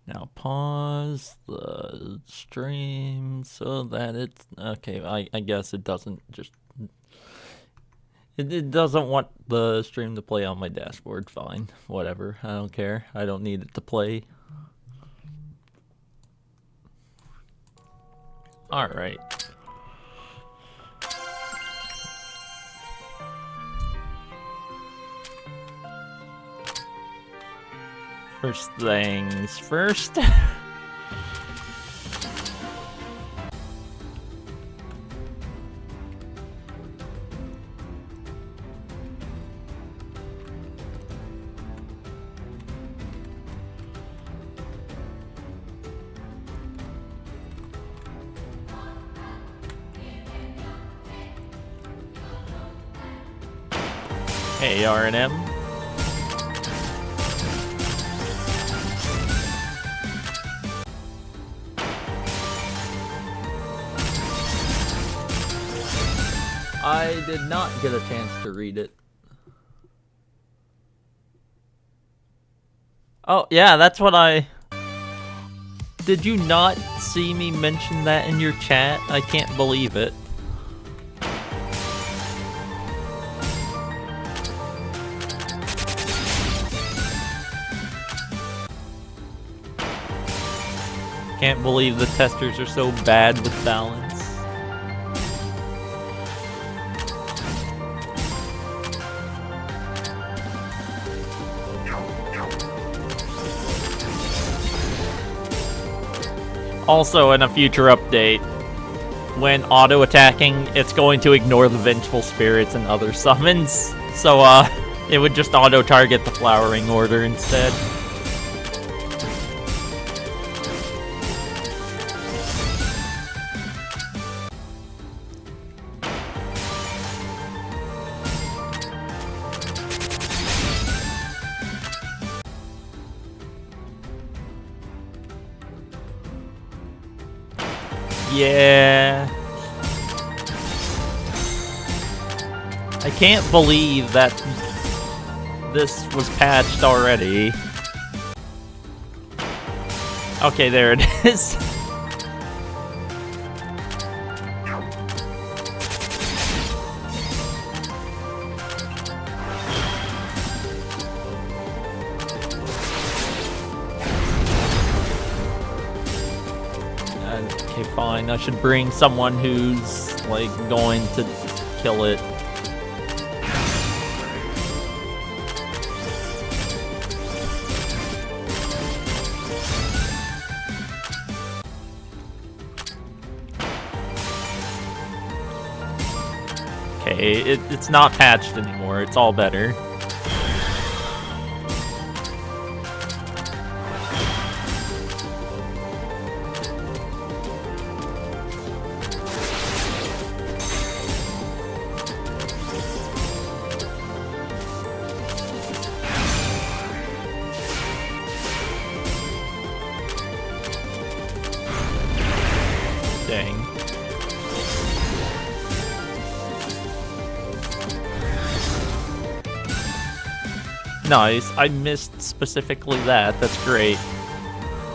Now pause the stream so that it's okay. I guess it doesn't just it doesn't want the stream to play on my dashboard. Fine, whatever. I don't care. I don't need it to play. All right. First things first. Hey, R&M. I did not get a chance to read it. Oh, yeah, that's what I... Did you not see me mention that in your chat? I can't believe it. Can't believe the testers are so bad with balance. Also, in a future update, when auto-attacking, it's going to ignore the Vengeful Spirits and other summons. So, it would just auto-target the Flowering Order instead. Yeah. I can't believe that this was patched already. Okay, there it is. Okay, fine. I should bring someone who's, like, going to kill it. Okay, it's not patched anymore. It's all better. Dang. Nice. I missed specifically that. That's great.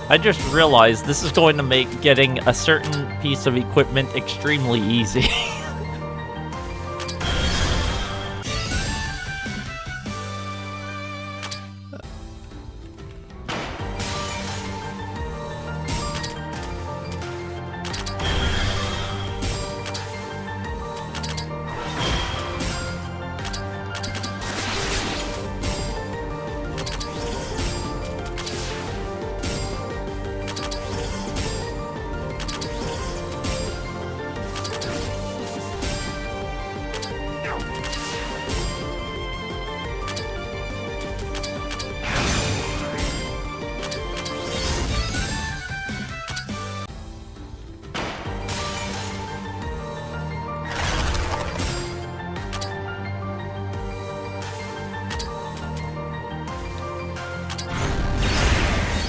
I just realized this is going to make getting a certain piece of equipment extremely easy.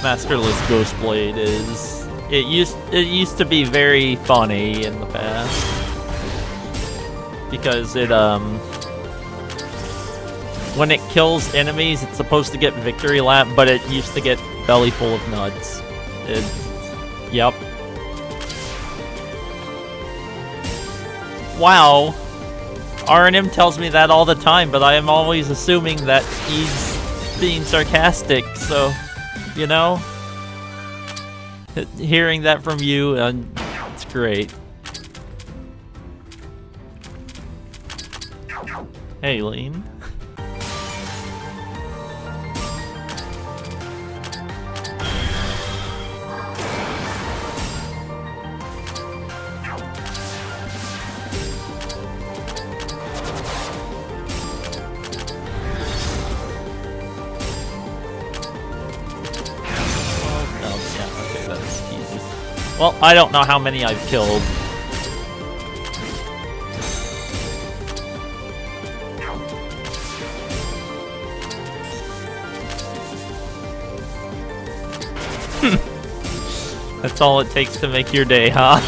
Masterless Ghostblade is... It used to be very funny in the past. Because it, when it kills enemies, it's supposed to get victory lap, but it used to get belly full of nuts. Yep. Wow. R&M tells me that all the time, but I am always assuming that he's being sarcastic, so, you know? Hearing that from you, it's great. Hey, Lean. Well, I don't know how many I've killed. That's all it takes to make your day, huh?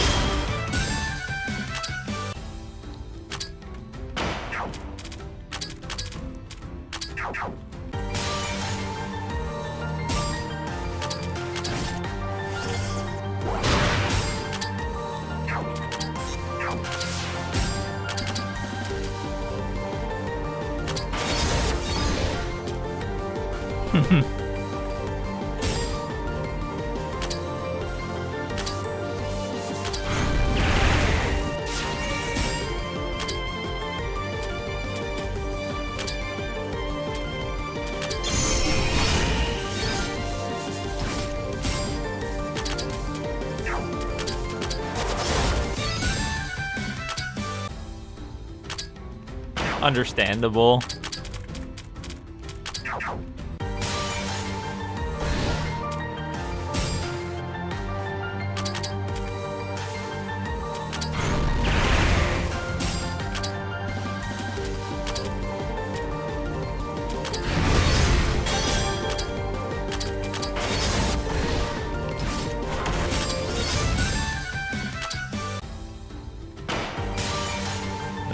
Understandable.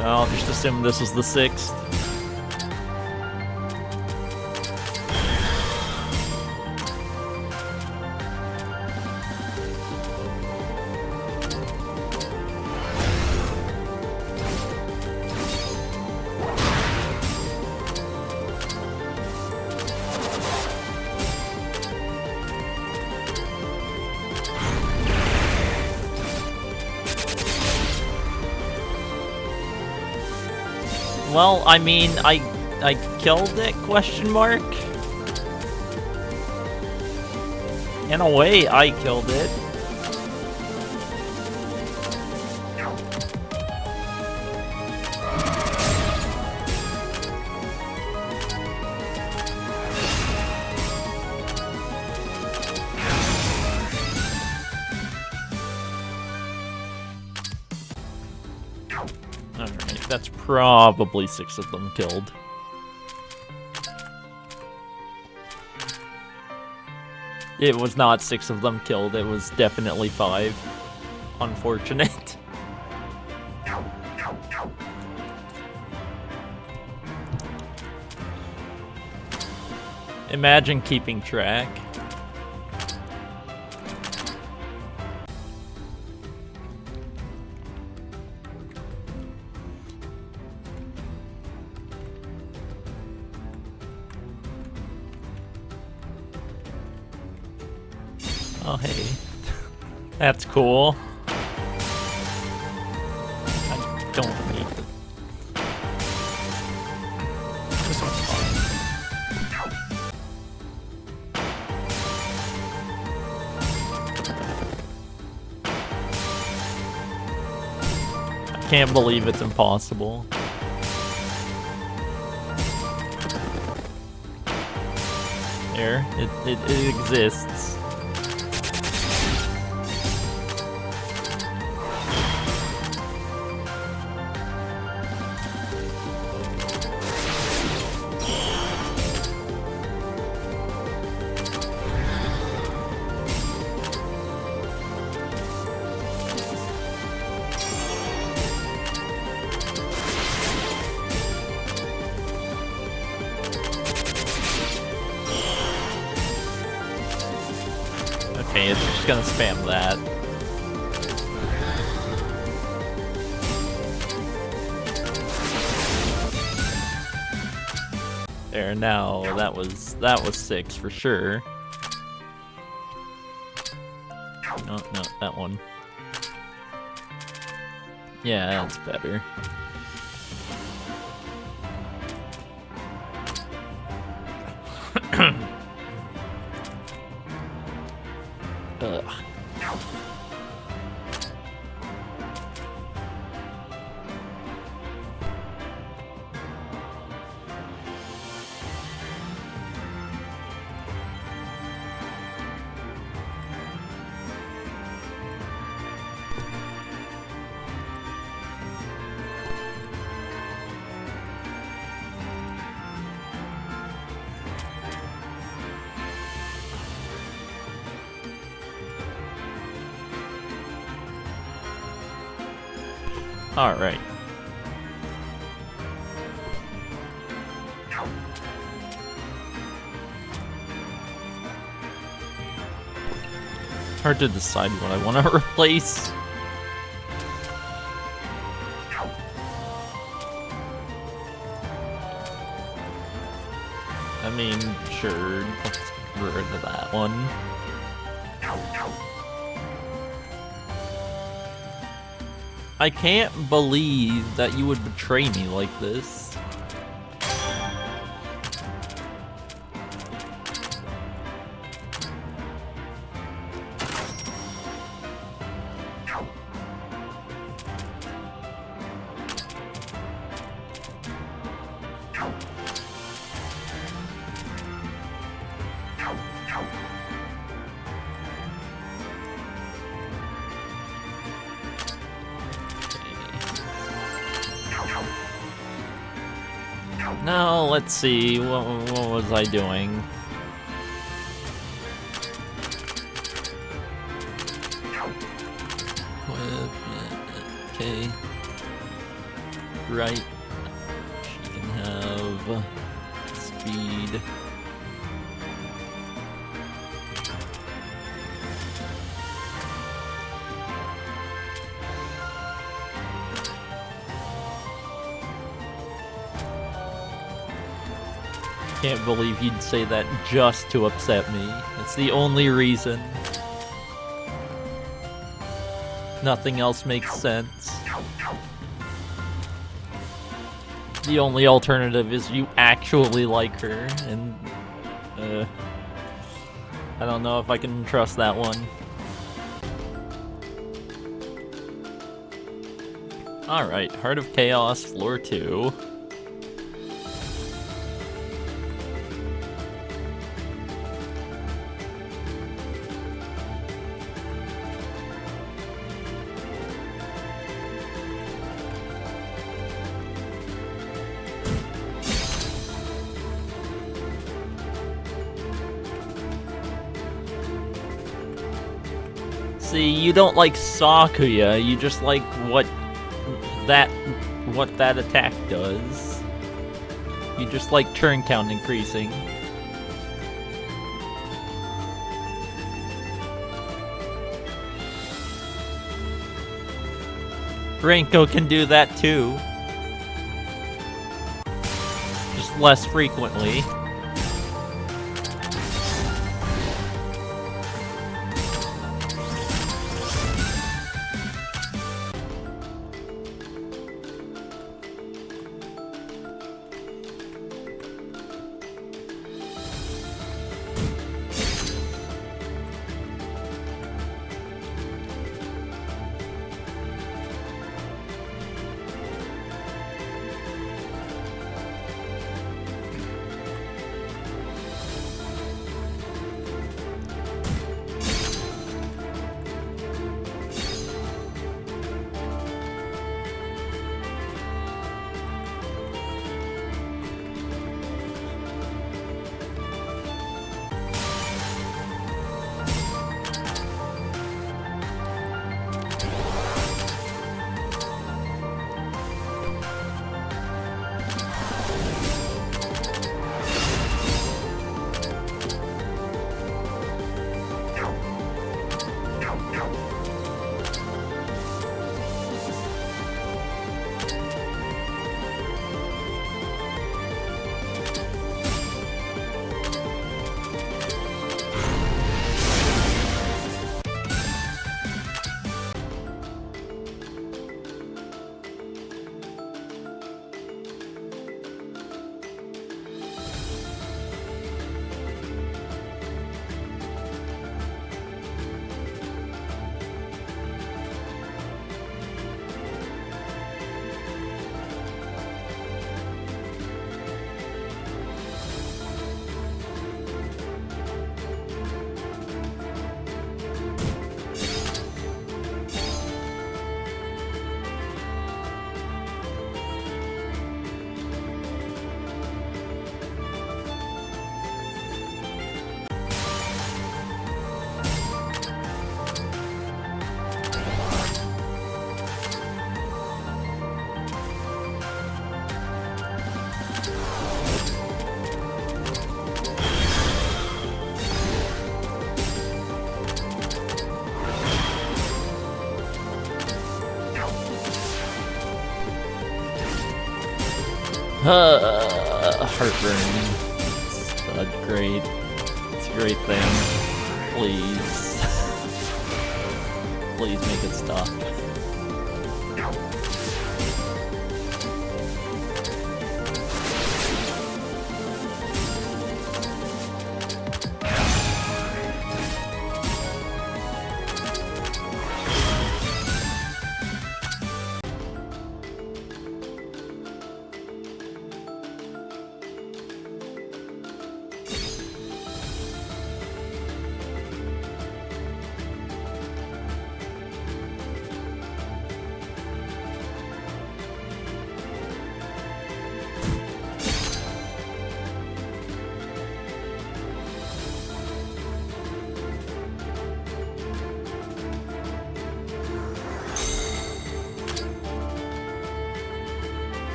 I'll just assume this is the 6th. Well, I mean, I killed it, question mark? In a way, I killed it. That's probably 6 of them killed. It was not 6 of them killed, it was definitely 5. Unfortunate. Imagine keeping track. Oh, hey. That's cool. I don't need the... This one's fine. I can't believe it's impossible. There, it exists. Okay, it's just gonna spam that. There, now that was 6 for sure. No, that one. Yeah, that's better. Ugh. All right. Hard to decide what I want to replace. I mean, sure, let's get rid of that one. I can't believe that you would betray me like this. Now, let's see, what was I doing? Okay. Right. She can have speed. Can't believe you'd say that just to upset me. It's the only reason. Nothing else makes sense. The only alternative is you actually like her, and I don't know if I can trust that one. Alright, Heart of Chaos, floor 2. See, you don't like Sakuya, you just like what that attack does. You just like turn count increasing. Renko can do that too. Just less frequently. Heartburn. It's a great thing. Please. Please make it stop.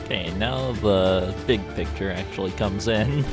Okay, now the big picture actually comes in.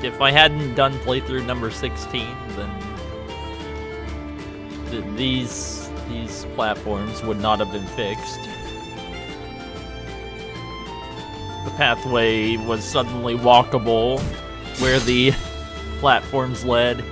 If I hadn't done playthrough number 16, then these platforms would not have been fixed. The pathway was suddenly walkable where the platforms led.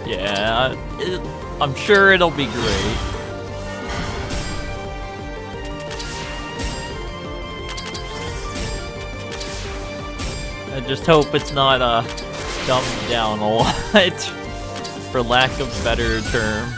Yeah, I'm sure it'll be great. I just hope it's not dumbed down a lot, for lack of better term.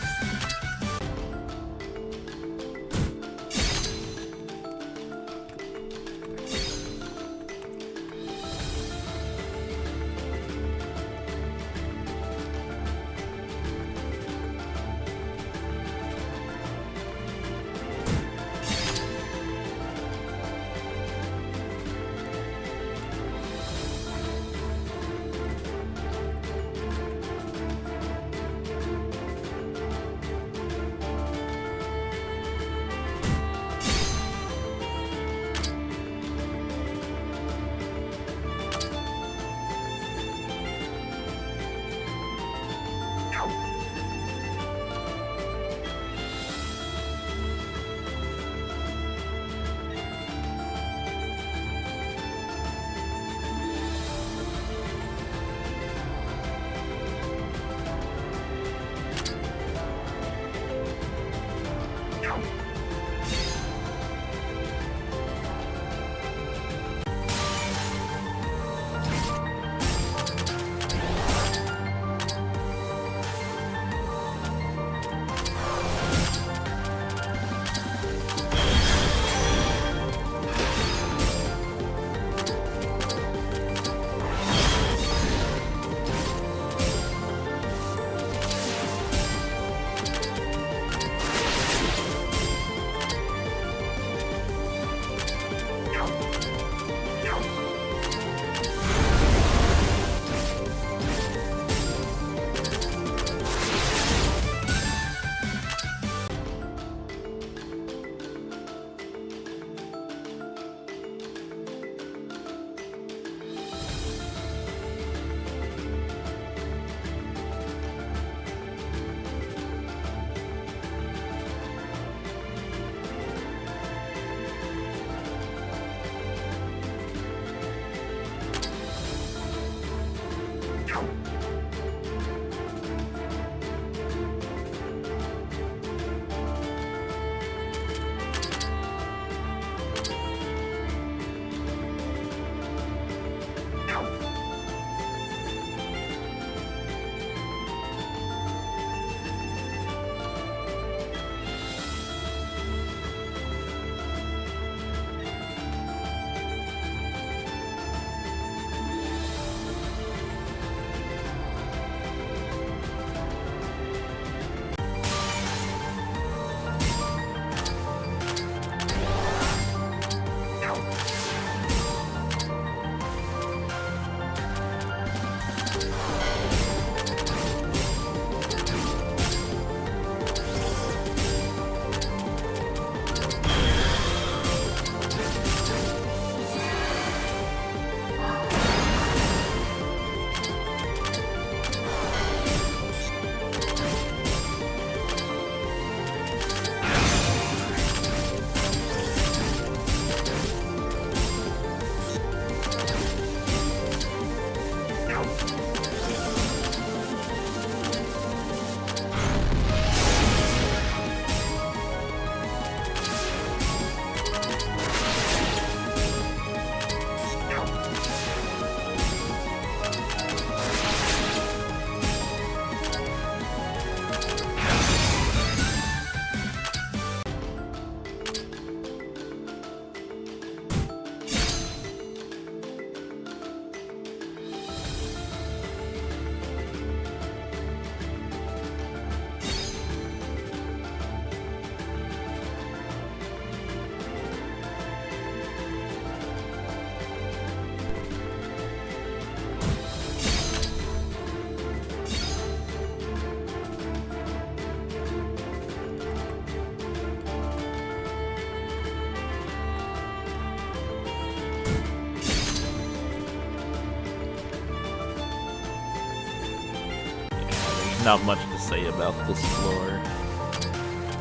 Not much to say about this floor.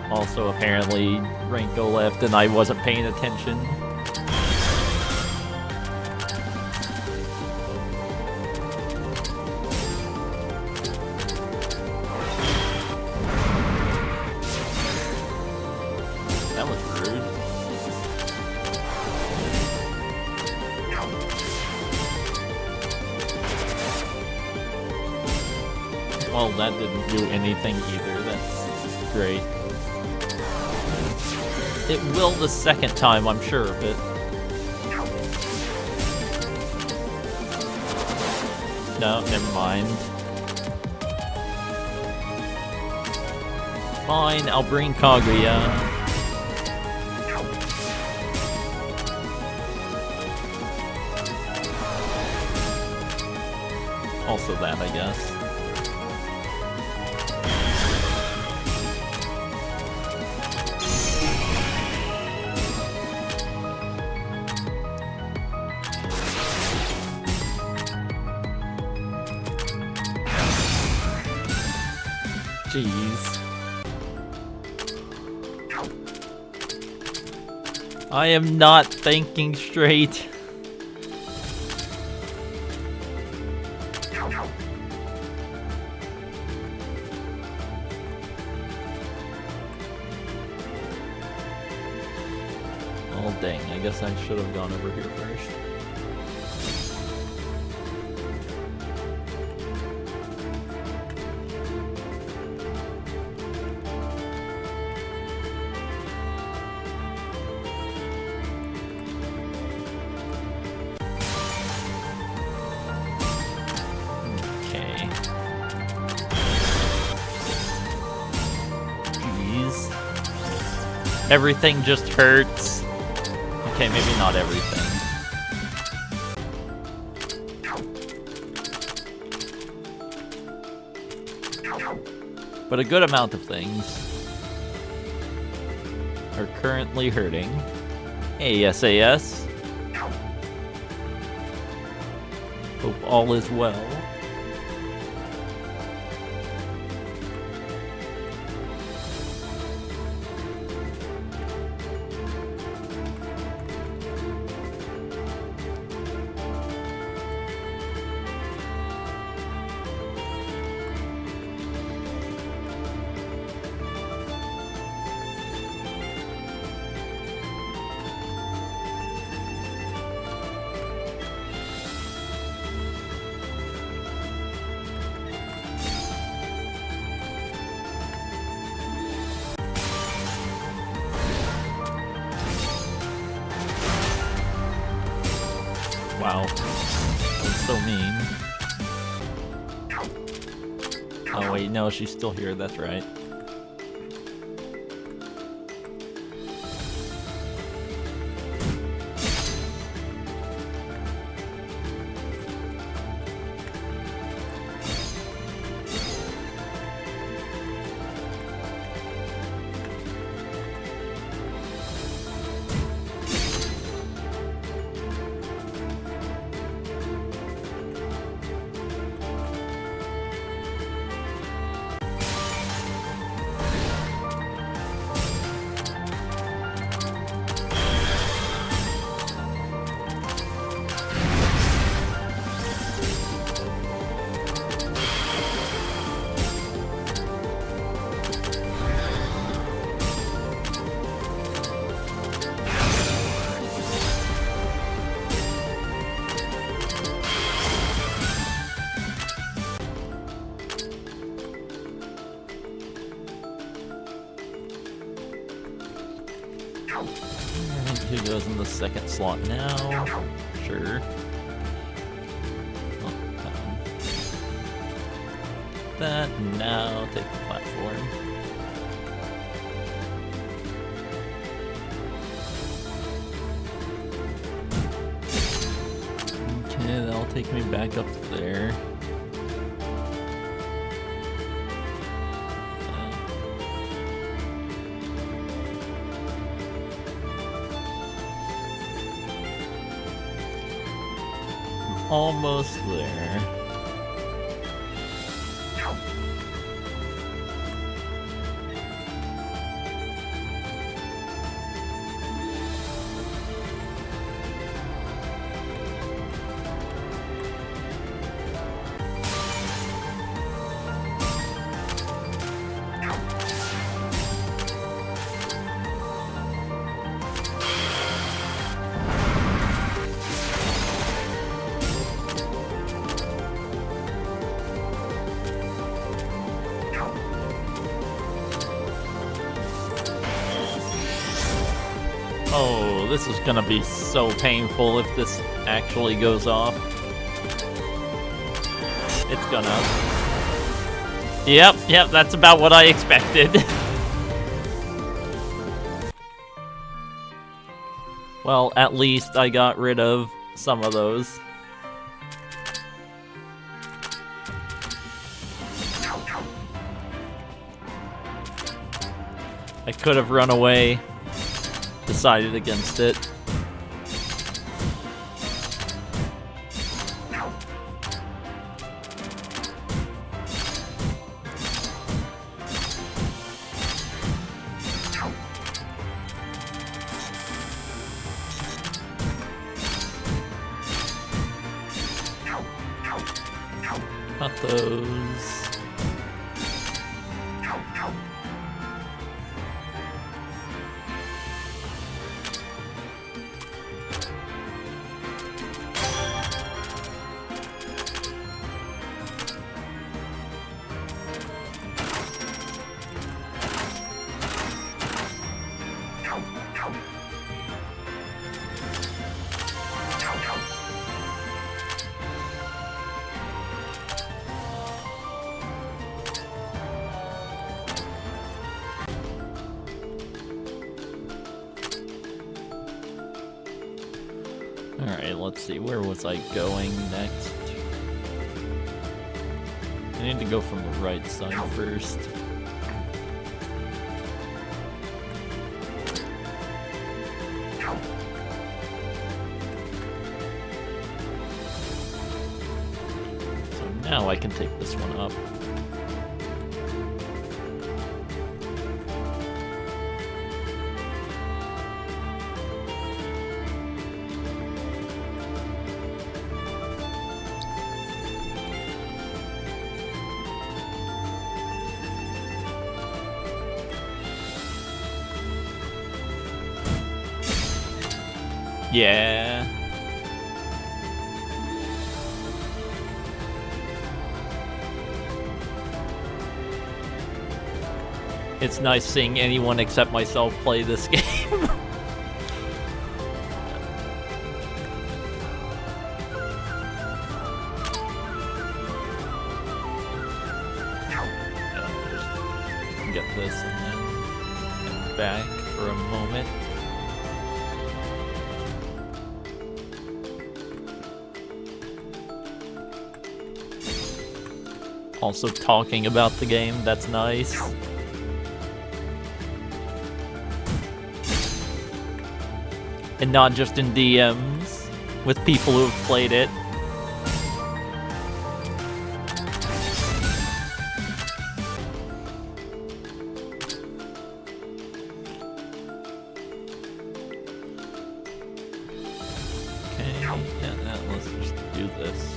Also, apparently, Renko left and I wasn't paying attention. Well, that didn't do anything either. That's great. It will the second time, I'm sure of it. No, never mind. Fine, I'll bring Kaguya. Also that, I guess. Jeez. I am not thinking straight. Oh dang, I guess I should have gone over here first. Everything just hurts. Okay, maybe not everything. But a good amount of things are currently hurting. Hey, SAS. Hope all is well. Wow. That's so mean. Oh wait, no, she's still here, that's right. Who goes in the second slot now? Sure. Oh, that, and now take the platform. Okay, that'll take me back up there. Almost there. Oh, this is gonna be so painful if this actually goes off. It's gonna. Yep, that's about what I expected. Well, at least I got rid of some of those. I could have run away, decided against it. Not those. Alright, let's see, where was I going next? I need to go from the right side first. So now I can take this one up. Yeah. It's nice seeing anyone except myself play this game. Just get this and then back for a moment. Also talking about the game, that's nice. And not just in DMs, with people who have played it. Okay, yeah, let's just do this.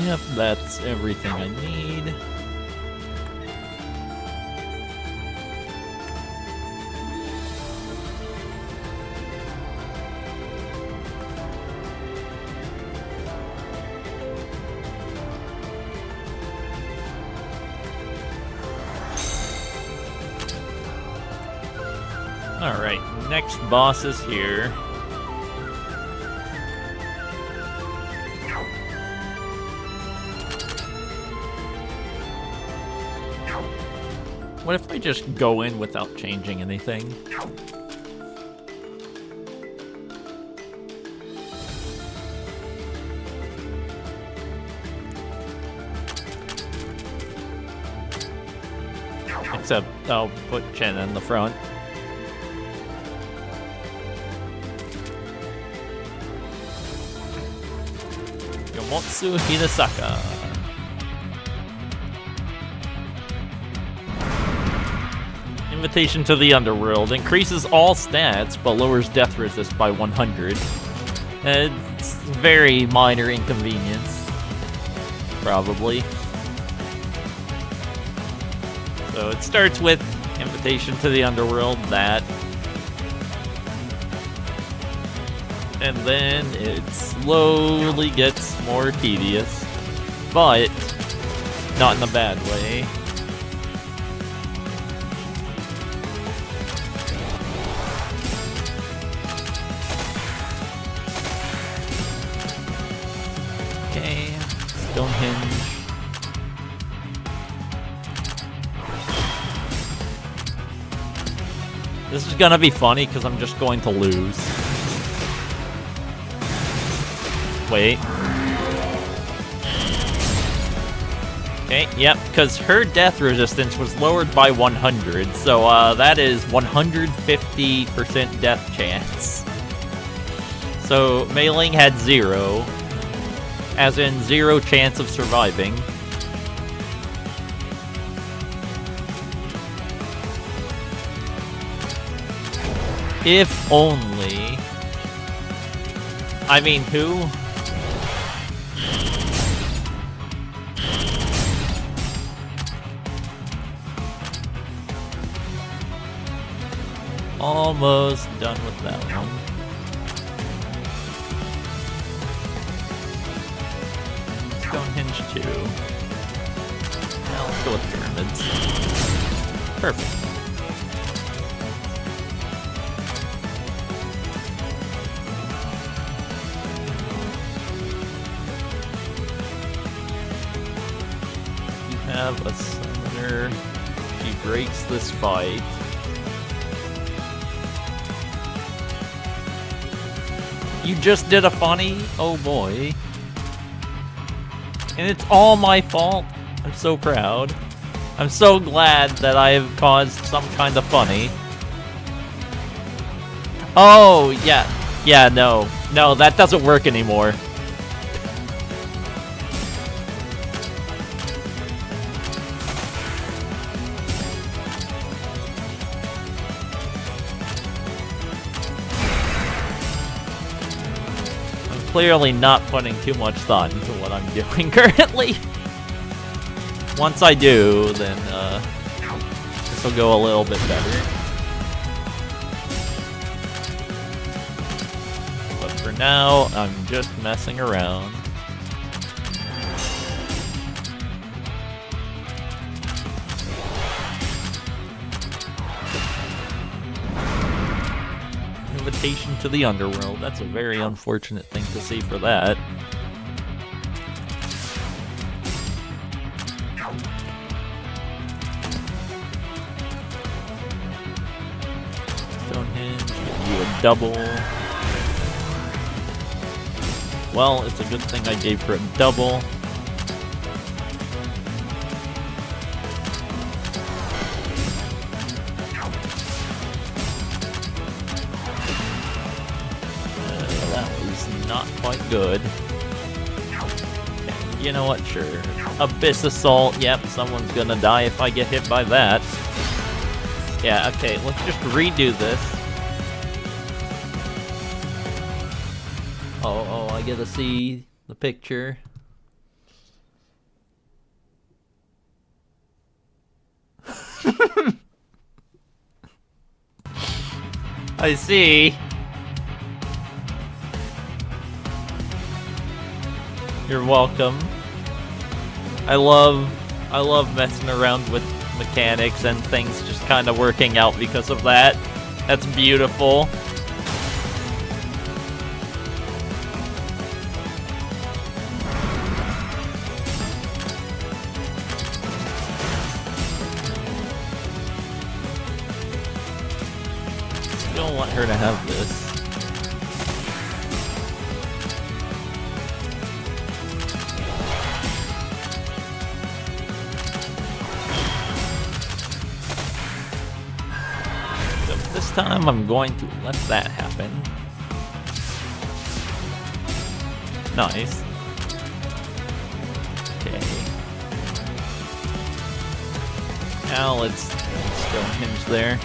Yep, that's everything I need. Alright, next boss is here. What if I just go in without changing anything? Except I'll put Chen in the front. Yomotsu Hidesaka. Invitation to the Underworld. Increases all stats, but lowers death resist by 100. It's very minor inconvenience. Probably. So it starts with Invitation to the Underworld, that. And then it slowly gets more tedious. But not in a bad way. Okay, Stonehenge. This is gonna be funny because I'm just going to lose. Wait. Okay, yep, because her death resistance was lowered by 100, so that is 150% death chance. So Mei Ling had 0, as in 0 chance of surviving. If only... I mean, who? Almost done with that one. Stonehenge 2. Now let's go with pyramids. Perfect. You have a summoner. She breaks this fight. You just did a funny? Oh boy. And it's all my fault. I'm so proud. I'm so glad that I have caused some kind of funny. Oh, yeah. Yeah, no. No, that doesn't work anymore. Clearly not putting too much thought into what I'm doing currently. Once I do, then this will go a little bit better. But for now, I'm just messing around. Invitation to the Underworld. That's a very unfortunate thing to see for that. Stonehenge, give you a double. Well, it's a good thing I gave her a double. Not quite good. Okay, you know what? Sure. Abyss Assault. Yep, someone's gonna die if I get hit by that. Yeah, okay, let's just redo this. Oh, I get to see the picture. I see. You're welcome. I love messing around with mechanics and things just kind of working out because of that. That's beautiful. Don't want her to have this. This time I'm going to let that happen. Nice. Okay. Now let's Stonehenge there.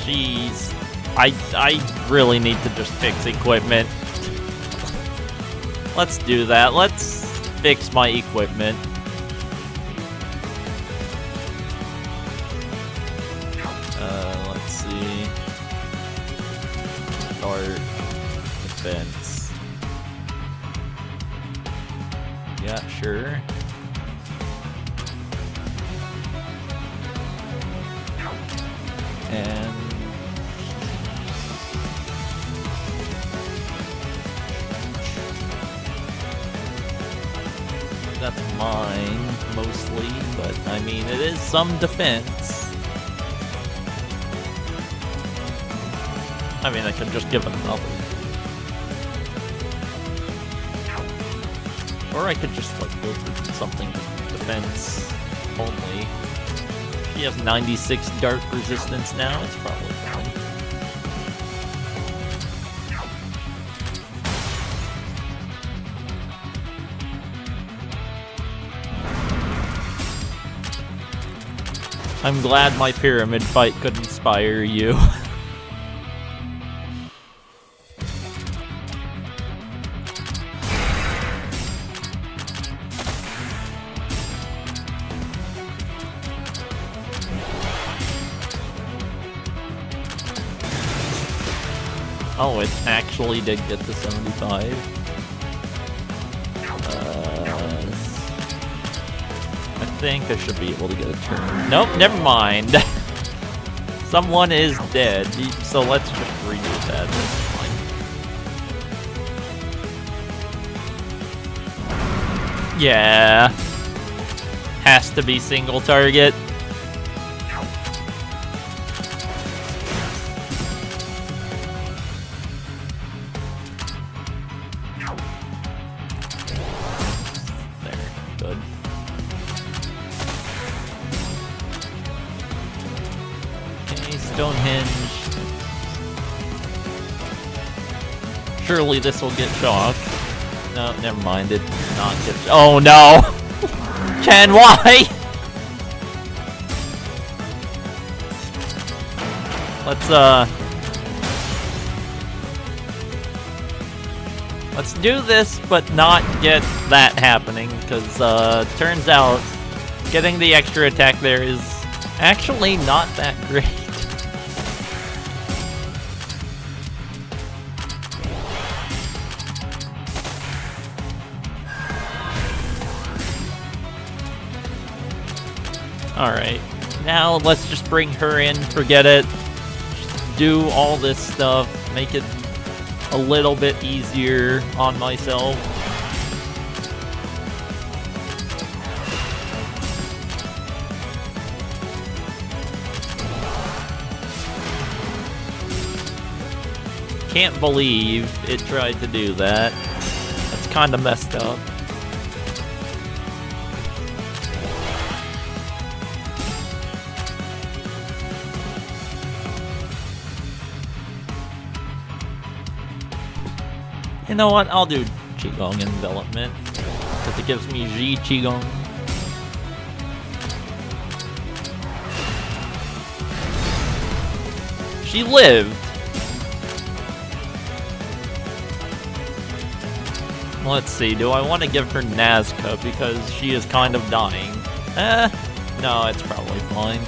Jeez. I really need to just fix equipment. Let's do that. Let's fix my equipment. Let's see. Start defense. Yeah, sure. And that's mine, mostly, but I mean, it is some defense. I mean, I could just give it another. Or I could just, like, go for something defense only. She has 96 dark resistance now, it's probably fine. I'm glad my pyramid fight could inspire you. Oh, it actually did get to 75. I think I should be able to get a turn. Nope, never mind. Someone is dead, so let's just redo that. That's fine. Yeah. Has to be single target. Surely this will get shocked. No, never mind. It did not get. Oh no! Chen, why? Let's do this, but not get that happening, because turns out getting the extra attack there is actually not that great. Alright, now let's just bring her in, forget it, just do all this stuff, make it a little bit easier on myself. Can't believe it tried to do that. That's kind of messed up. You know what? I'll do Qigong Envelopment, because it gives me Ji Qigong. She lived! Let's see, do I want to give her Nazca, because she is kind of dying? No, it's probably fine.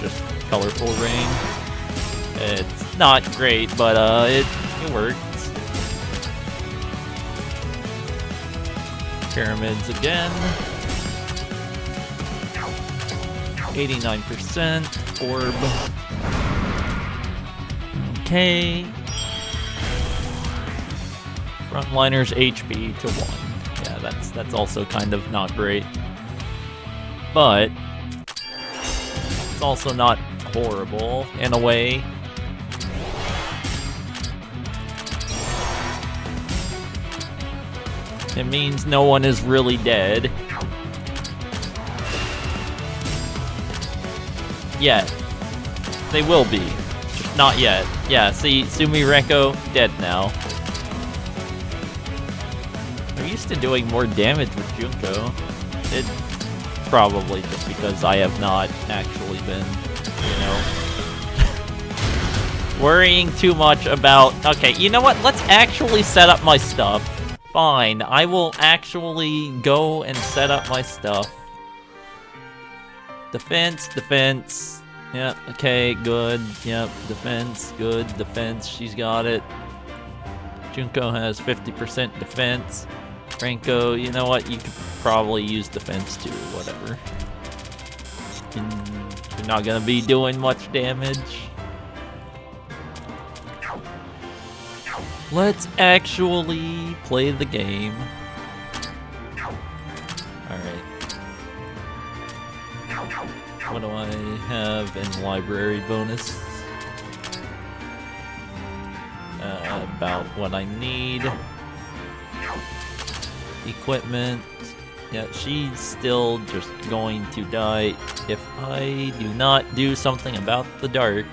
Just colorful rain. It's not great, but it works. Pyramids again. 89% orb. Okay. Frontliners HP to 1. Yeah, that's also kind of not great. But it's also not horrible in a way. It means no one is really dead. Yet. They will be. Just not yet. Yeah, see, Sumireko, dead now. They're used to doing more damage with Junko. It's probably just because I have not actually been, you know, worrying too much about... Okay, you know what? Let's actually set up my stuff. Fine, I will actually go and set up my stuff. Defense, defense. Yep, okay, good. Yep, defense, good. Defense, she's got it. Junko has 50% defense. Franco, you know what? You could probably use defense too, whatever. You're not gonna be doing much damage. Let's actually play the game. Alright. What do I have in library bonus? About what I need. Equipment. Yeah, she's still just going to die if I do not do something about the dark.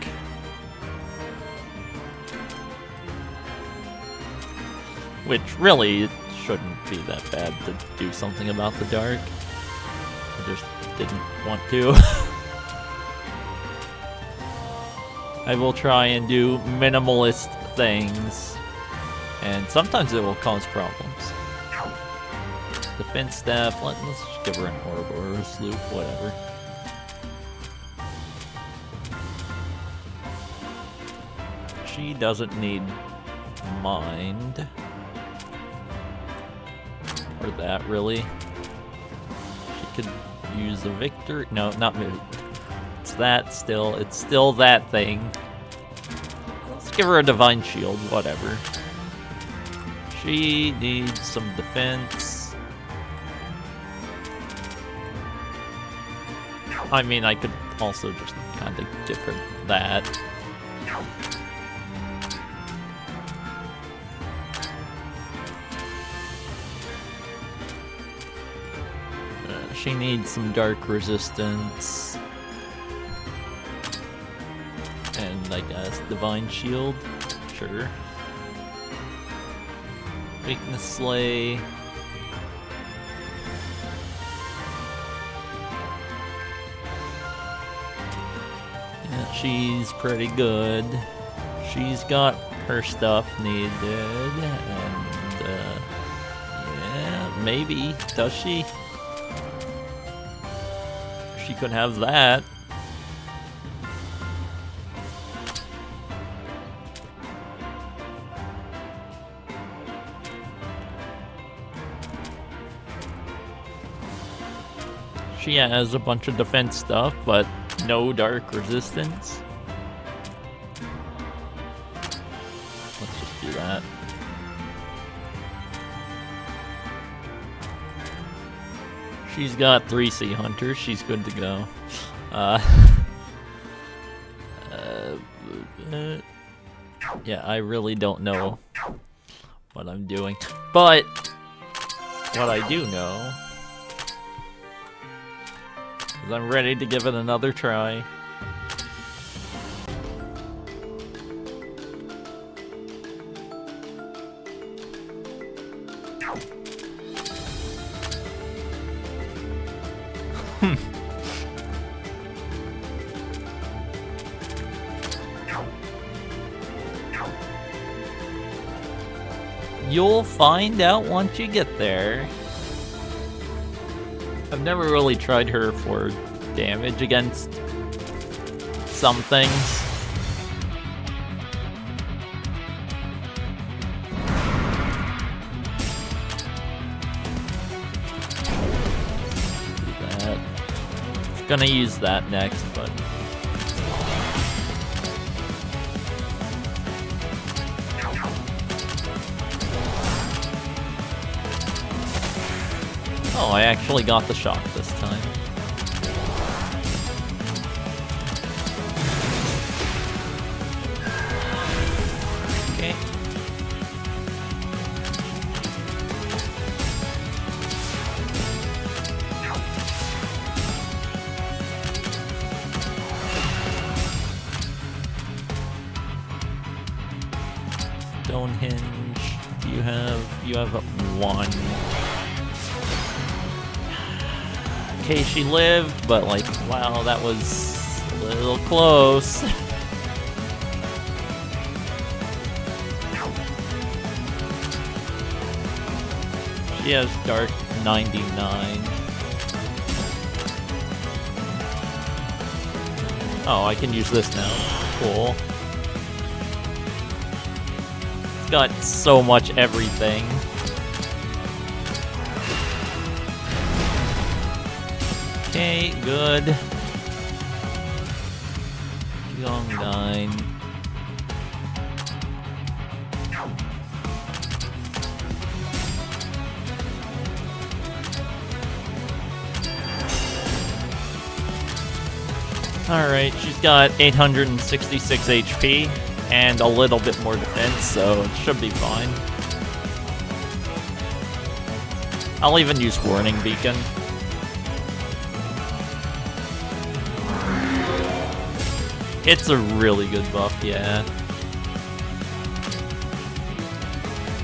Which really, it shouldn't be that bad to do something about the dark. I just didn't want to. I will try and do minimalist things. And sometimes it will cause problems. Defense staff, let's just give her an orb or a sloop, whatever. She doesn't need mind. Or that, really. She could use a victor. No, not move. It's that still. It's still that thing. Let's give her a divine shield, whatever. She needs some defense. I mean, I could also just kind of give her that. She needs some dark resistance. And I guess divine shield. Sure. Weakness slay. Yeah, she's pretty good. She's got her stuff needed, and yeah, maybe. Does she? She could have that. She has a bunch of defense stuff, but no dark resistance. Let's just do that. She's got 3 Sea Hunters. She's good to go. Yeah, I really don't know what I'm doing. But what I do know is I'm ready to give it another try. You'll find out once you get there. I've never really tried her for damage against some things. Do that. I'm gonna use that next, but oh, I actually got the shock this time. Okay. Stonehenge. You have one. Okay, she lived, but like, wow, that was a little close. She has Dark 99. Oh, I can use this now. Cool. It's got so much everything. Okay, good. Young 9. Alright, she's got 866 HP and a little bit more defense, so it should be fine. I'll even use Warning Beacon. It's a really good buff, yeah.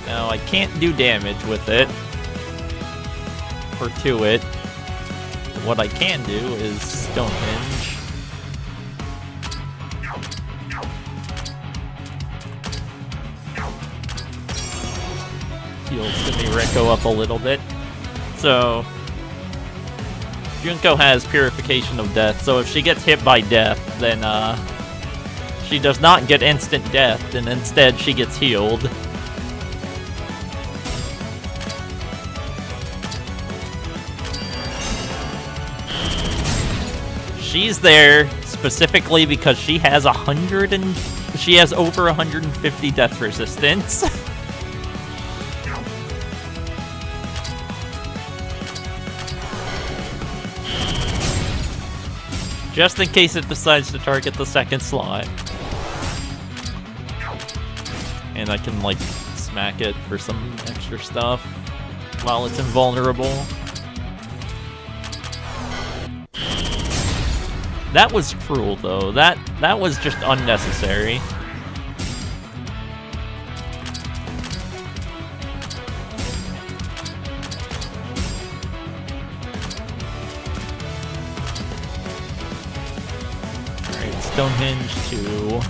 Now, I can't do damage with it, or to it. What I can do is Stonehenge. Heals Sumireko up a little bit. So, Junko has Purification of Death, so if she gets hit by death, then she does not get instant death, and instead she gets healed. She's there specifically because she has she has over 150 death resistance. Just in case it decides to target the second slot. And I can, like, smack it for some extra stuff while it's invulnerable. That was cruel, though. That was just unnecessary. Stonehenge 2.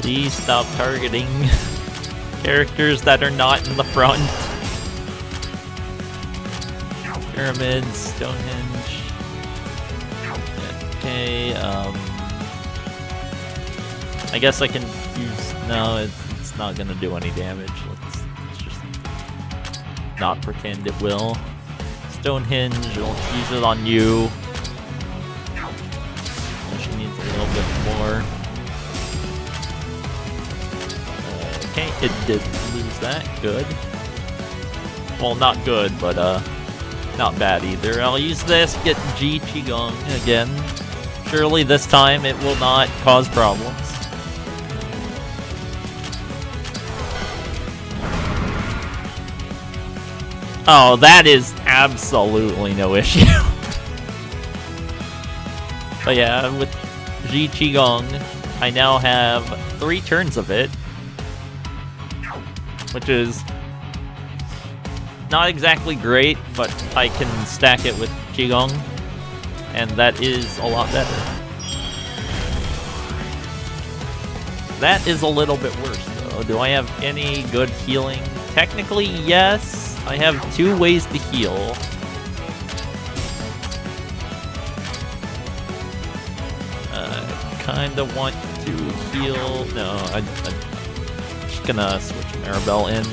Please stop targeting characters that are not in the front. Pyramids, Stonehenge. Okay, I guess I can use... No, it's not gonna do any damage. Let's just not pretend it will. Stonehenge, let's use it on you. She needs a little bit more. Okay, it did lose that. Good. Well, not good, but not bad either. I'll use this, get Ji Qigong again. Surely this time it will not cause problems. Oh, that is absolutely no issue. But yeah, with Ji Qigong, I now have 3 turns of it. Which is not exactly great, but I can stack it with Qigong, and that is a lot better. That is a little bit worse, though. Do I have any good healing? Technically, yes. I have 2 ways to heal. Kinda want to heal... No, I'm just gonna switch Maribel in.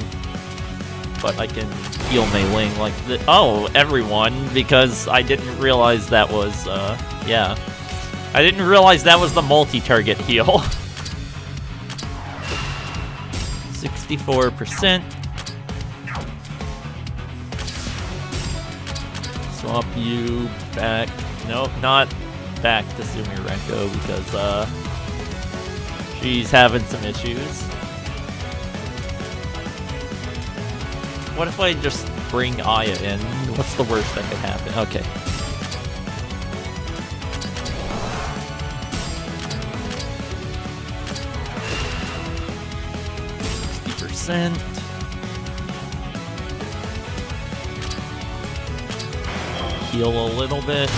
But I can heal Mei Ling like this. Oh, everyone, because I didn't realize that was, yeah. I didn't realize that was the multi-target heal. 64%. Swap you back. Nope, not back to Sumireko because, she's having some issues. What if I just bring Aya in? What's the worst that could happen? Okay. decent. Heal a little bit.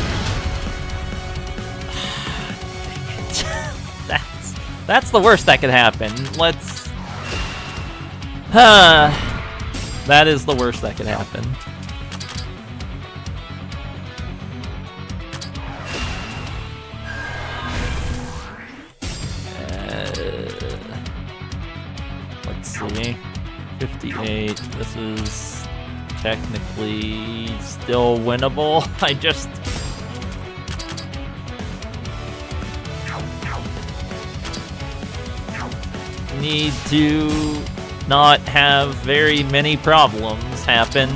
That's the worst that could happen. Let's... that is the worst that could happen. Let's see. 58. This is technically still winnable. I just... need to not have very many problems happen.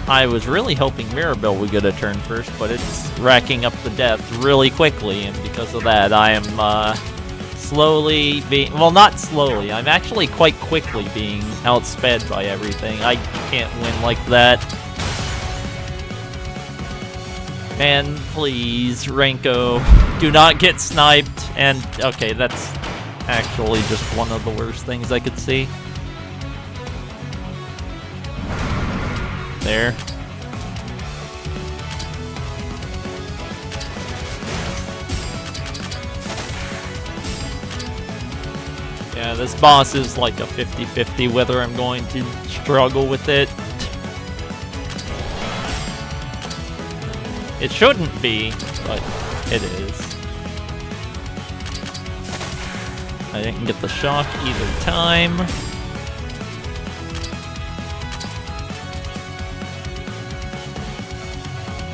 I was really hoping Mirabelle would get a turn first, but it's racking up the death really quickly, and because of that, I am slowly being... well, not slowly. I'm actually quite quickly being outsped by everything. I can't win like that. Man, please, Renko, do not get sniped. And, okay, that's actually just one of the worst things I could see. There. Yeah, this boss is like a 50-50 whether I'm going to struggle with it. It shouldn't be, but it is. I didn't get the shock either time.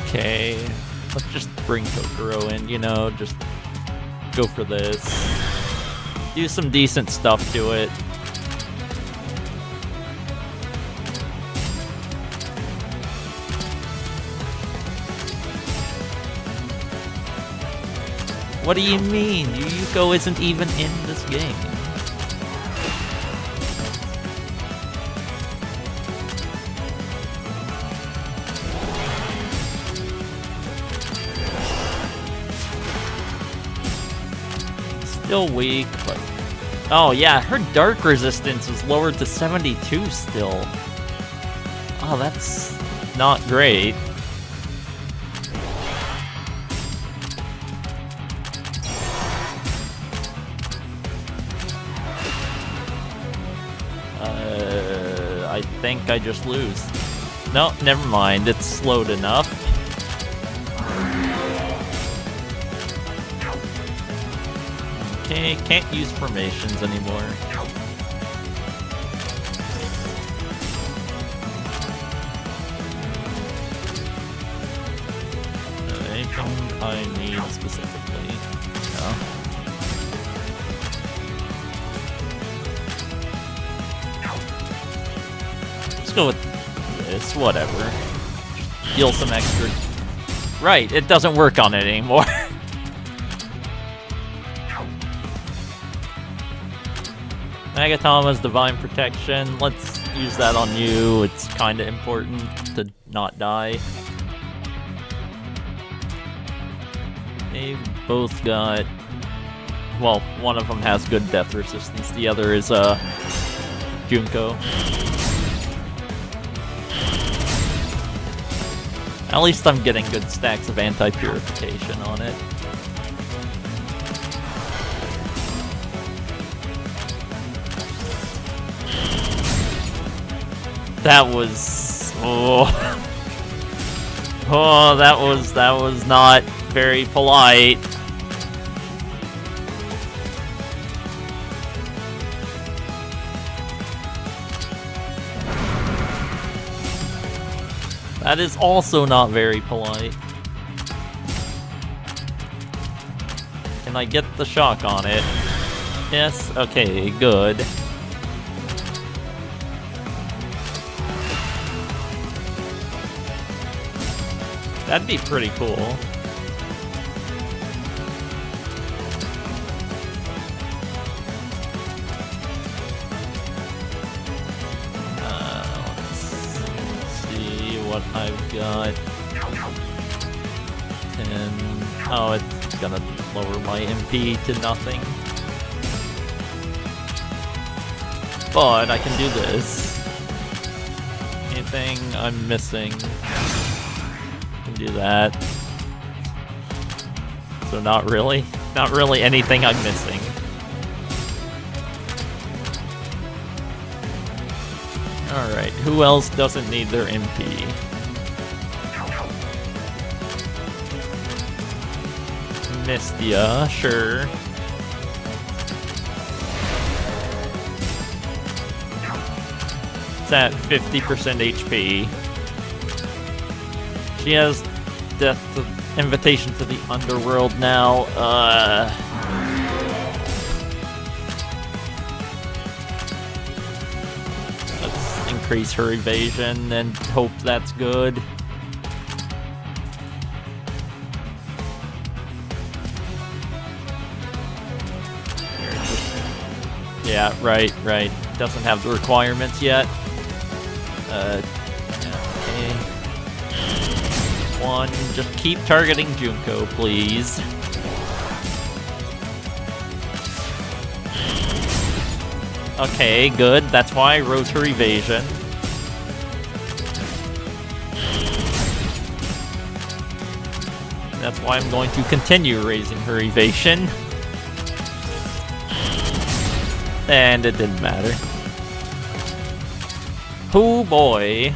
Okay, let's just bring Kokoro in, you know, just go for this. Do some decent stuff to it. What do you mean? Yuko isn't even in this game. Still weak, but... oh yeah, her dark resistance is lowered to 72 still. Oh, that's not great. I think I just lose. No, never mind. It's slowed enough. Okay, can't use formations anymore. Anything I need specifically? No. Let's go with this, whatever. Deal some extra. Right, it doesn't work on it anymore. Nagatama's Divine Protection. Let's use that on you. It's kinda important to not die. They've both got... well, one of them has good death resistance. The other is, Junko. At least I'm getting good stacks of anti-purification on it. That was... oh... oh, that was not very polite. That is also not very polite. Can I get the shock on it? Yes? Okay, good. That'd be pretty cool. What I've got. 10. Oh, it's gonna lower my MP to nothing. But I can do this. Anything I'm missing? I can do that. So not really. Not really anything I'm missing. Alright, who else doesn't need their MP? Mystia, sure. It's at 50% HP. She has Invitation to the Underworld now. Let's increase her evasion and hope that's good. Yeah, right. Doesn't have the requirements yet. Okay. One, just keep targeting Junko, please. Okay, good. That's why I rose her evasion. That's why I'm going to continue raising her evasion. And it didn't matter. Oh boy.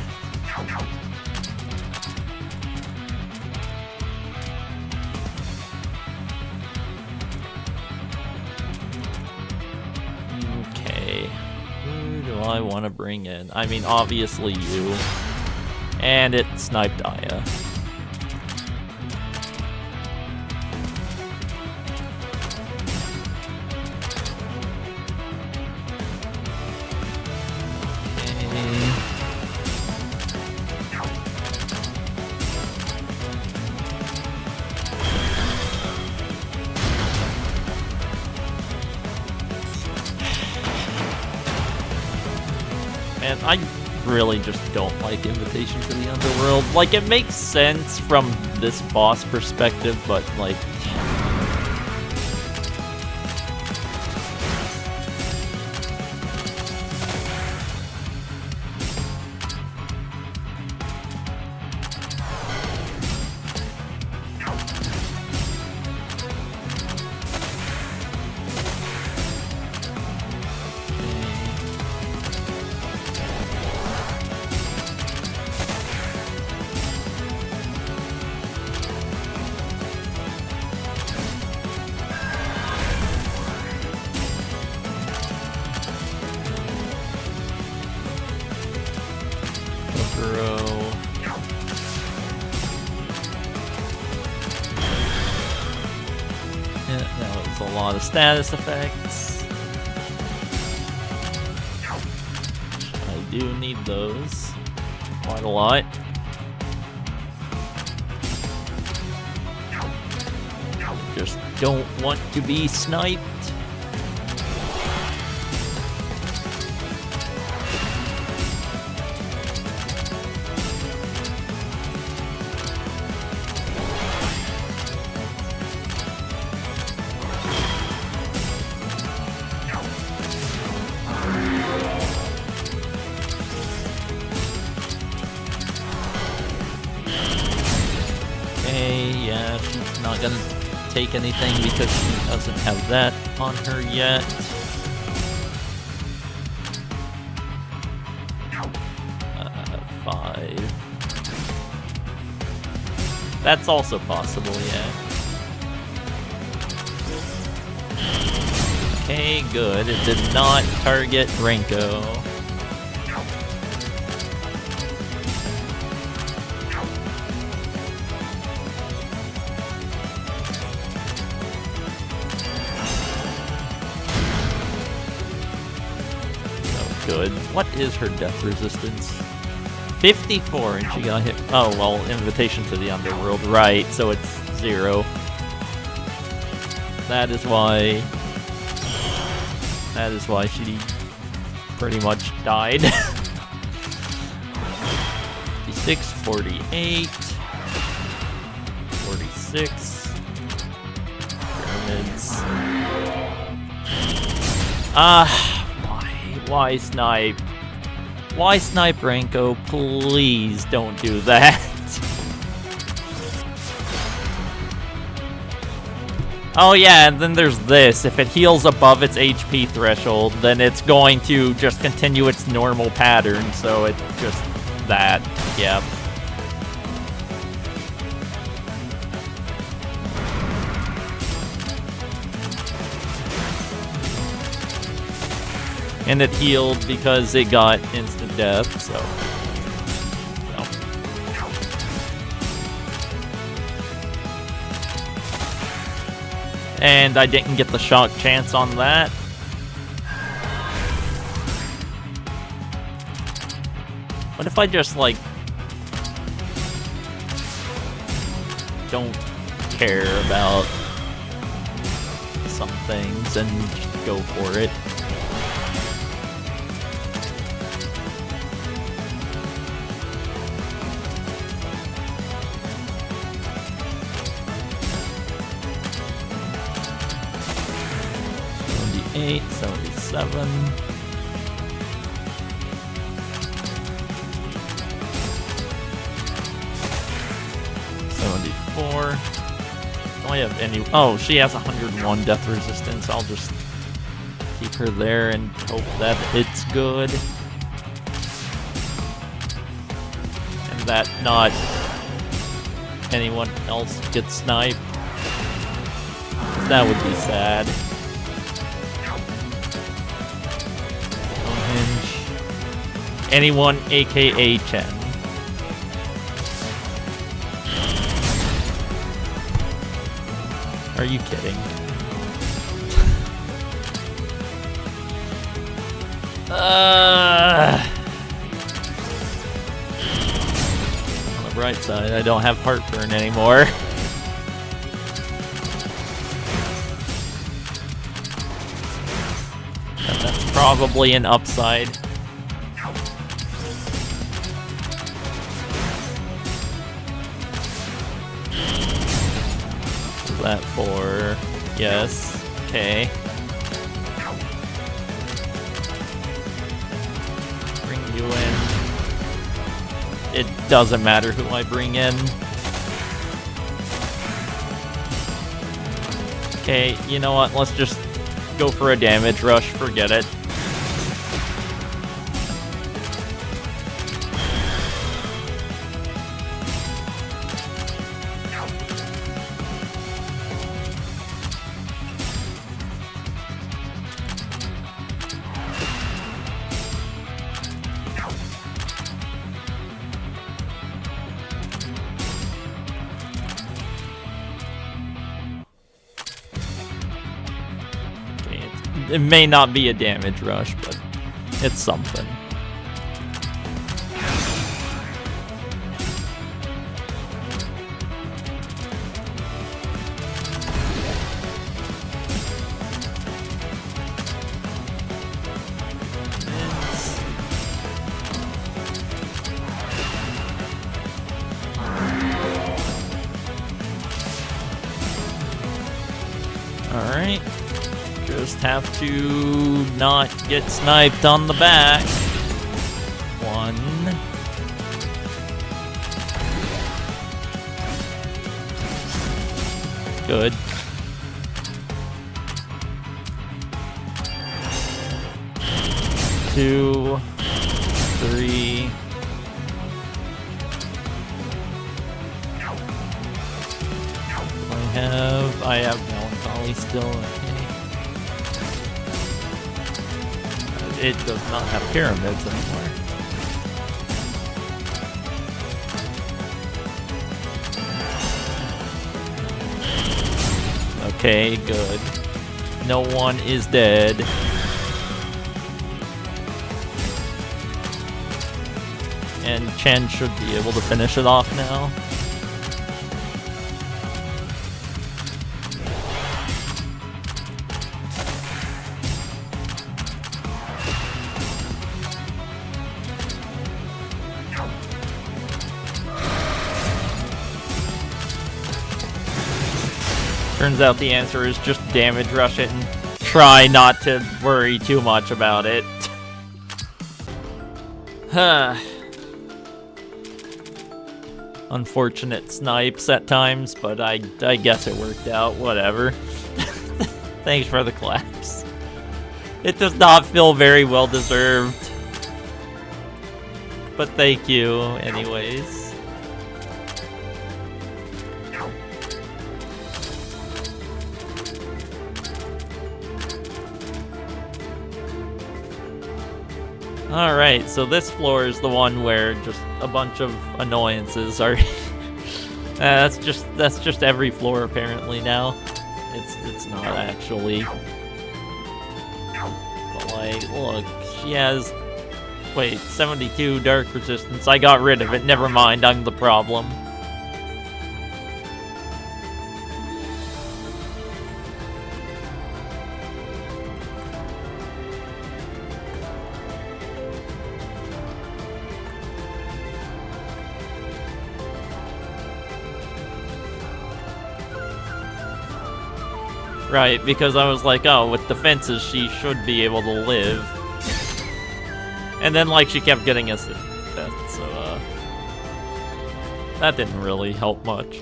Okay. Who do I want to bring in? I mean, obviously you. And it sniped Aya. And I really just don't like Invitation to the Underworld. Like, it makes sense from this boss perspective, but, like... Status effects. I do need those quite a lot. Just don't want to be sniped. Take anything because she doesn't have that on her yet. Five. That's also possible, yeah. Okay, good. It did not target Renko. Good. What is her death resistance? 54, and she got hit. Oh, well, Invitation to the Underworld, right, so it's 0. That is why she pretty much died. 56, 48, 46. Pyramids. Why snipe? Why snipe, Renko? Please don't do that. Oh yeah, and then there's this. If it heals above its HP threshold, then it's going to just continue its normal pattern, so it's just that. Yep. And it healed because it got instant death, so... And I didn't get the shock chance on that. What if I just, like... don't care about some things and just go for it? $78, $77. $74. Do I have any? Oh, she has 101 death resistance. I'll just keep her there and hope that it's good. And that not anyone else gets sniped. That would be sad. Anyone, aka Chen. Are you kidding? On the bright side, I don't have heartburn anymore. That's probably an upside. That for... yes. Okay. Bring you in. It doesn't matter who I bring in. Okay, you know what? Let's just go for a damage rush. Forget it. It may not be a damage rush, but it's something. Alright. Just have to not get sniped on the back. 1. Good. 2, 3. I have melancholy still. Okay. It does not have pyramids anymore. Okay, good. No one is dead. And Chen should be able to finish it off now. Turns out the answer is just damage rush it and try not to worry too much about it. Unfortunate snipes at times, but I guess it worked out. Whatever. Thanks for the claps. It does not feel very well deserved. But thank you, anyways. Alright, so this floor is the one where just a bunch of annoyances are... that's just every floor apparently now. It's not actually. But like, look, she has... Wait, 72 dark resistance. I got rid of it. Never mind, I'm the problem. Right, because I was like, oh, with defenses, she should be able to live. And then, like, she kept getting us death, so, that didn't really help much.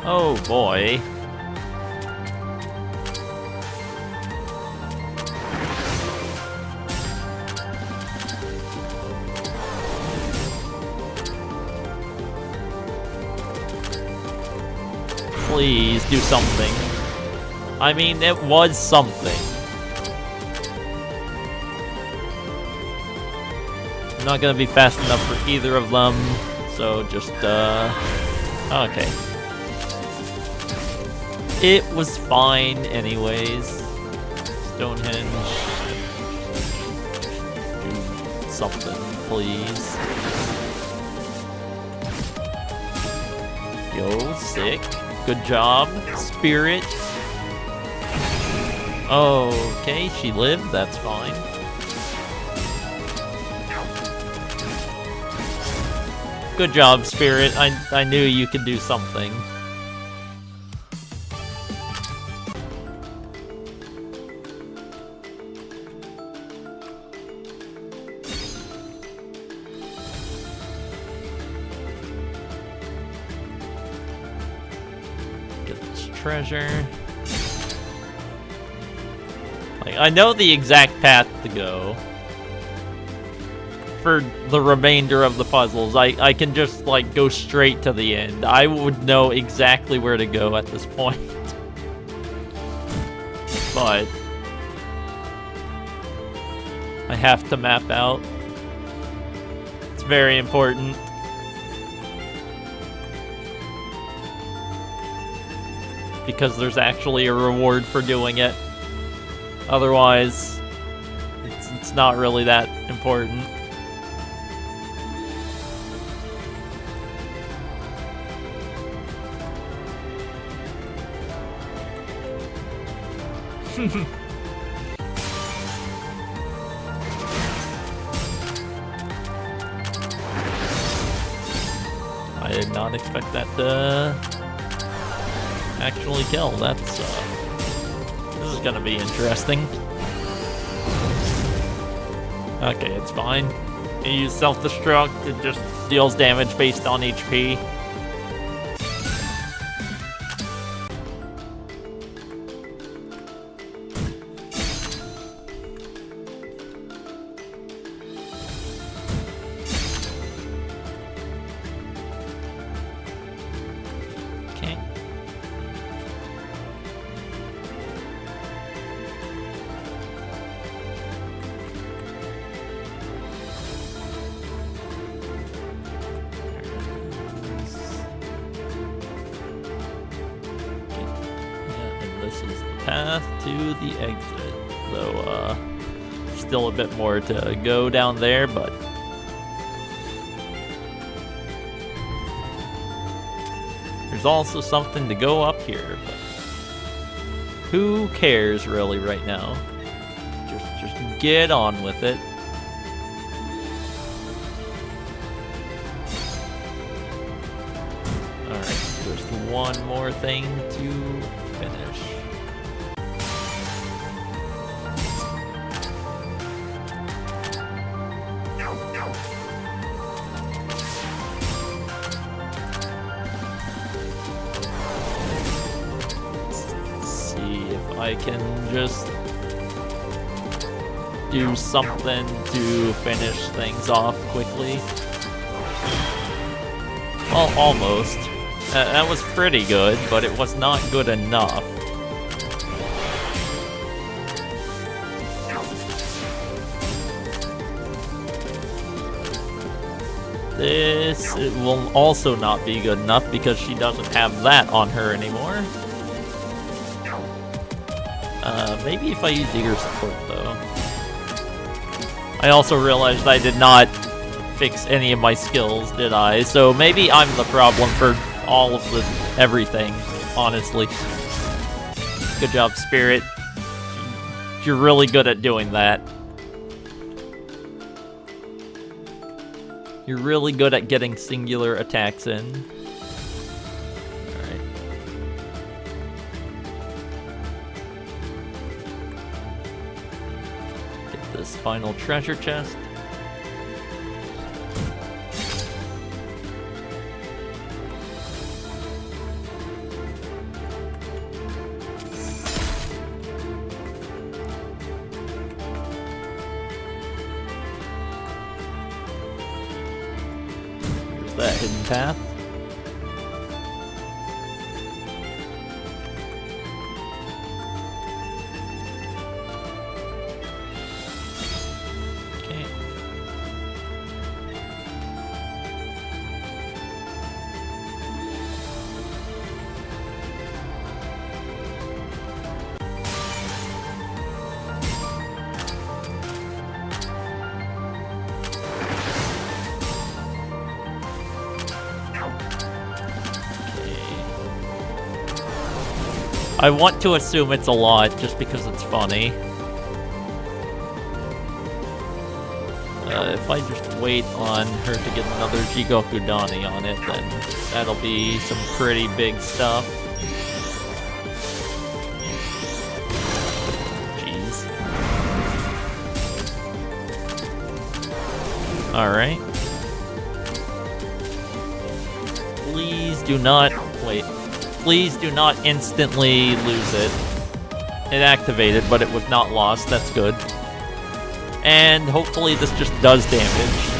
Oh boy. Please do something. I mean, it was something. I'm not gonna be fast enough for either of them, so just, okay. It was fine anyways. Stonehenge. Do something, please. Yo, sick. Good job. Spirit. Okay, she lived, that's fine. Good job, Spirit. I knew you could do something. Treasure. Like, I know the exact path to go for the remainder of the puzzles. I can just, like, go straight to the end. I would know exactly where to go at this point. But I have to map out. It's very important. Because there's actually a reward for doing it. Otherwise, it's not really that important. I did not expect that to actually kill. That's this is gonna be interesting. Okay, it's fine. You use self-destruct, it just deals damage based on HP. Path to the exit, though still a bit more to go down there, but there's also something to go up here, but who cares really right now? Just get on with it. one more thing to finish. Let's see if I can just do something to finish things off quickly. Well, almost. That was pretty good, but it was not good enough. This will also not be good enough because she doesn't have that on her anymore. Maybe if I use Digger support, though. I also realized I did not fix any of my skills, did I? So maybe I'm the problem for all of the everything, honestly. Good job, Spirit. You're really good at doing that. You're really good at getting singular attacks in. Alright. Get this final treasure chest. That hidden path. Okay. I want to assume it's a lot, just because it's funny. If I just wait on her to get another Jigoku Dani on it, then that'll be some pretty big stuff. Jeez. Alright. Please do not... wait. Please do not instantly lose it. It activated, but it was not lost. That's good. And hopefully this just does damage.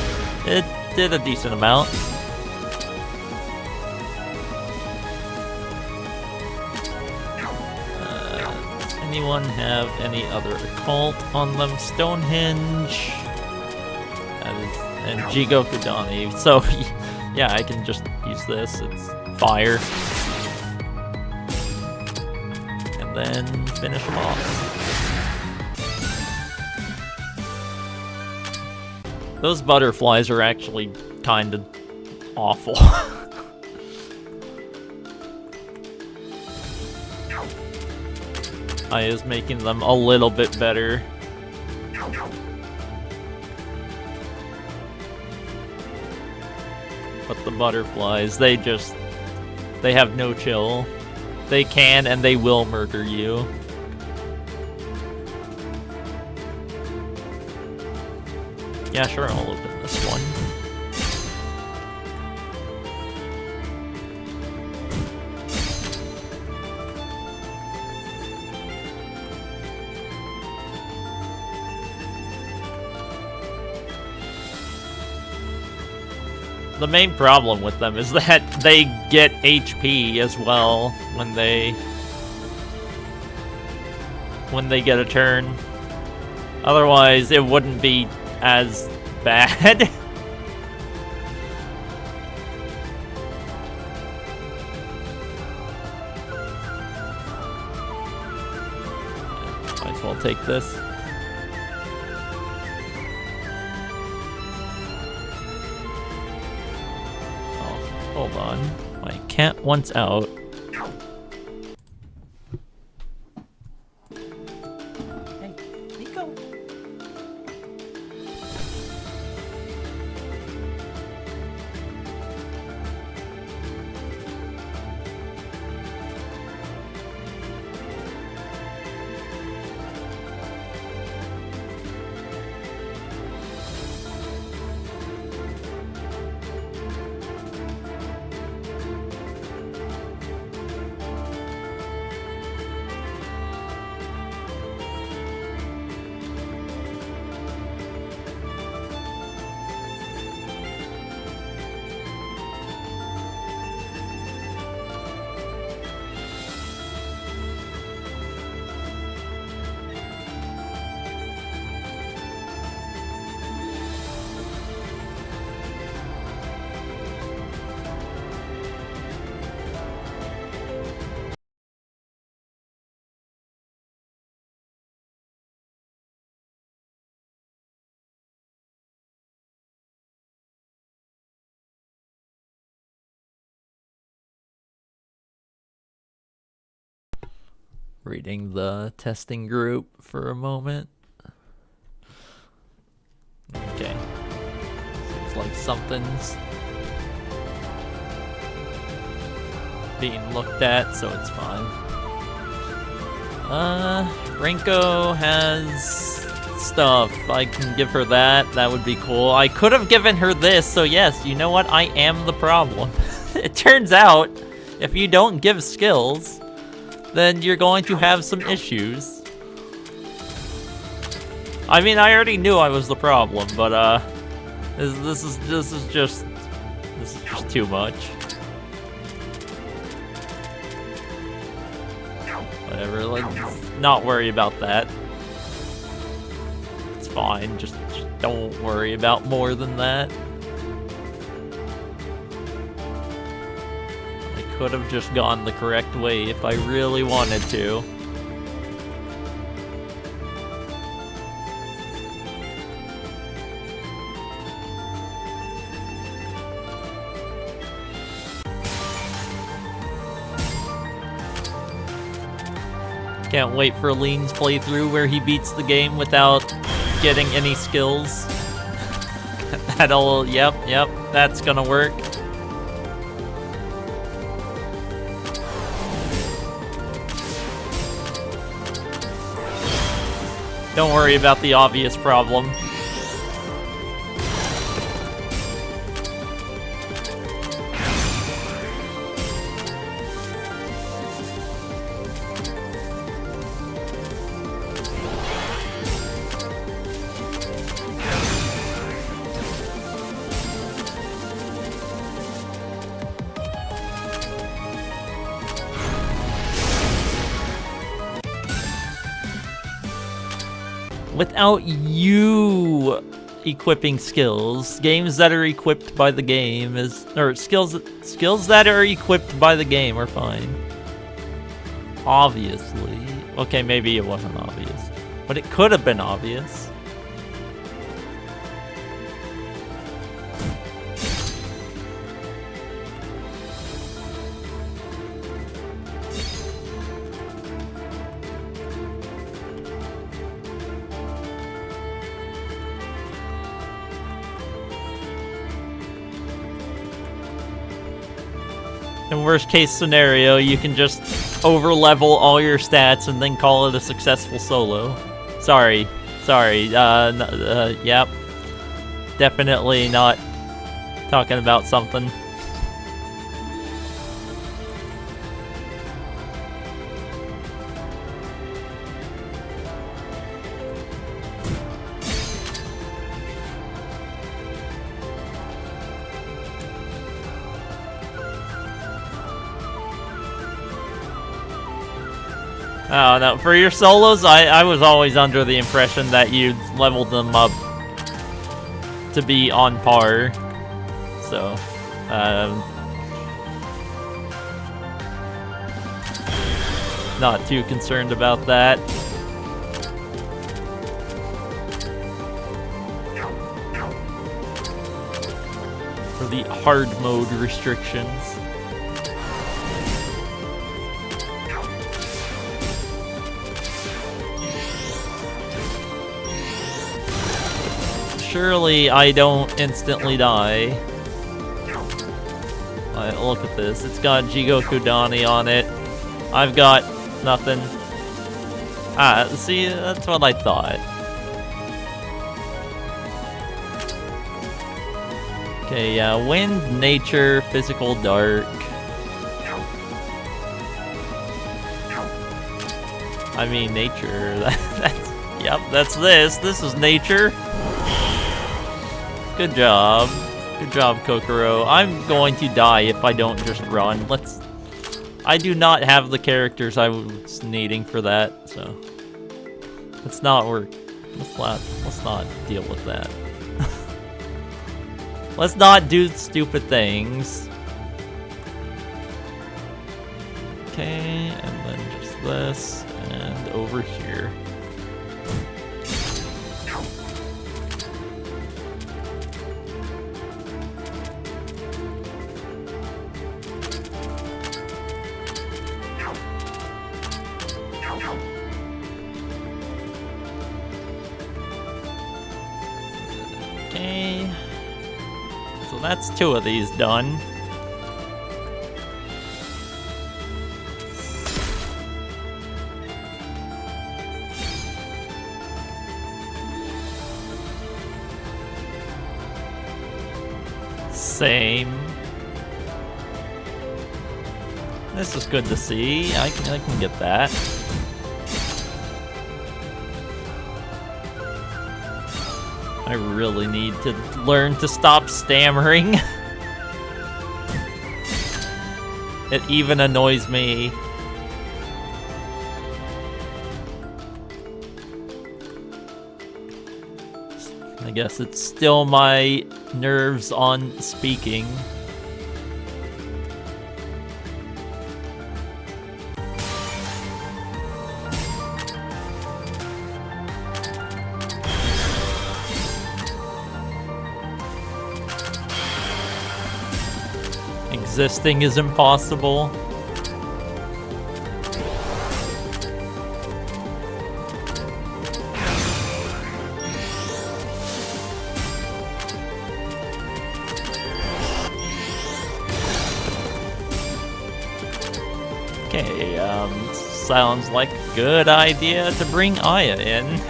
It did a decent amount. Anyone have any other occult on them? Stonehenge. And Jigoku Dani. So, yeah, I can just use this. It's fire. Then finish them off. Those butterflies are actually kind of awful. I is making them a little bit better. But the butterflies, they have no chill. They can and they will murder you. Yeah, sure, I'll open this one. The main problem with them is that they get HP as well when they get a turn. Otherwise, it wouldn't be as bad. Might as well take this. Hold on. My cat wants out. Hey, Nico. Reading the testing group for a moment. Okay. Seems like something's being looked at, so it's fine. Rinko has stuff. I can give her that. That would be cool. I could have given her this, so yes, you know what? I am the problem. It turns out, if you don't give skills, then you're going to have some issues. I mean, I already knew I was the problem, but this is just too much. Whatever, let's not worry about that. It's fine, just don't worry about more than that. I could have just gone the correct way if I really wanted to. Can't wait for Lean's playthrough where he beats the game without getting any skills. Yep, that's gonna work. Don't worry about the obvious problem. Without you equipping skills, games that are equipped by the game skills that are equipped by the game are fine. Obviously. Okay, maybe it wasn't obvious, but it could have been obvious. In worst case scenario, you can just over-level all your stats and then call it a successful solo. Sorry. Yep. Definitely not talking about something. Oh no, for your solos, I was always under the impression that you leveled them up to be on par. So, not too concerned about that. For the hard mode restrictions. Surely I don't instantly die. Alright, look at this. It's got Jigoku Dani on it. I've got nothing. Ah, see, that's what I thought. Okay, yeah, wind, nature, physical, dark. I mean, nature. Yep, that's this. This is nature. Good job. Good job, Kokoro. I'm going to die if I don't just run. I do not have the characters I was needing for that, so let's not work. Let's not deal with that. Let's not do stupid things. Okay, and then just this and over here. Okay. So that's 2 of these done. Same. This is good to see. I can get that. I really need to learn to stop stammering. It even annoys me. I guess it's still my nerves on speaking. Existing is impossible. Okay, sounds like a good idea to bring Aya in.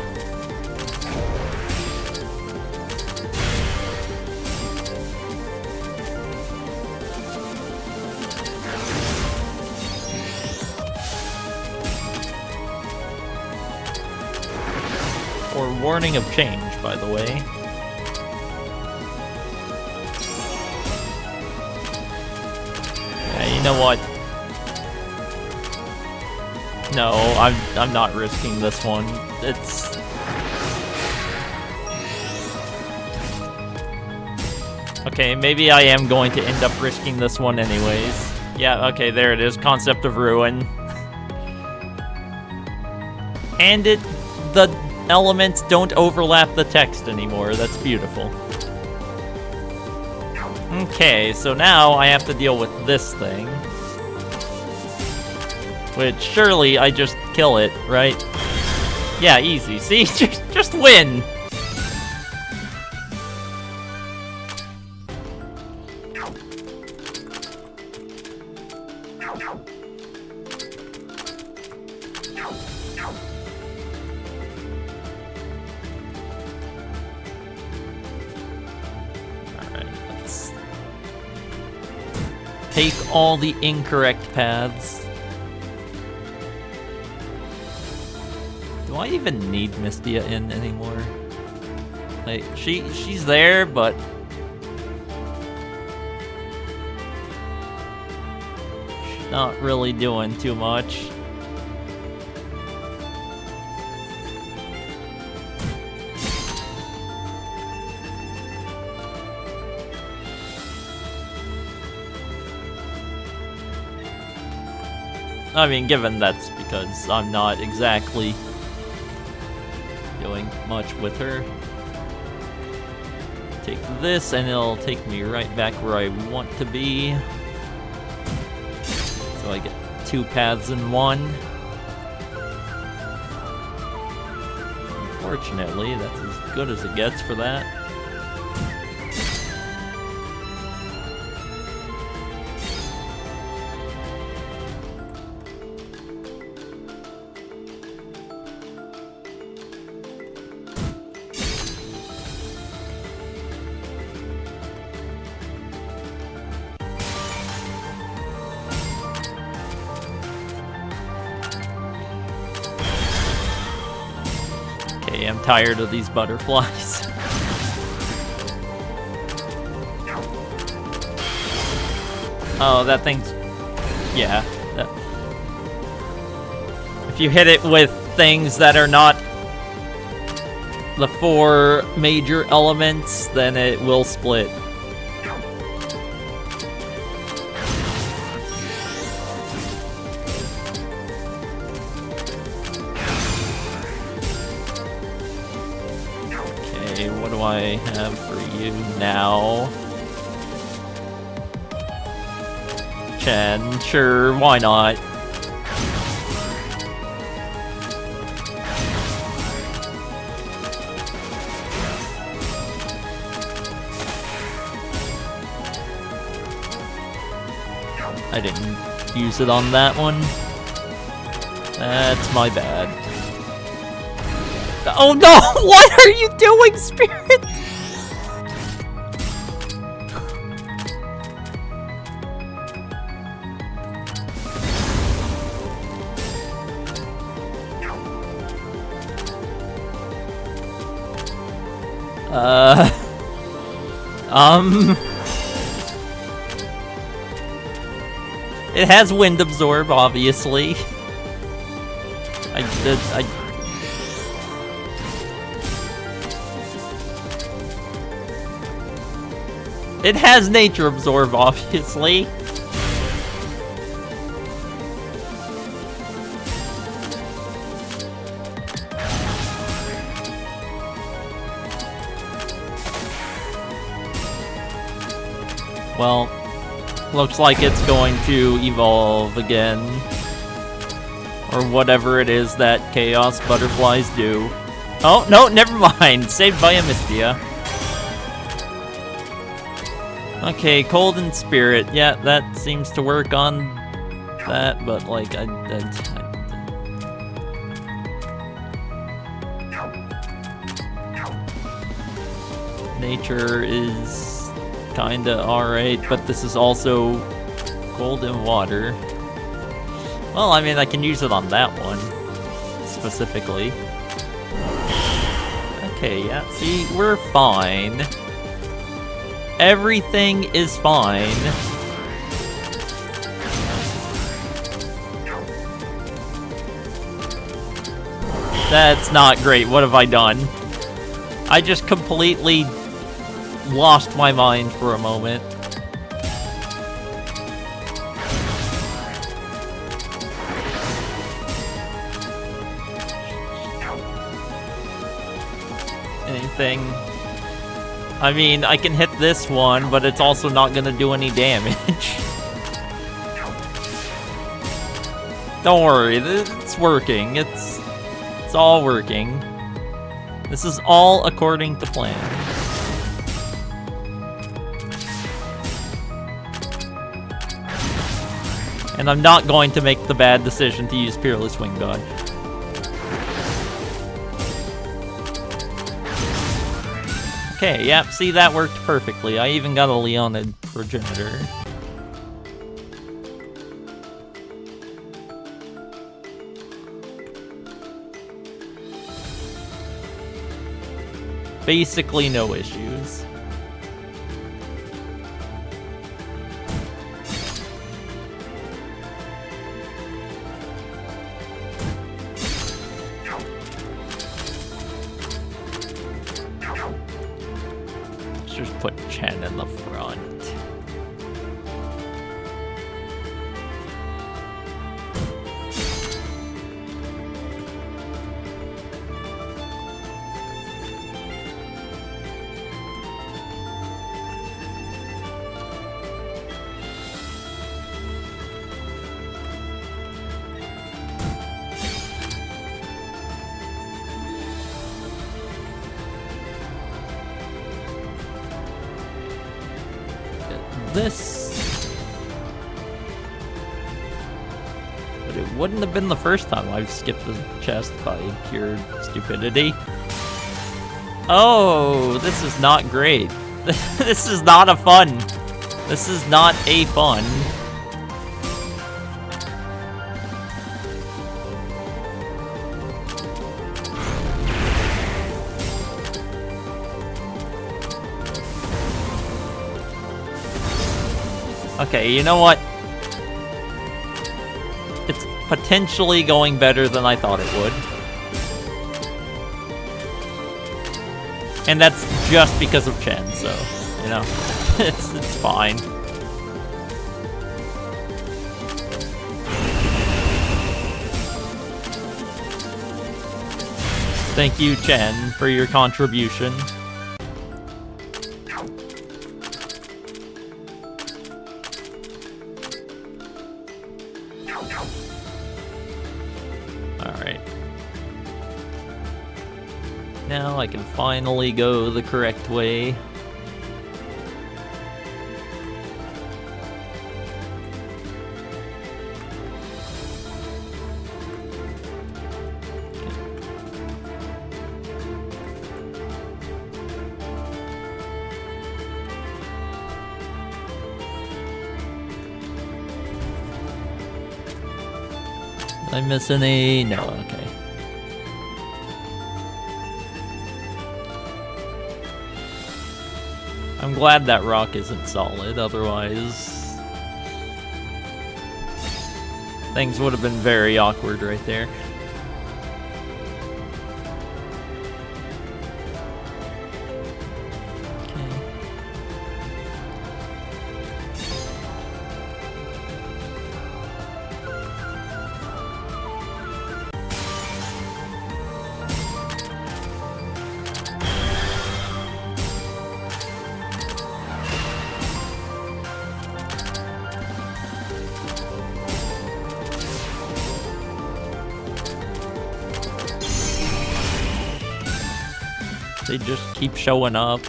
Or warning of change, by the way. Yeah, you know what? No, I'm not risking this one. It's... Okay, maybe I am going to end up risking this one anyways. Yeah, okay, there it is. Concept of ruin. And the elements don't overlap the text anymore. That's beautiful. Okay, so now I have to deal with this thing. Which, surely I just kill it, right? Yeah, easy. See? Just win! Alright, let's take all the incorrect paths. Do I even need Mystia in anymore? Like, she's there, but... she's not really doing too much. I mean, given that's because I'm not exactly doing much with her. Take this and it'll take me right back where I want to be. So I get 2 paths in one. Unfortunately, that's as good as it gets for that. I'm tired of these butterflies. Oh, that thing's... yeah. If you hit it with things that are not the 4 major elements, then it will split. What do I have for you now? Chen, sure, why not? I didn't use it on that one. That's my bad. Oh no! What are you doing, Spirit? It has wind absorb, obviously. It has nature absorb, obviously. Well, looks like it's going to evolve again. Or whatever it is that chaos butterflies do. Oh, no, never mind. Saved by a Mystia. Okay, Cold and Spirit. Yeah, that seems to work on that, but like, Nature is kinda alright, but this is also cold and water. Well, I mean, I can use it on that one, specifically. Okay, yeah, see, we're fine. Everything is fine. That's not great, what have I done? I just completely lost my mind for a moment. Anything? I mean, I can hit this one, but it's also not gonna do any damage. Don't worry, it's working. It's all working. This is all according to plan. And I'm not going to make the bad decision to use Peerless Wing Dodge. Okay, yep, see, that worked perfectly. I even got a Leonid Progenitor. Basically no issues. Just put Chen in the front. This, but it wouldn't have been the first time I've skipped the chest by pure stupidity. Oh, this is not great. This is not a fun. This is not a fun. Okay, you know what? It's potentially going better than I thought it would. And that's just because of Chen, so, you know, it's fine. Thank you, Chen, for your contribution. Now I can finally go the correct way. I miss any? No, okay. I'm glad that rock isn't solid, otherwise things would have been very awkward right there. They just keep showing up.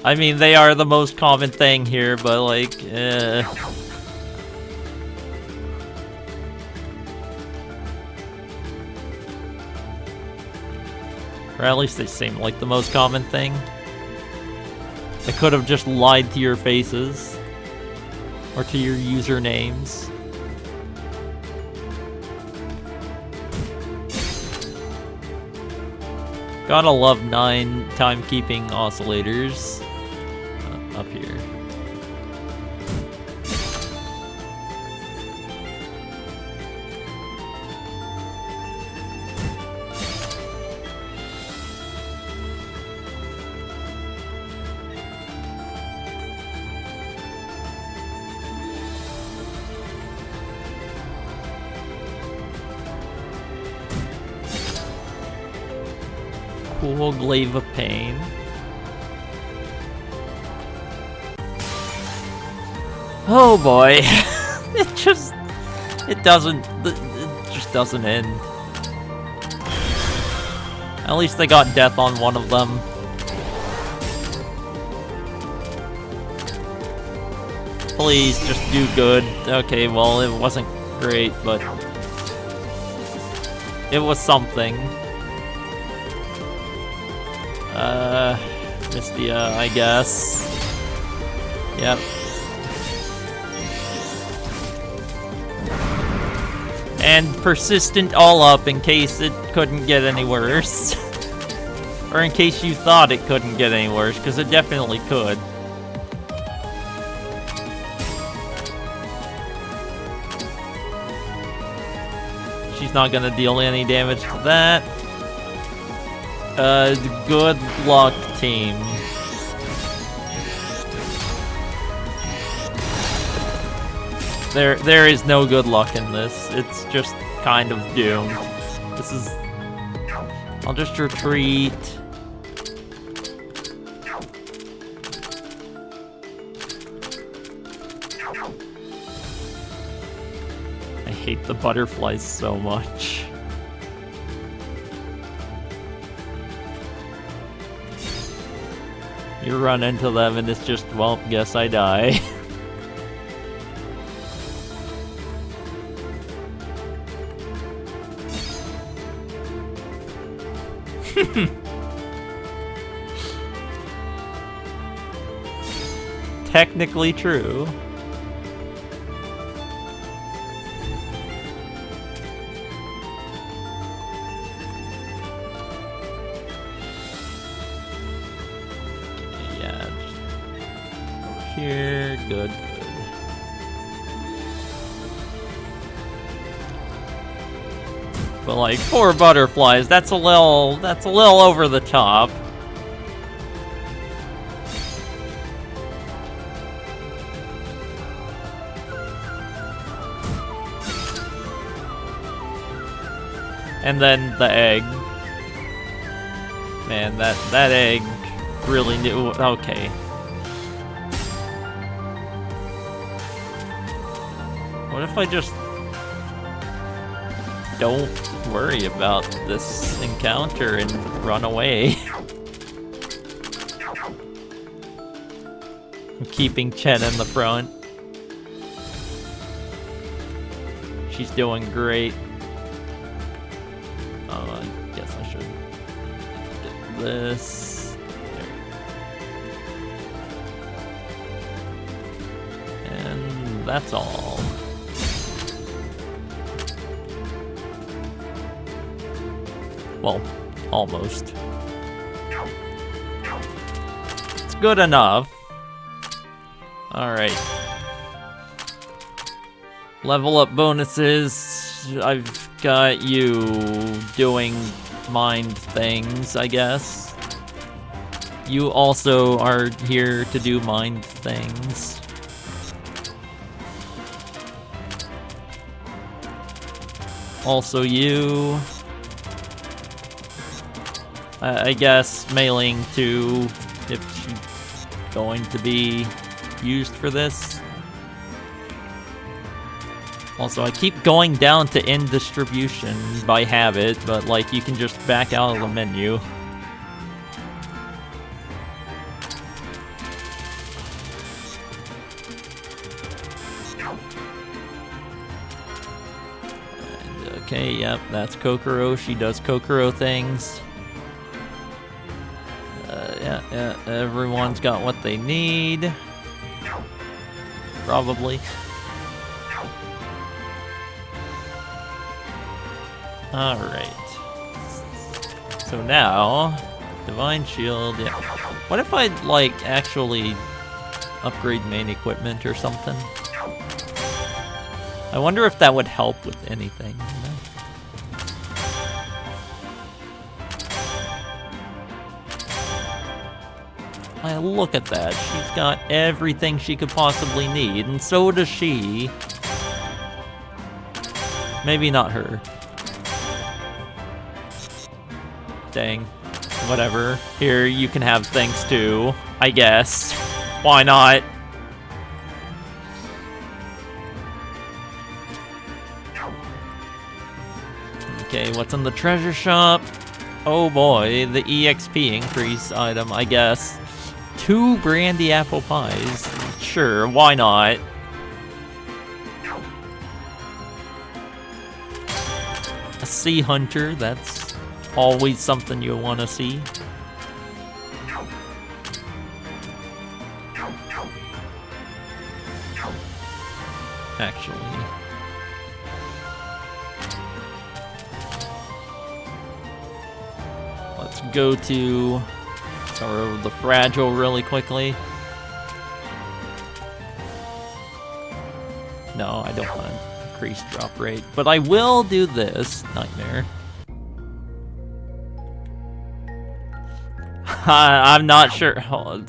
I mean, they are the most common thing here, but like, or at least they seem like the most common thing. They could have just lied to your faces. Or to your usernames. Gotta love 9 timekeeping oscillators up here. Cool glaive of pain. Oh boy. it just doesn't end. At least they got death on one of them. Please just do good. Okay, well, it wasn't great, but it was something. Mystia, I guess. Yep. And persistent all up in case it couldn't get any worse. Or in case you thought it couldn't get any worse, because it definitely could. She's not gonna deal any damage to that. Good luck, team. There is no good luck in this. It's just kind of doomed. This is... I'll just retreat. I hate the butterflies so much. You run into them and it's just, well, guess I die. Technically true. Here, good. But like 4 butterflies, that's a little over the top. And then the egg. Man, that egg really knew. Okay. What if I just don't worry about this encounter and run away? I'm keeping Chen in the front. She's doing great. Oh, I guess I should get this. There. And that's all. Well, almost. It's good enough. Alright. Level up bonuses. I've got you doing mind things, I guess. You also are here to do mind things. Also you. I guess mailing to if she's going to be used for this. Also, I keep going down to end distribution by habit, but like you can just back out of the menu. And, okay, yep, that's Kokoro. She does Kokoro things. Yeah, everyone's got what they need. Probably. Alright. So now, Divine Shield, yeah. What if I, like, actually upgrade main equipment or something? I wonder if that would help with anything, you know? Look at that. She's got everything she could possibly need, and so does she. Maybe not her. Dang. Whatever. Here, you can have things too, I guess. Why not? Okay, what's in the treasure shop? Oh boy, the EXP increase item, I guess. 2 brandy apple pies. Sure, why not? A sea hunter, that's always something you want to see. Actually. Let's go to the fragile really quickly. No, I don't want to increase drop rate, but I will do this nightmare. I'm not sure.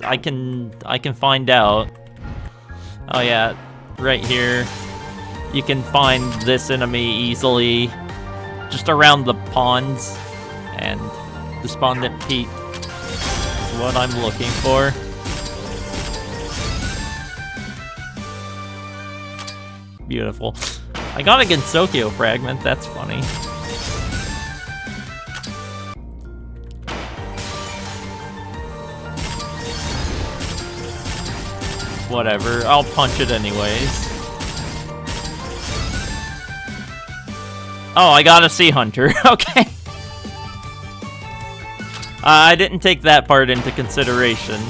I can find out. Oh yeah, right here. You can find this enemy easily, just around the ponds, and Despondent Peak is what I'm looking for. Beautiful. I got a Gensokyo fragment, that's funny. Whatever, I'll punch it anyways. Oh, I got a Sea Hunter, okay. I didn't take that part into consideration.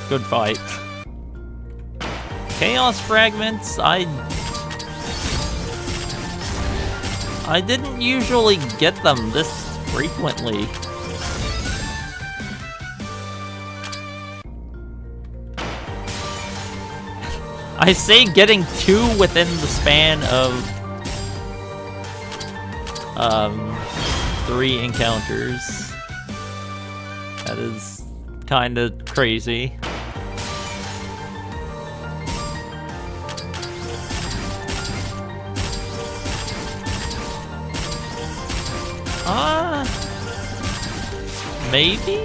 Good fight. Chaos Fragments, I didn't usually get them this frequently. I say getting 2 within the span of 3 encounters. That is kinda crazy. Maybe?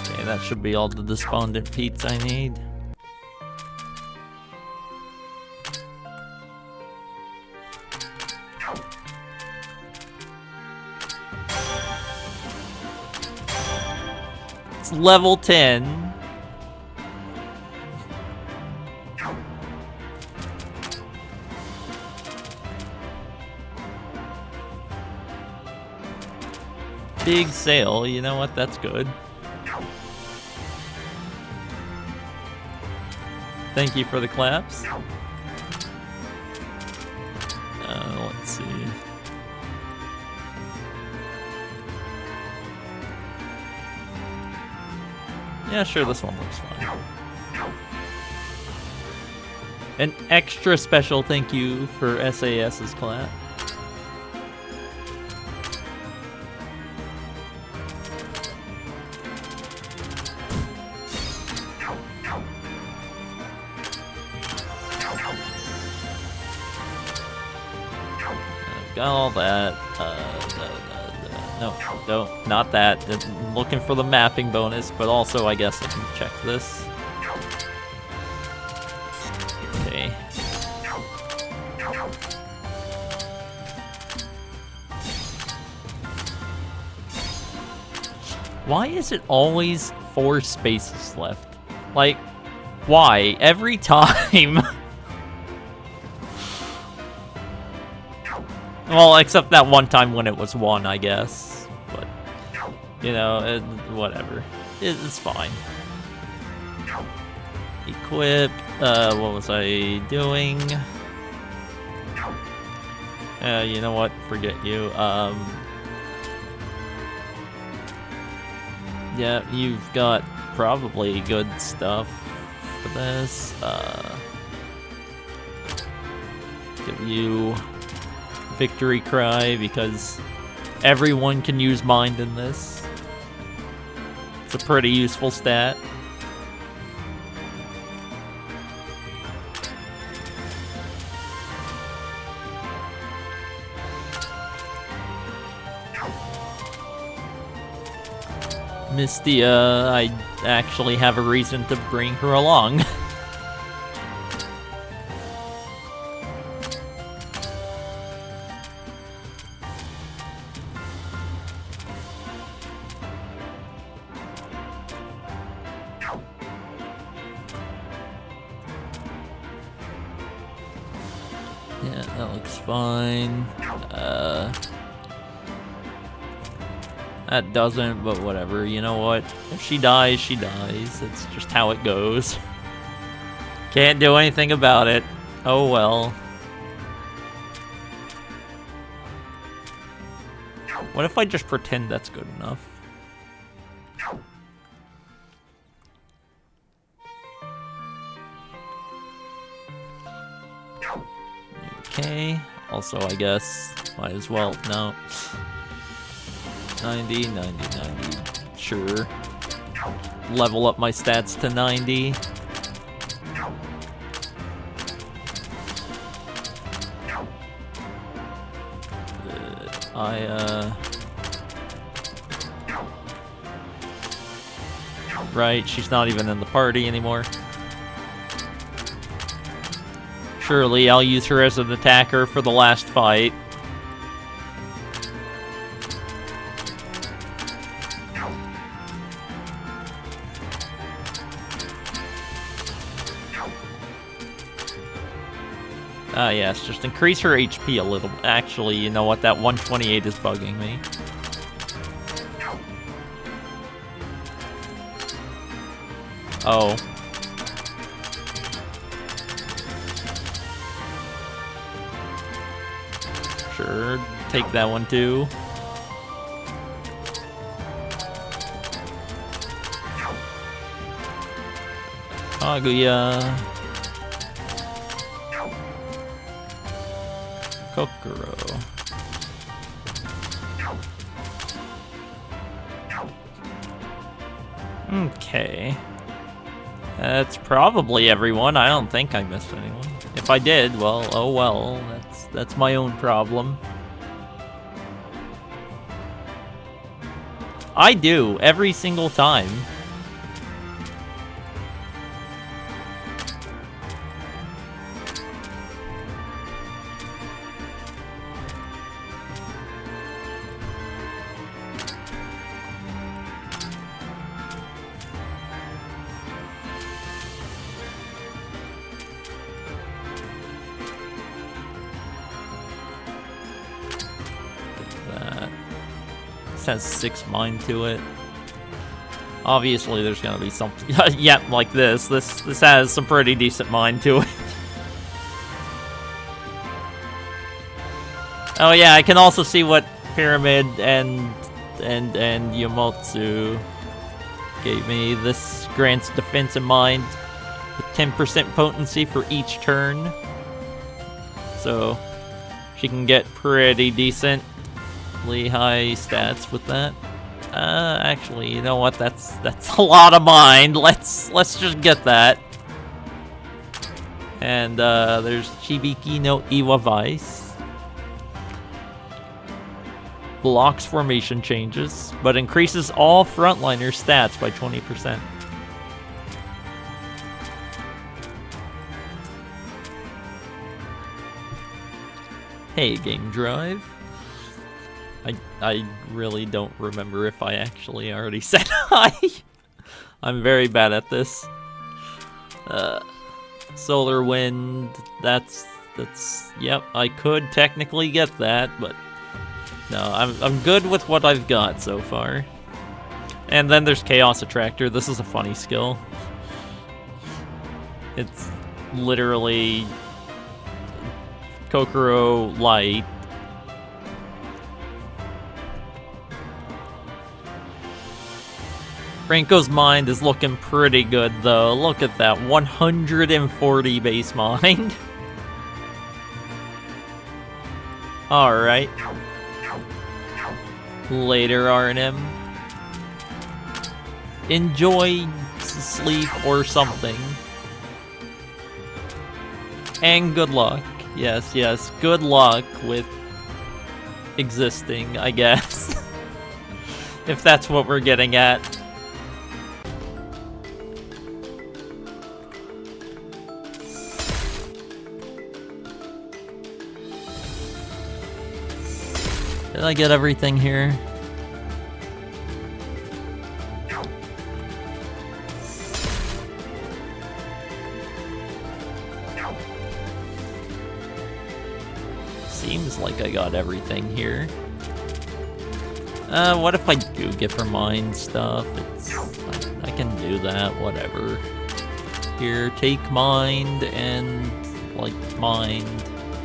Okay, Okay, that should be all the Despondent Pete's I need. It's level 10. Big sale, you know what? That's good. Thank you for the claps. Let's see. Yeah, sure, this one looks fine. An extra special thank you for SAS's clap. Got all that. No, not that. I'm looking for the mapping bonus, but also I guess I can check this. Okay. Why is it always 4 spaces left? Like, why? Every time. Well, except that one time when it was 1, I guess. But, you know, whatever. It's fine. Equip. What was I doing? You know what? Forget you. Yeah, you've got probably good stuff for this. Give you Victory Cry, because everyone can use Mind in this. It's a pretty useful stat. Mystia, I actually have a reason to bring her along. Yeah, that looks fine. That doesn't, but whatever. You know what? If she dies, she dies. It's just how it goes. Can't do anything about it. Oh well. What if I just pretend that's good enough? Okay. Also, I guess, might as well. No. 90, 90, 90. Sure. Level up my stats to 90. Right, she's not even in the party anymore. Surely I'll use her as an attacker for the last fight. Yes, just increase her HP a little. Actually, you know what? That 128 is bugging me. Oh. Sure, take that one too. Kaguya. Kokoro. Okay. That's probably everyone. I don't think I missed anyone. If I did, well, oh well. That's my own problem. I do, every single time. This has 6 mind to it. Obviously, there's gonna be something. Yeah, like this. This has some pretty decent mind to it. Oh yeah, I can also see what Pyramid and Yomotsu gave me. This grants defense in mind with 10% potency for each turn. So she can get pretty decently high stats with that. Actually, you know what? That's a lot of mind. Let's just get that. And there's Shibiki no Iwa Vice. Blocks formation changes, but increases all frontliner stats by 20%. Hey, Game Drive. I really don't remember if I actually already said hi. I'm very bad at this. Solar Wind, that's yep, I could technically get that, but no, I'm good with what I've got so far. And then there's Chaos Attractor. This is a funny skill. It's literally Kokoro Light. Franco's mind is looking pretty good though. Look at that, 140 base mind. Alright. Later, R&M. Enjoy sleep or something. And good luck. Yes, yes, good luck with existing, I guess. If that's what we're getting at. Did I get everything here? Seems like I got everything here. What if I do give her mind stuff? I can do that, whatever. Here, take mind and, like, mind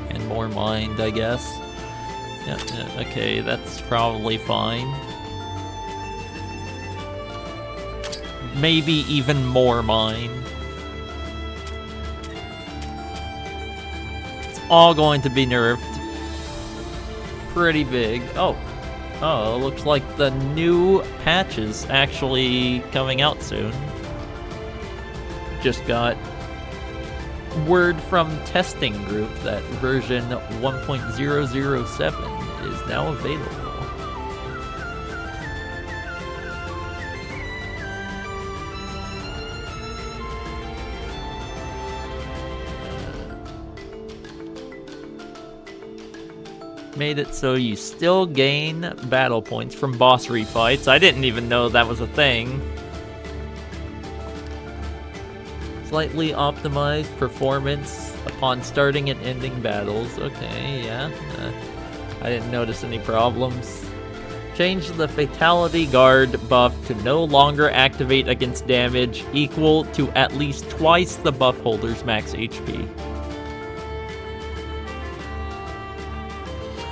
and more mind, I guess. Yeah, okay, that's probably fine. Maybe even more mine. It's all going to be nerfed. Pretty big. Oh, it looks like the new patch is actually coming out soon. Just got word from testing group that version 1.007 is now available. Made it so you still gain battle points from boss refights. I didn't even know that was a thing. Slightly optimized performance upon starting and ending battles. Okay, yeah. I didn't notice any problems. Change the Fatality Guard buff to no longer activate against damage equal to at least twice the buff holder's max HP.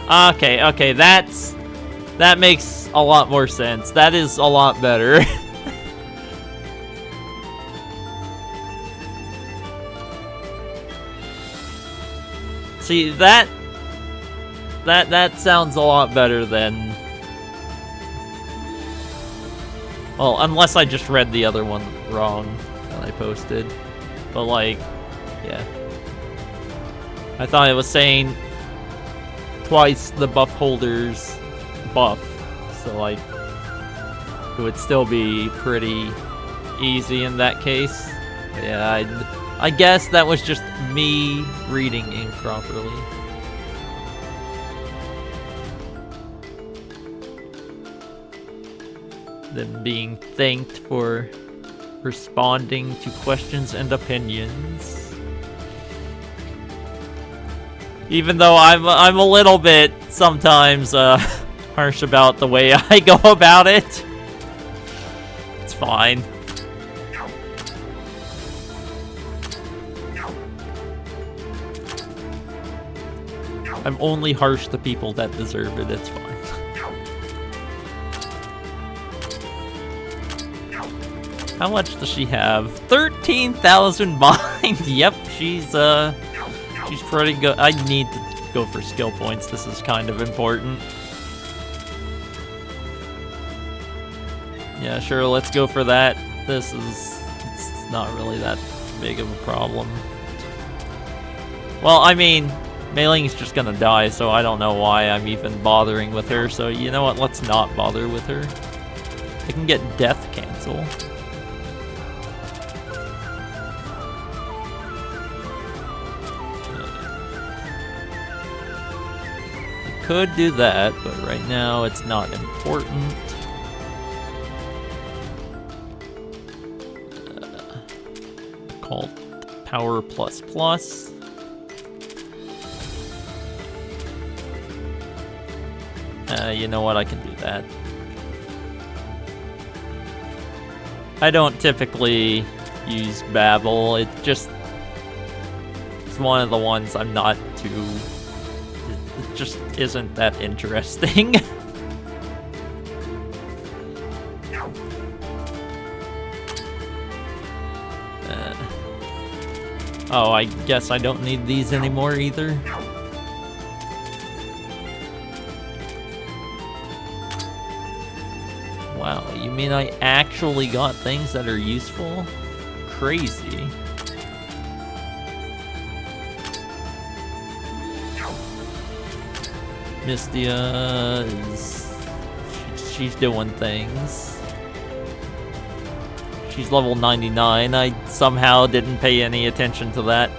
Okay, that makes a lot more sense. That is a lot better. See, that sounds a lot better than... Well, unless I just read the other one wrong that I posted. But, like, yeah. I thought it was saying twice the buff holder's buff. So, like, it would still be pretty easy in that case. But yeah, I guess that was just me reading improperly. Them being thanked for responding to questions and opinions. Even though I'm a little bit sometimes harsh about the way I go about it. It's fine. I'm only harsh to people that deserve it, it's fine. How much does she have? 13,000 bind! Yep, she's pretty good. I need to go for skill points, this is kind of important. Yeah, sure, let's go for that. It's not really that big of a problem. Well, I mean, Mei Ling's just gonna die, so I don't know why I'm even bothering with her, so you know what, let's not bother with her. I can get death cancel. I could do that, but right now it's not important. Called Power Plus Plus. You know what, I can do that. I don't typically use Babel, it's one of the ones I'm not too... It just isn't that interesting. Oh, I guess I don't need these anymore either. Wow, you mean I actually got things that are useful? Crazy. Mystia she's doing things. She's level 99. I somehow didn't pay any attention to that.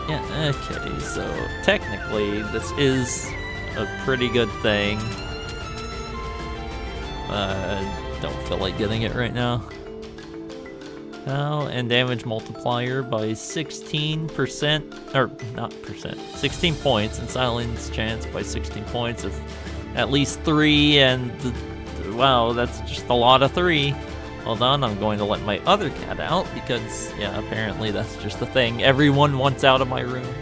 Yeah, okay, so technically this is a pretty good thing. Don't feel like getting it right now. Oh, and damage multiplier by 16%, or not percent, 16 points, and silence chance by 16 points of at least 3, and wow, that's just a lot of 3. Hold on, I'm going to let my other cat out, because, yeah, apparently that's just the thing everyone wants out of my room.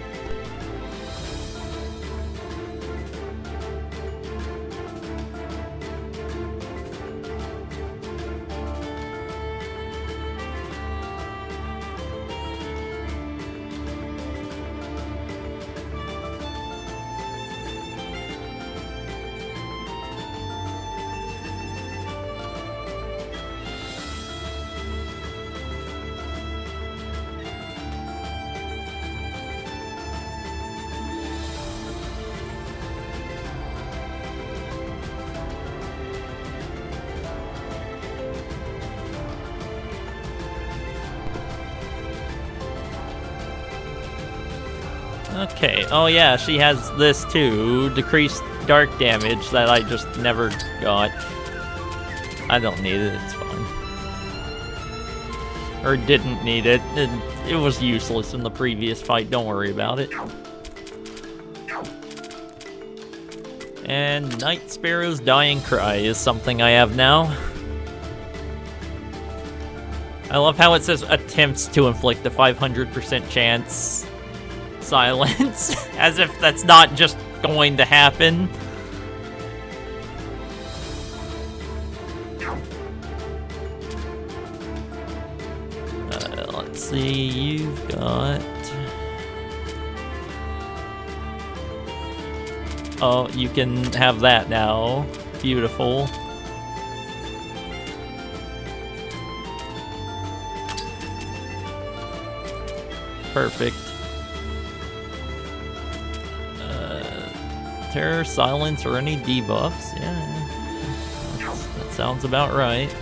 Okay, oh yeah, she has this too, decreased dark damage that I just never got. I don't need it, it's fine. Or didn't need it. It was useless in the previous fight, don't worry about it. And Night Sparrow's Dying Cry is something I have now. I love how it says attempts to inflict a 500% chance silence, as if that's not just going to happen. Let's see, you've got... Oh, you can have that now. Beautiful. Perfect. Terror, silence, or any debuffs. Yeah, that sounds about right.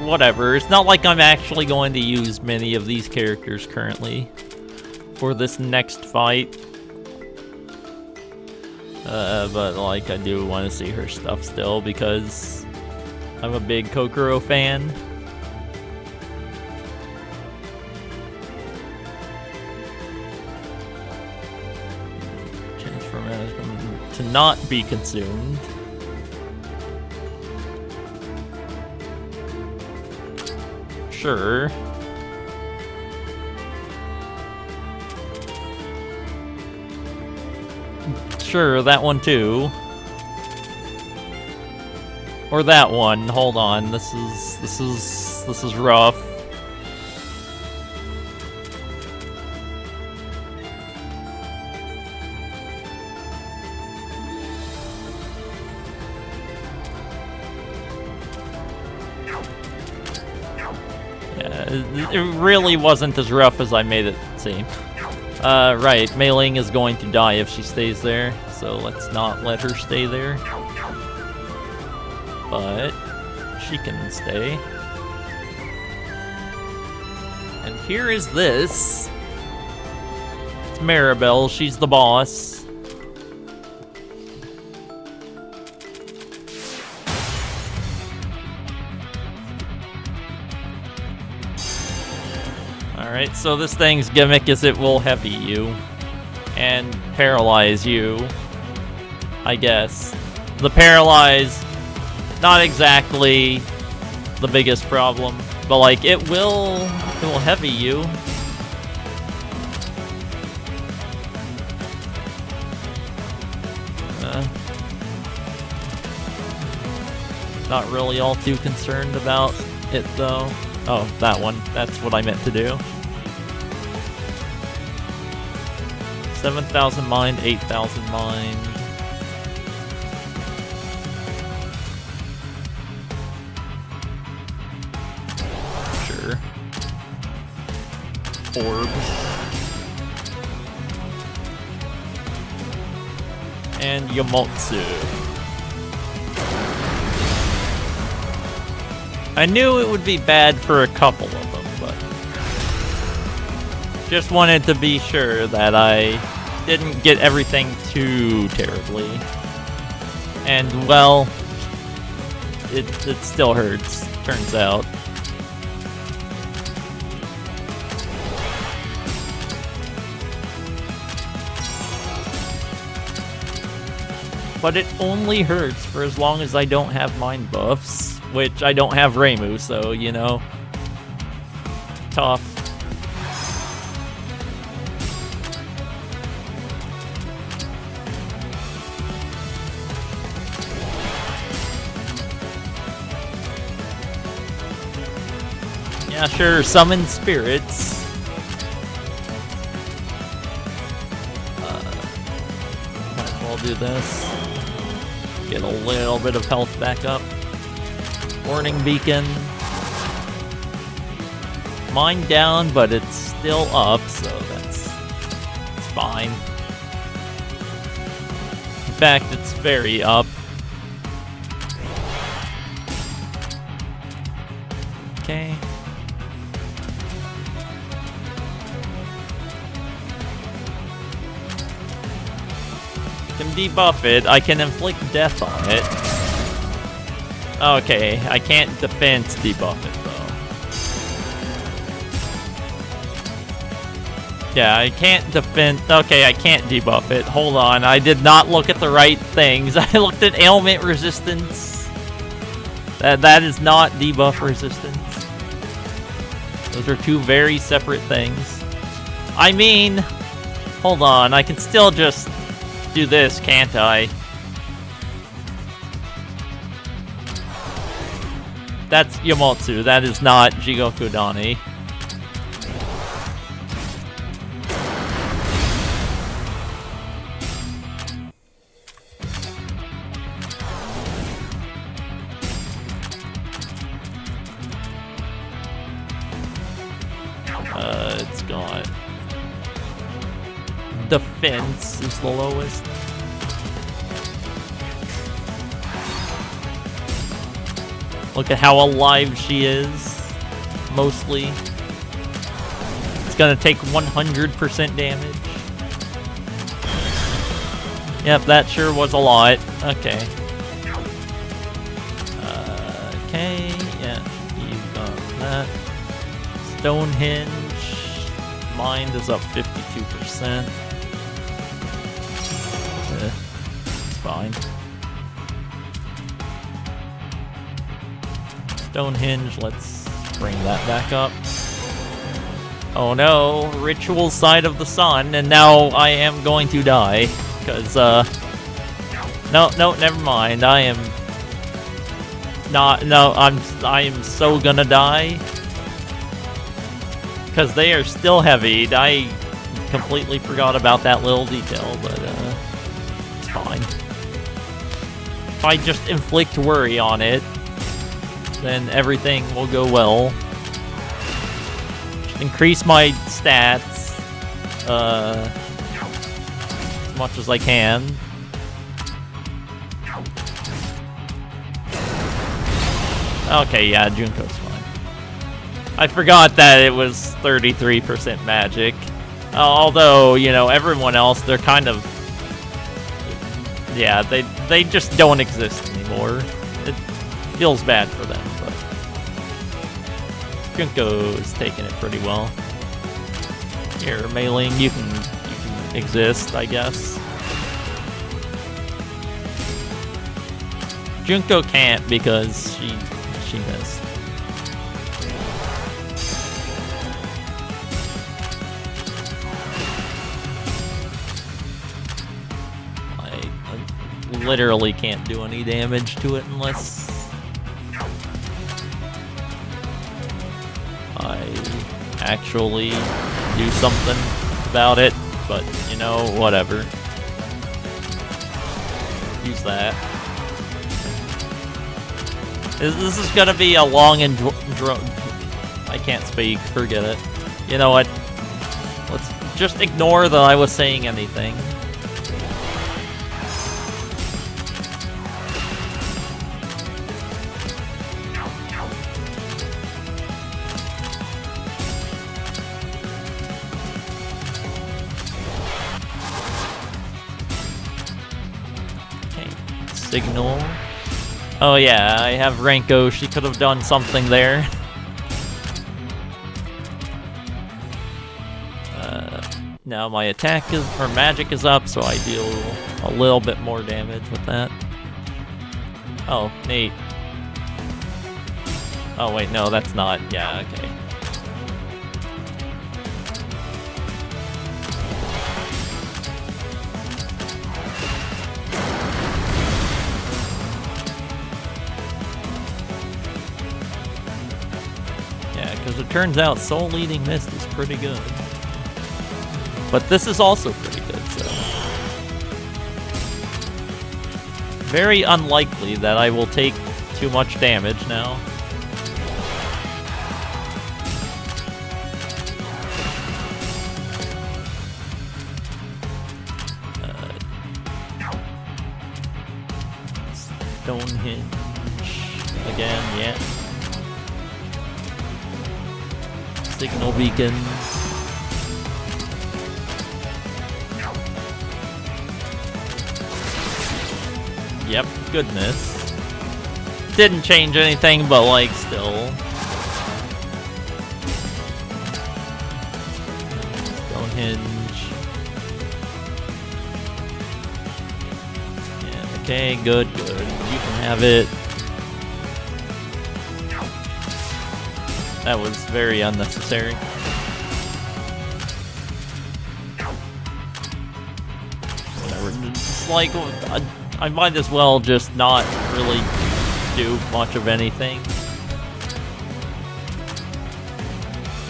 whatever. It's not like I'm actually going to use many of these characters currently for this next fight. But like, I do want to see her stuff still because I'm a big Kokoro fan. Transform to not be consumed. Sure. Sure, that one too. Or that one. Hold on. This is rough. Yeah, it really wasn't as rough as I made it seem. Right, Mei Ling is going to die if she stays there, so let's not let her stay there. But she can stay. And here is this. It's Maribel, she's the boss. Alright, so this thing's gimmick is it will heavy you and paralyze you, I guess. The paralyze, not exactly the biggest problem, but like it will heavy you. Not really all too concerned about it though. Oh, that one. That's what I meant to do. 7,000 mind, 8,000 mind. Sure. Orb. And Yamotsu. I knew it would be bad for a couple of them, but just wanted to be sure that I didn't get everything too terribly. And, well, it still hurts, turns out. But it only hurts for as long as I don't have mind buffs, which I don't have Reimu, so, you know, tough. Yeah, sure, summon spirits. Might as well do this. Get a little bit of health back up. Warning beacon. Mine down, but it's still up, so it's fine. In fact, it's very up. Okay. Can debuff it. I can inflict death on it. Okay, I can't defense debuff it though. Yeah, I can't defend. Okay, I can't debuff it. Hold on, I did not look at the right things. I looked at ailment resistance. That is not debuff resistance. Those are two very separate things. I mean, hold on, I can still just do this, can't I? That's Yamotsu, that is not Jigoku Dani. It's got... Defense is the lowest. Look at how alive she is. Mostly. It's gonna take 100% damage. Yep, that sure was a lot. Okay. Okay, yeah, you've got that. Stonehenge. Mind is up 52%. It's fine. Stonehenge, let's bring that back up. Oh no, Ritual Side of the Sun, and now I am going to die. Because, no, never mind. I am not, no, I am so gonna die. Because they are still heavy. I completely forgot about that little detail, but, it's fine. If I just inflict worry on it, then everything will go well. Just increase my stats, as much as I can. Okay, yeah, Junko's fine. I forgot that it was 33% magic. Although, you know, everyone else, they're kind of... Yeah, they just don't exist anymore. It feels bad for them, but... Junko's taking it pretty well. Here, Mei Ling, you can exist, I guess. Junko can't because she missed. I literally can't do any damage to it unless I actually do something about it, but you know, whatever. Use that. This is gonna be a long and I can't speak, forget it. You know what? Let's just ignore that I was saying anything. Okay, signal. Oh yeah, I have Renko. She could have done something there. Now my attack is, or magic is up, so I deal a little bit more damage with that. Oh, neat. Oh wait, no, that's not. Yeah, okay. Because it turns out Soul Leading Mist is pretty good. But this is also pretty good, so... Very unlikely that I will take too much damage now. Stonehenge again, yeah. Signal beacon. Yep, goodness. Didn't change anything, but like, still. Stonehenge. Yeah, okay, good. You can have it. That was very unnecessary. Whatever. It's like, I might as well just not really do much of anything.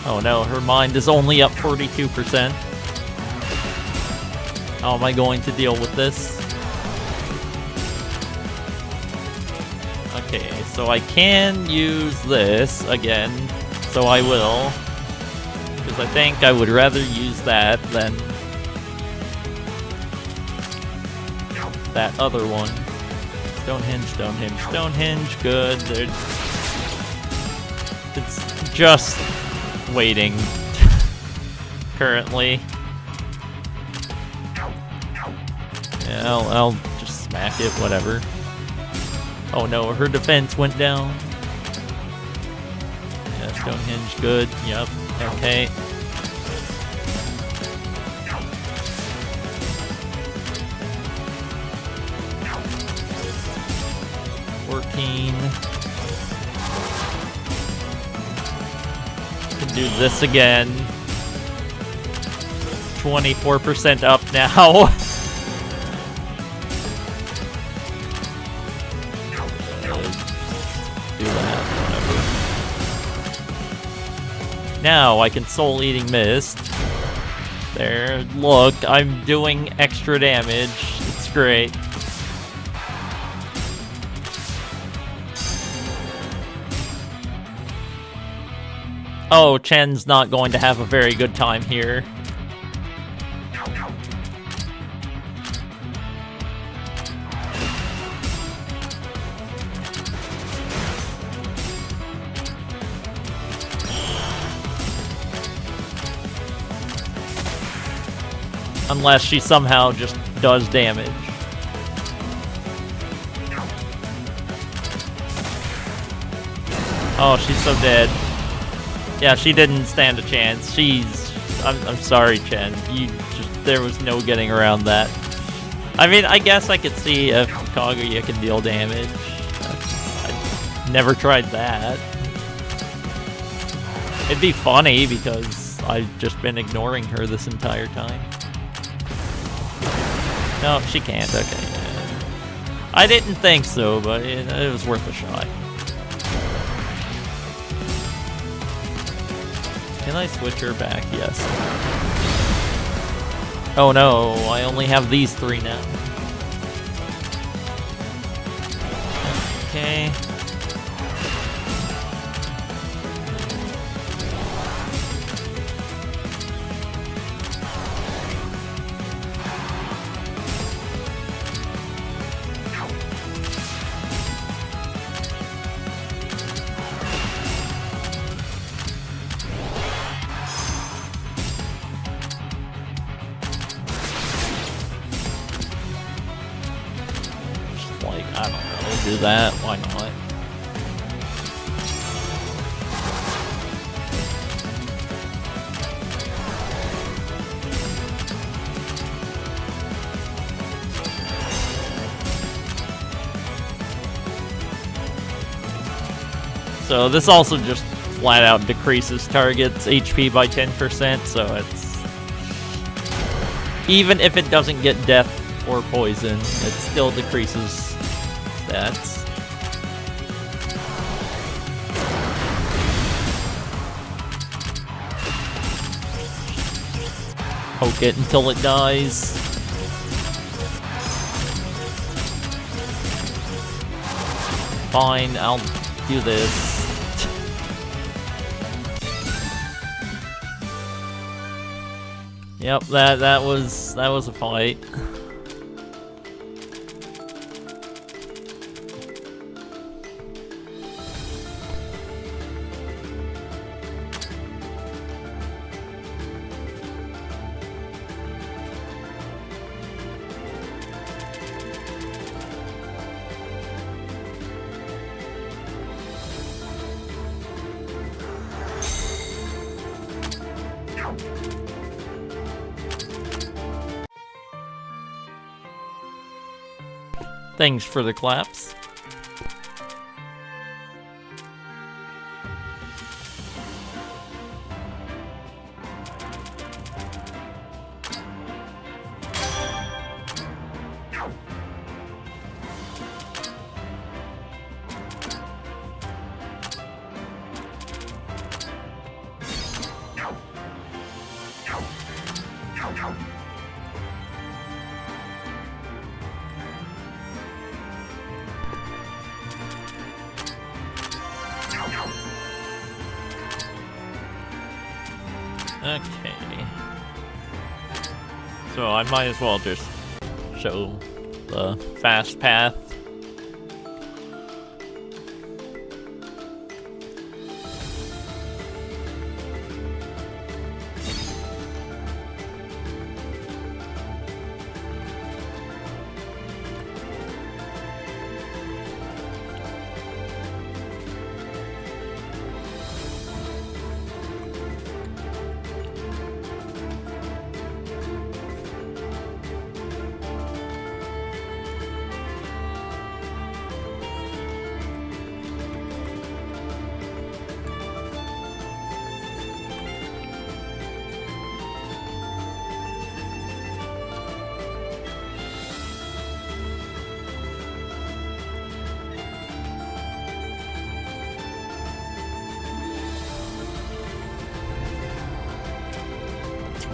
Oh no, her mind is only up 42%. How am I going to deal with this? Okay, so I can use this again, so I will. Because I think I would rather use that than that other one. Stonehenge, good. just waiting currently. Yeah, I'll just smack it, whatever. Oh no, her defense went down. Yeah, Stonehenge, good. Yep, okay. Working. Can do this again. 24% up now. Do that, whatever. Now I can Soul Eating Mist. There, look, I'm doing extra damage. It's great. Oh, Chen's not going to have a very good time here. Unless she somehow just does damage. Oh, she's so dead. Yeah, she didn't stand a chance. I'm sorry, Chen. There was no getting around that. I mean, I guess I could see if Kaguya can deal damage. I never tried that. It'd be funny because I've just been ignoring her this entire time. No, she can't. Okay. I didn't think so, but it was worth a shot. Can I switch her back? Yes. Oh no, I only have these three now. Okay. I don't know, do that, why not? So this also just flat out decreases target's HP by 10%, so it's... Even if it doesn't get death or poison, it still decreases stats. Poke it until it dies. Fine, I'll do this. Yep, that was a fight. Thanks for the claps. Okay. So I might as well just show the fast path.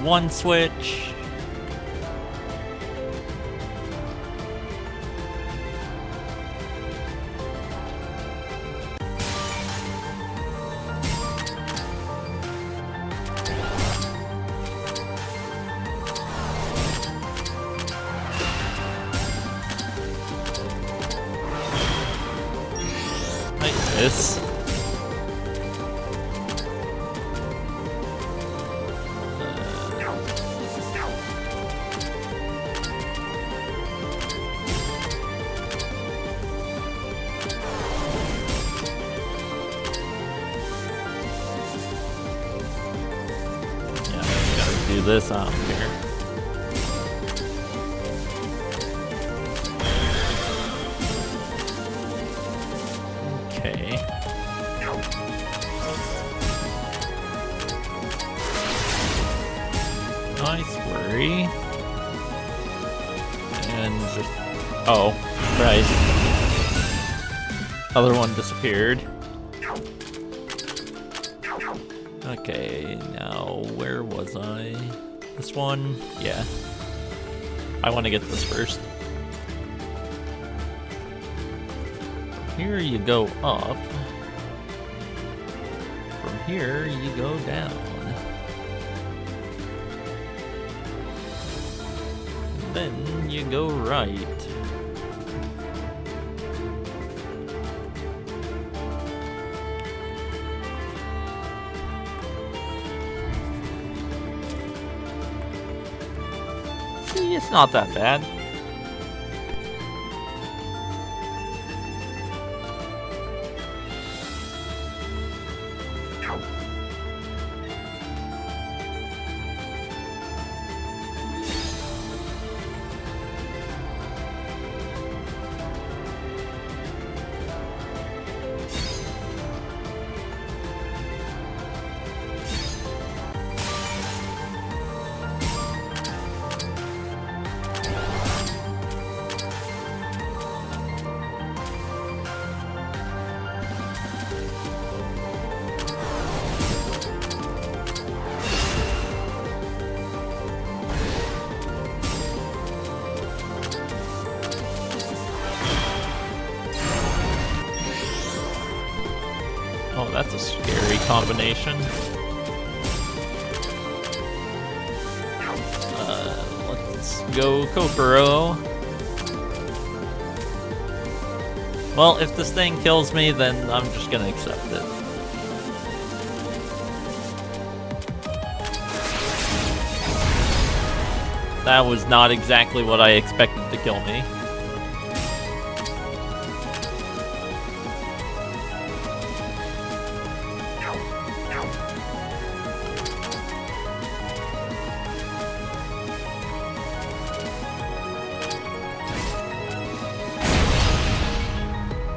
one switch. Like this. Do this, I don't care. Okay. Nice worry. And just... oh, Christ. Other one disappeared. Okay, now where was I? This one? Yeah. I want to get this first. Here you go up. From here you go down. Then you go right. See, it's not that bad. Oh, that's a scary combination. Let's go Kokoro. Well, if this thing kills me, then I'm just gonna accept it. That was not exactly what I expected to kill me.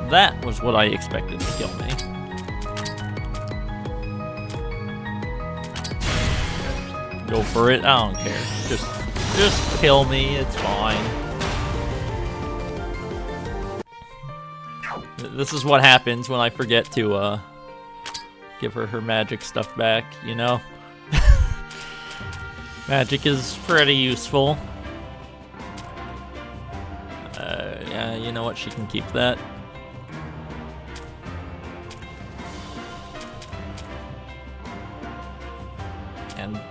That was what I expected to kill me. Go for it, I don't care. Just kill me, it's fine. This is what happens when I forget to give her her magic stuff back, you know? Magic is pretty useful. Yeah, you know what, she can keep that.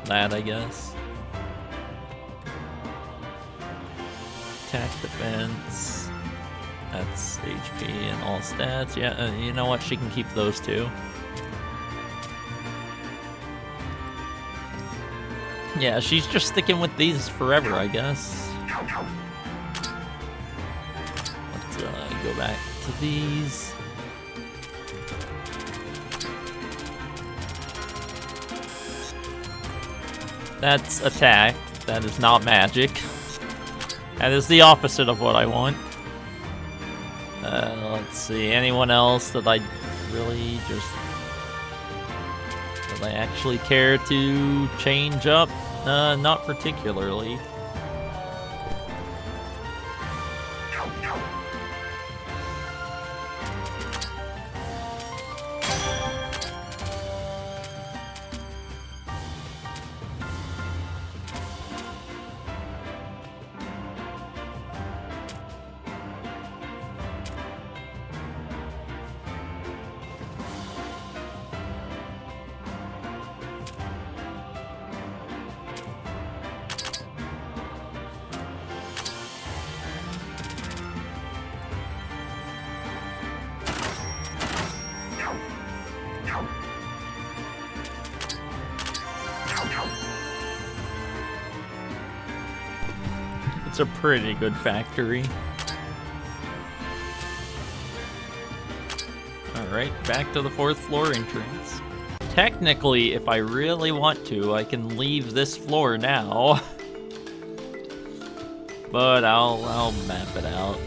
That, I guess. Attack, defense. That's HP and all stats. Yeah, you know what? She can keep those two. Yeah, she's just sticking with these forever, I guess. Let's go back to these. That's attack. That is not magic. That is the opposite of what I want. Let's see. Anyone else that I really just... that I actually care to change up? Not particularly. It's a pretty good factory. Alright, back to the 4th floor entrance. Technically, if I really want to, I can leave this floor now. But I'll map it out.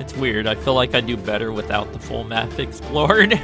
It's weird, I feel like I do better without the full map explored.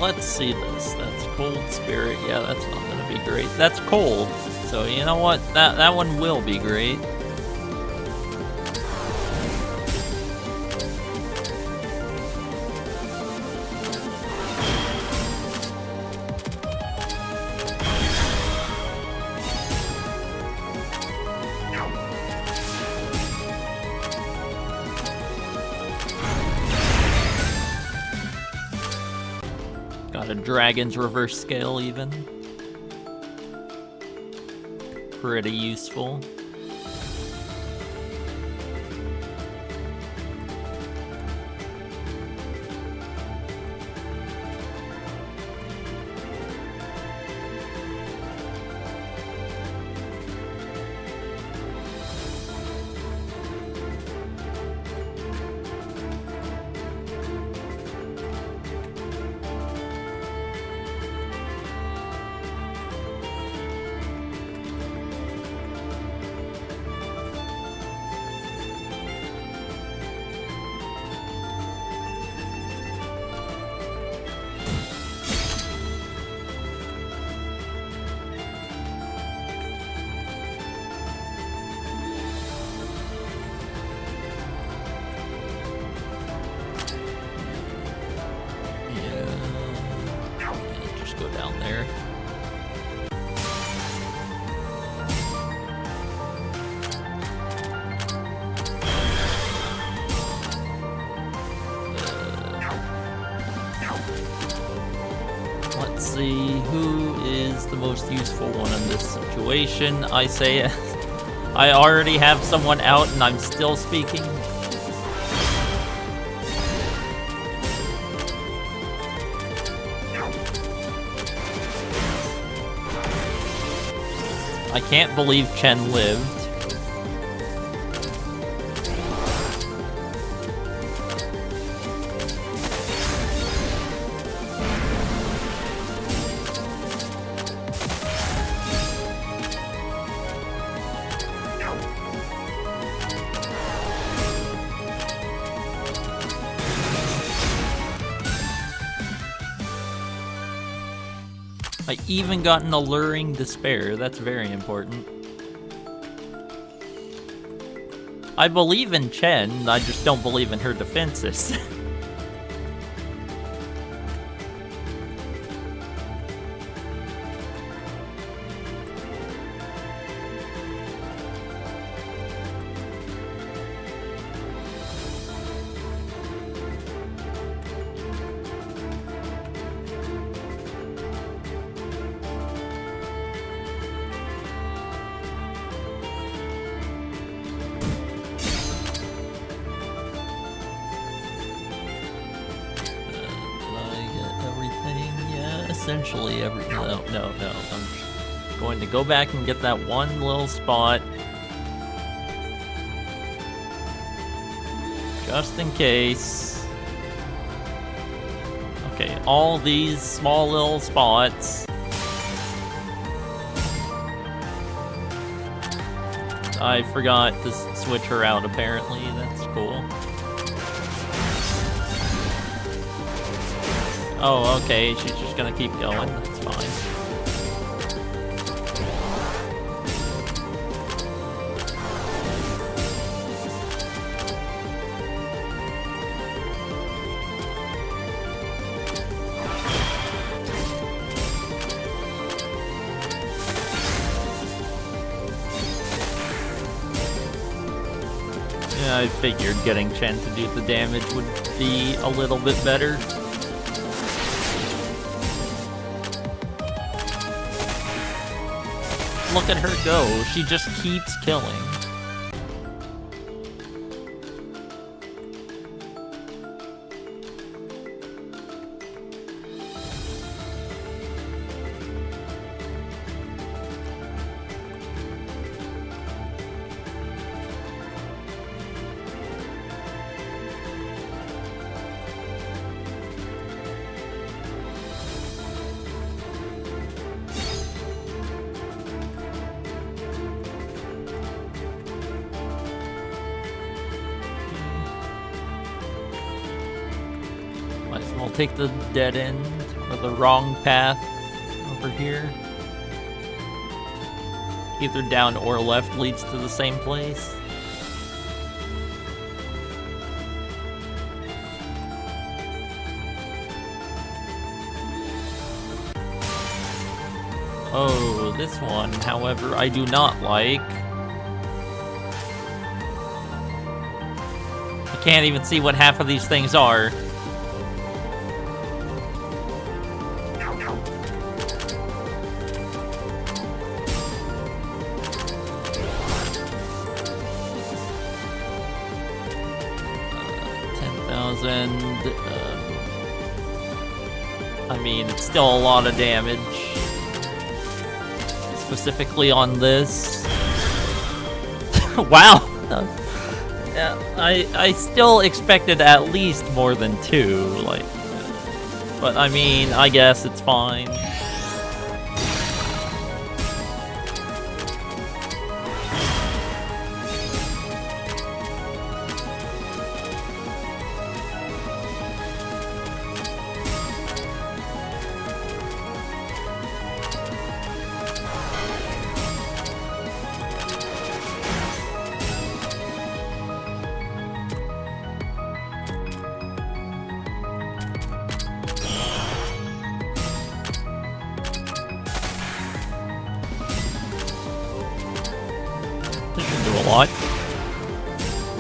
Let's see this. That's Cold Spirit. Yeah, that's not gonna be great. That's cold. So you know what? That one will be great. Got a dragon's reverse scale even. Pretty useful. Go down there. Let's see who is the most useful one in this situation. I say I already have someone out and I'm still speaking. I can't believe Chen lived. I even got an alluring despair. That's very important. I believe in Chen, I just don't believe in her defenses. Essentially every... No. I'm going to go back and get that one little spot. Just in case. Okay, all these small little spots. I forgot to switch her out, apparently. That's cool. Oh, okay, she's just gonna keep going. That's fine. Yeah, I figured getting Chen to do the damage would be a little bit better. Look at her go. She just keeps killing. Might as well take the dead end, or the wrong path over here. Either down or left leads to the same place. Oh, this one, however, I do not like. I can't even see what half of these things are. I mean, it's still a lot of damage. Specifically on this. Wow! Yeah, I still expected at least more than 2, like... But I mean, I guess it's fine.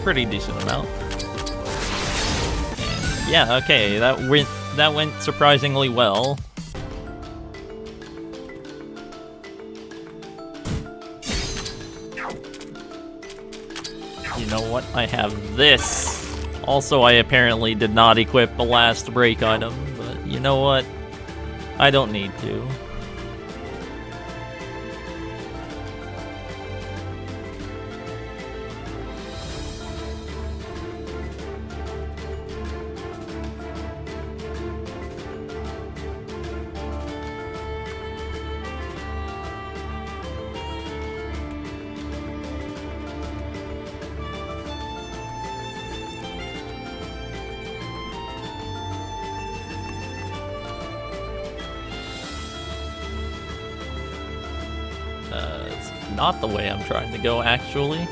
Pretty decent amount. Yeah, okay, that went surprisingly well. You know what? I have this. Also, I apparently did not equip the last break item, but you know what? I don't need to. It's not the way I'm trying to go, actually.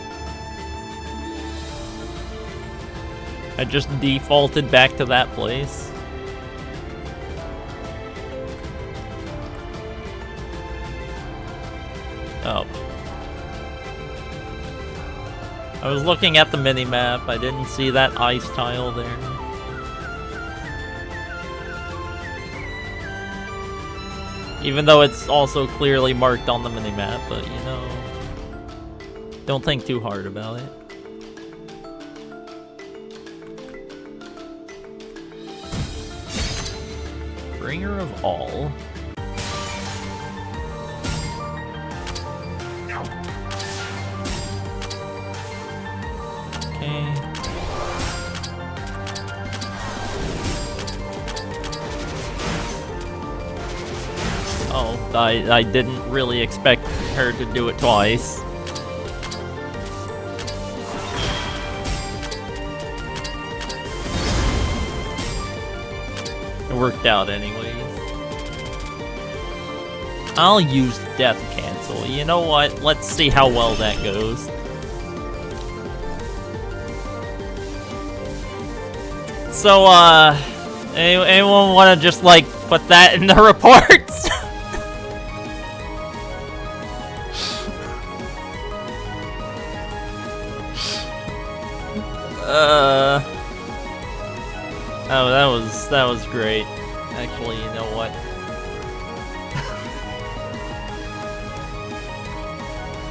I just defaulted back to that place. Oh. I was looking at the mini-map. I didn't see that ice tile there. Even though it's also clearly marked on the mini-map, but you know, don't think too hard about it. Bringer of all. Okay. Oh, I didn't really expect her to do it twice. It worked out anyways. I'll use Death Cancel. You know what? Let's see how well that goes. So, anyone want to just, like, put that in the reports? Oh, that was great. Actually, you know what?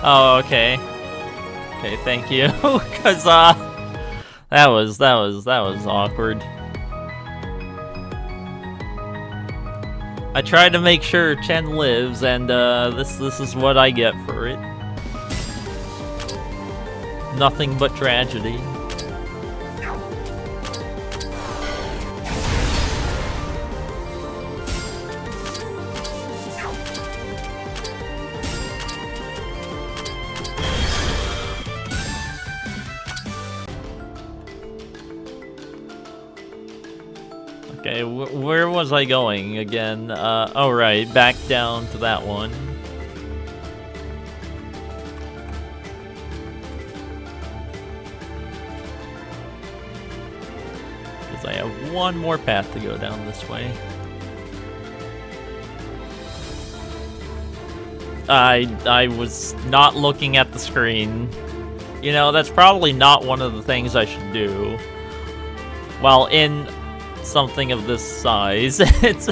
Oh, okay. Okay, thank you. Cause that was awkward. I tried to make sure Chen lives, and this is what I get for it. Nothing but tragedy. Okay, where was I going again? Oh right, back down to that one. Because I have one more path to go down this way. I was not looking at the screen. You know, that's probably not one of the things I should do. While in something of this size, it's...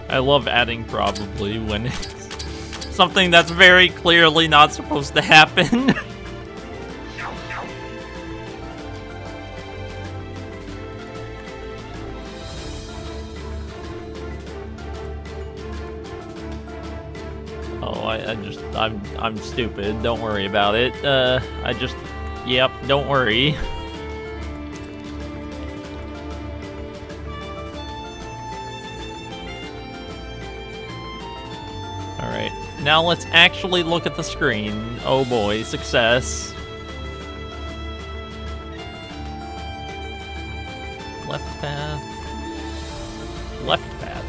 I love adding probably when it's something that's very clearly not supposed to happen. Oh, I'm stupid. Don't worry about it. Yep, don't worry. Alright, now let's actually look at the screen. Oh boy, success. Left path. Left path.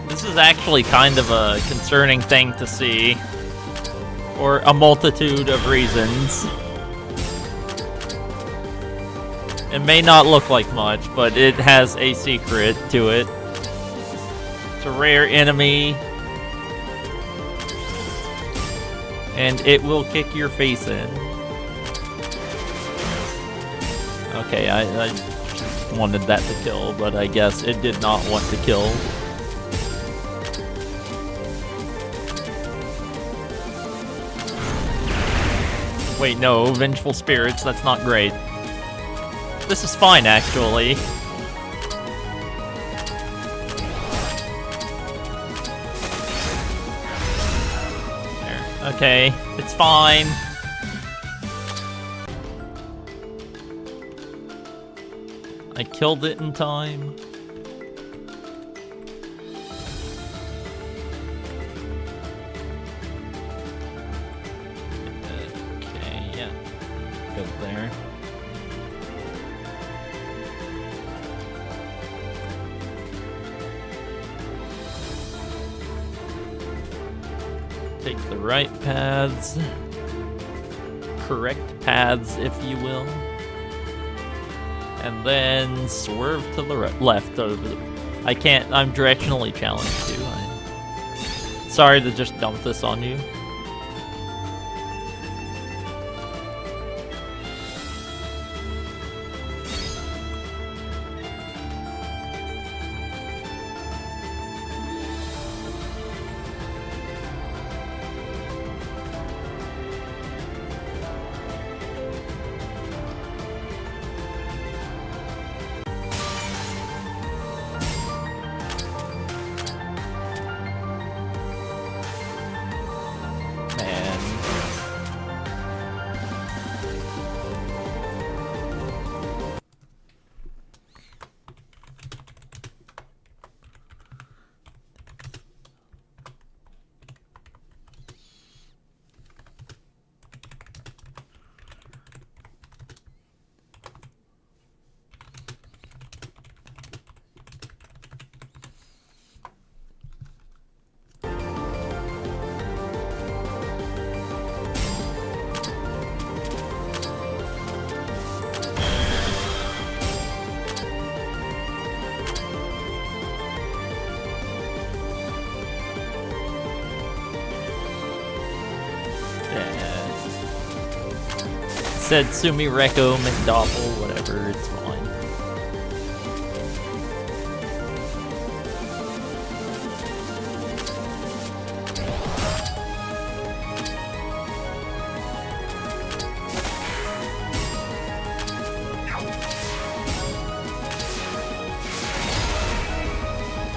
This is actually kind of a concerning thing to see. For a multitude of reasons. It may not look like much, but it has a secret to it. It's a rare enemy. And it will kick your face in. Okay, I wanted that to kill, but I guess it did not want to kill. Wait, no, Vengeful Spirits, that's not great. This is fine, actually. There. Okay, it's fine. I killed it in time. Okay, yeah. Good there. Take the right paths. Correct paths, if you will. And then swerve to the left. I can't, I'm directionally challenged too. Sorry to just dump this on you. Said Sumi Reko McDoppel, whatever, it's fine.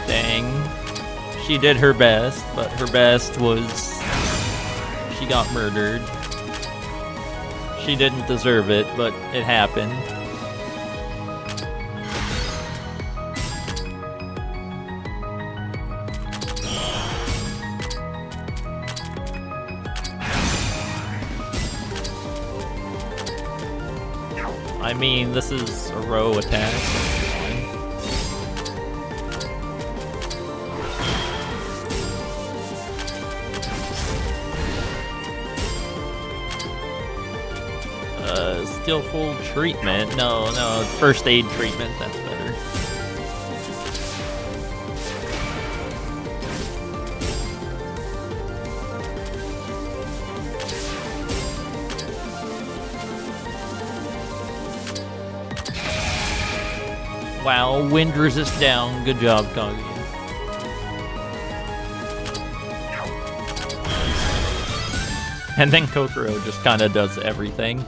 Dang. She did her best, but her best was she got murdered. She didn't deserve it, but it happened. I mean, this is a row attack. Skillful treatment. No, first aid treatment, that's better. Wow, wind resist down. Good job, Kaguya. And then Kokoro just kind of does everything.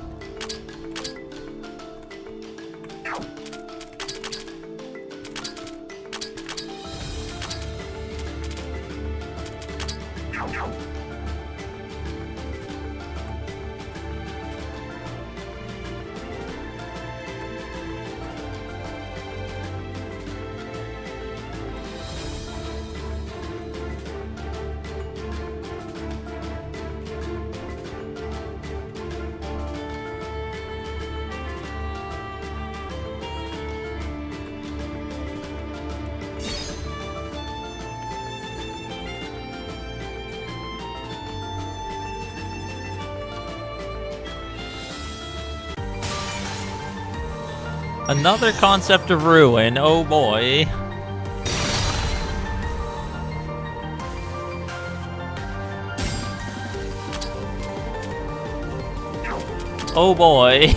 Another concept of ruin, oh boy. Oh boy.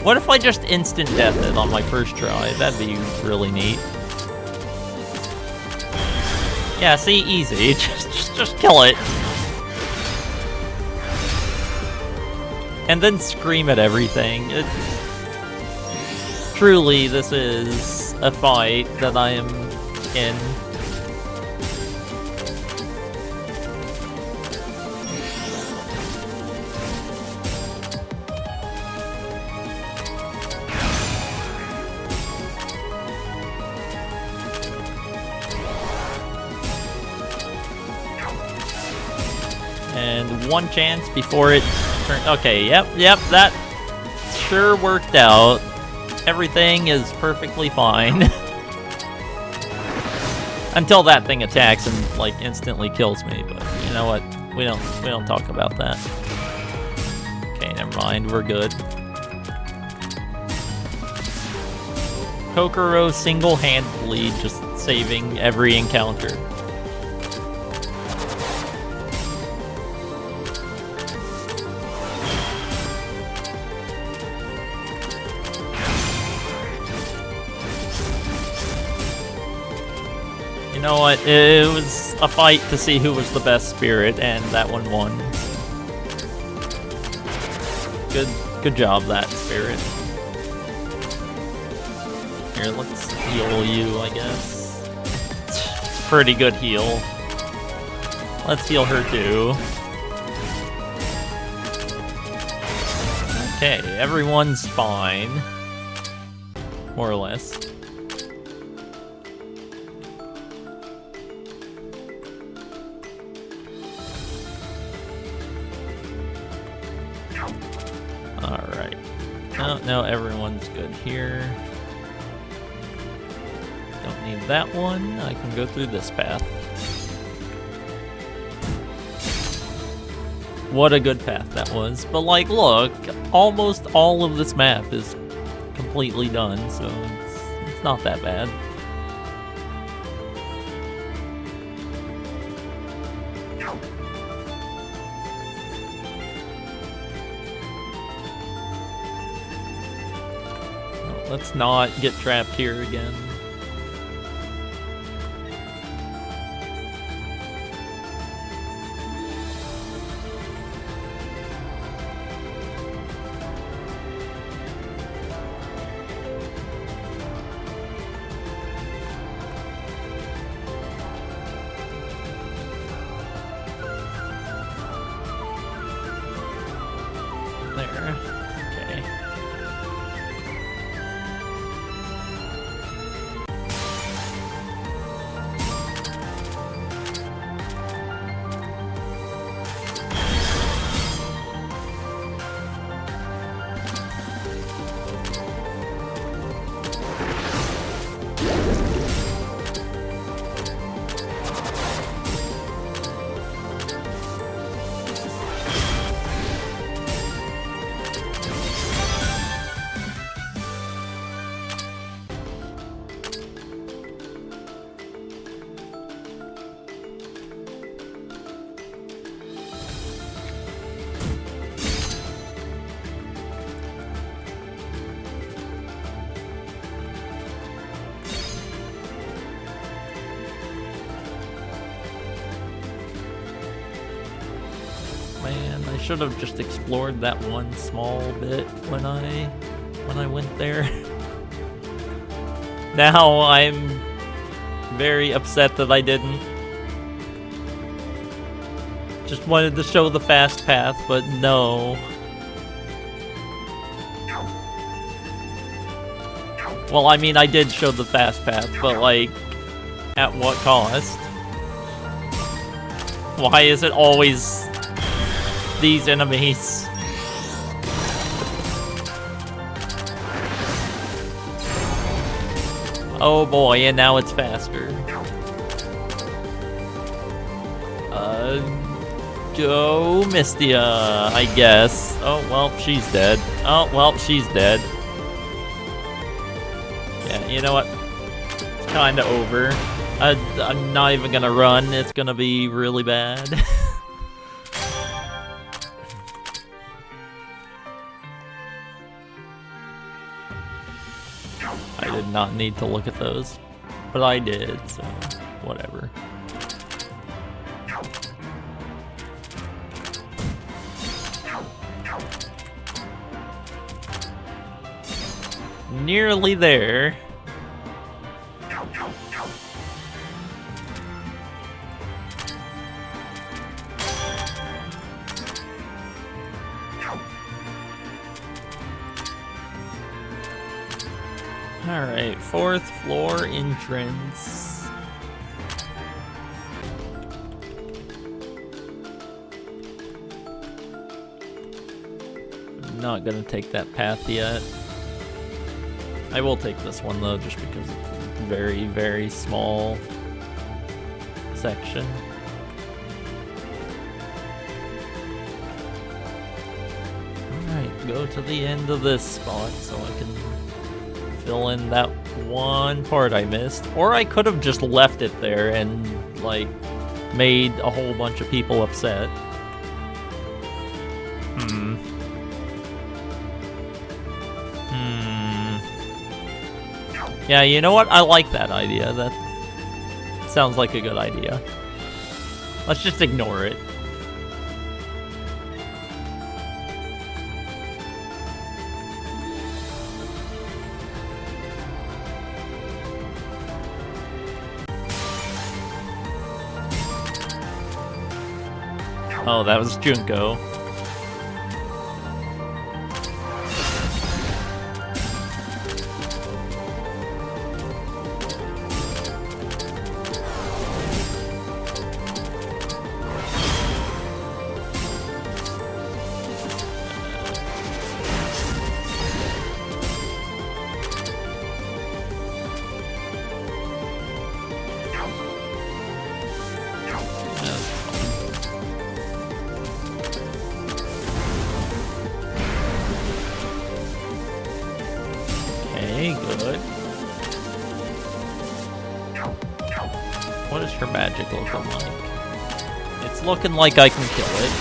What if I just instant death it on my first try? That'd be really neat. Yeah, see, easy. Just kill it. And then scream at everything. Truly, this is a fight that I am in. And one chance before it turned. Okay, yep, that sure worked out. Everything is perfectly fine. Until that thing attacks and like instantly kills me, but you know what? We don't talk about that. Okay, never mind, we're good. Kokoro single-handedly just saving every encounter. You know what? It was a fight to see who was the best spirit, and that one won. Good job, that spirit. Here, let's heal you, I guess. Pretty good heal. Let's heal her too. Okay, everyone's fine. More or less. Alright. No, everyone's good here. Don't need that one. I can go through this path. What a good path that was. But like, look, almost all of this map is completely done, so it's not that bad. Let's not get trapped here again. There. Okay. Man, I should have just explored that one small bit when I went there. Now I'm very upset that I didn't. Just wanted to show the fast path, but no. Well, I mean, I did show the fast path, but like, at what cost? Why is it always these enemies? Oh boy, and now it's faster. Go Mystia, I guess. Oh, well, she's dead. Oh, well, she's dead. Yeah, you know what? It's kinda over. I'm not even gonna run, it's gonna be really bad. I did not need to look at those, but I did, so whatever. Nearly there. Alright, 4th floor entrance. I'm not gonna take that path yet. I will take this one though, just because it's a very, very small section. Alright, go to the end of this spot so I can fill in that one part I missed. Or I could have just left it there and, like, made a whole bunch of people upset. Yeah, you know what? I like that idea. That sounds like a good idea. Let's just ignore it. Oh, that was Junko. Good. What is her magic looking like? It's looking like I can kill it.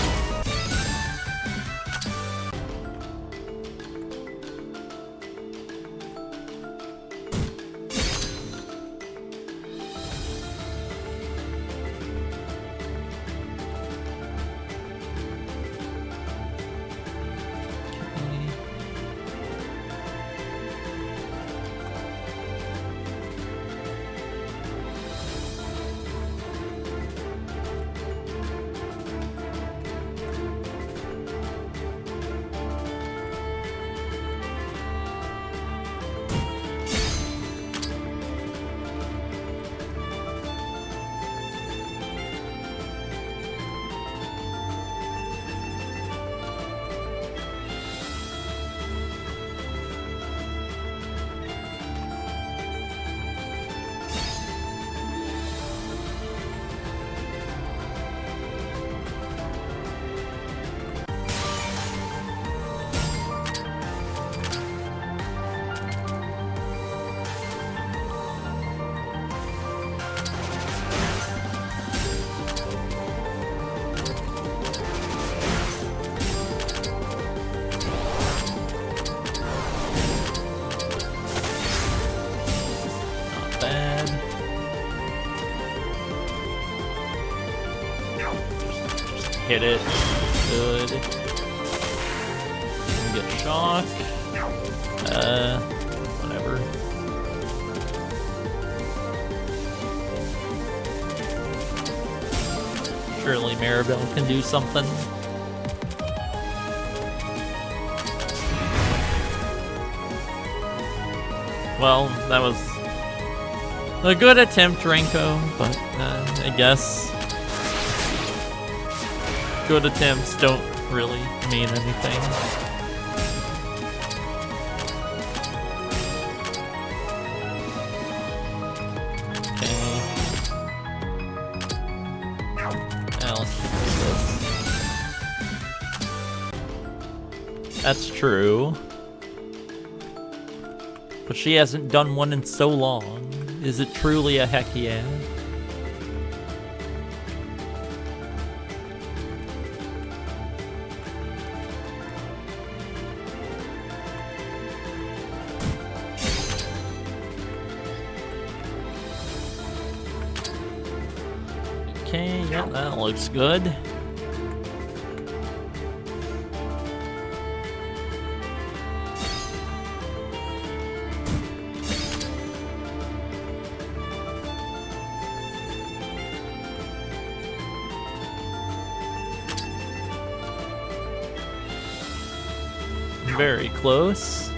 Hit it. Good. Get shock. Whatever. Surely Maribel can do something. Well, that was a good attempt, Renko, but I guess good attempts don't really mean anything. Okay. Now let's do this. That's true. but she hasn't done one in so long. Is it truly a heck yeah? Okay, yeah, that looks good. Very close.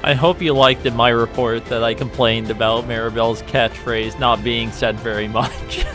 I hope you liked in my report that I complained about Maribel's catchphrase not being said very much.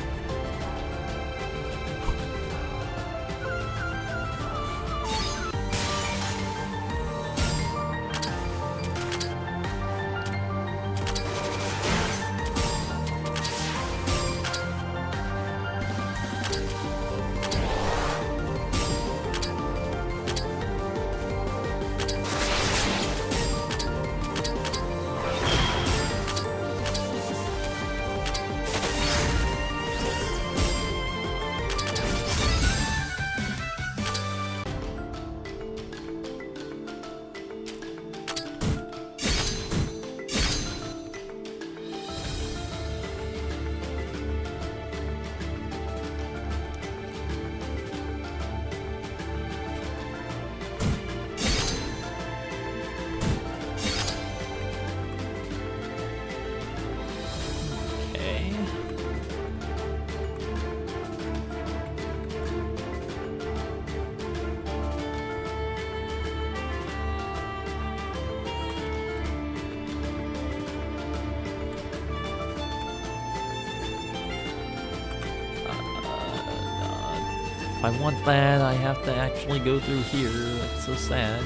If I want that, I have to actually go through here. That's so sad.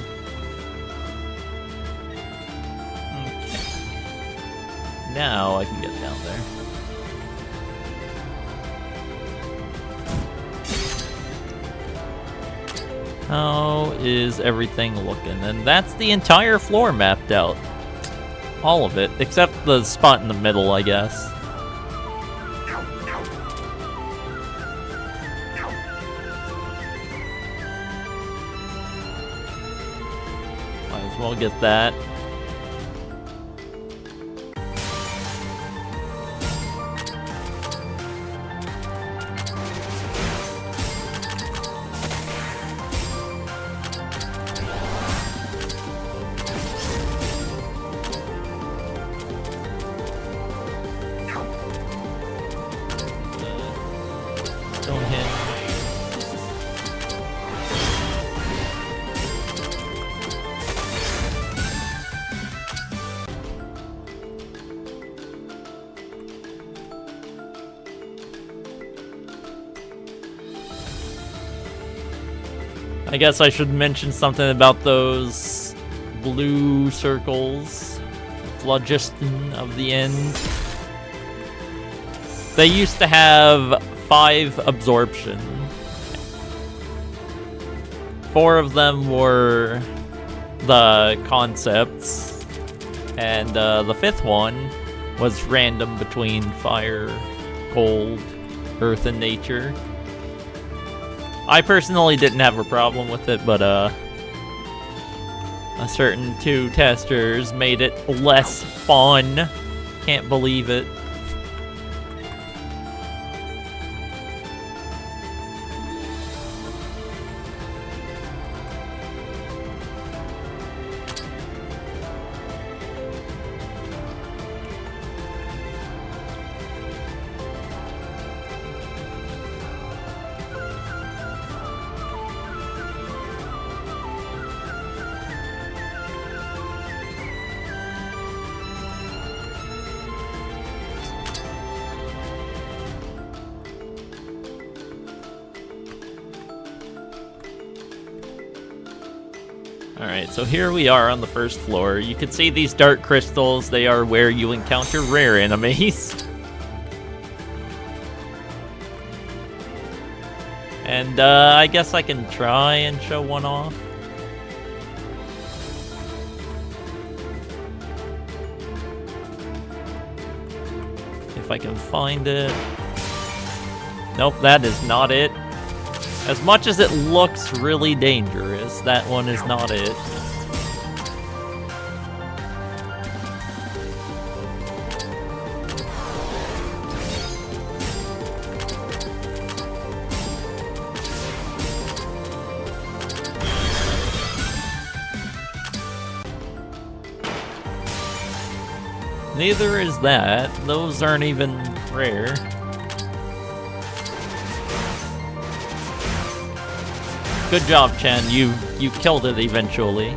Okay. Now I can get down there. How is everything looking? And that's the entire floor mapped out. All of it, except the spot in the middle, I guess. We'll get that. I guess I should mention something about those blue circles. Phlogiston of the end. They used to have 5 absorption. 4 of them were the concepts, and the 5th one was random between fire, cold, earth, and nature. I personally didn't have a problem with it, but a certain 2 testers made it less fun. Can't believe it. Alright, so here we are on the first floor. You can see these dark crystals. They are where you encounter rare enemies. And I guess I can try and show one off. If I can find it. Nope, that is not it. As much as it looks really dangerous, that one is not it. Neither is that. Those aren't even rare. Good job, Chen. You killed it eventually.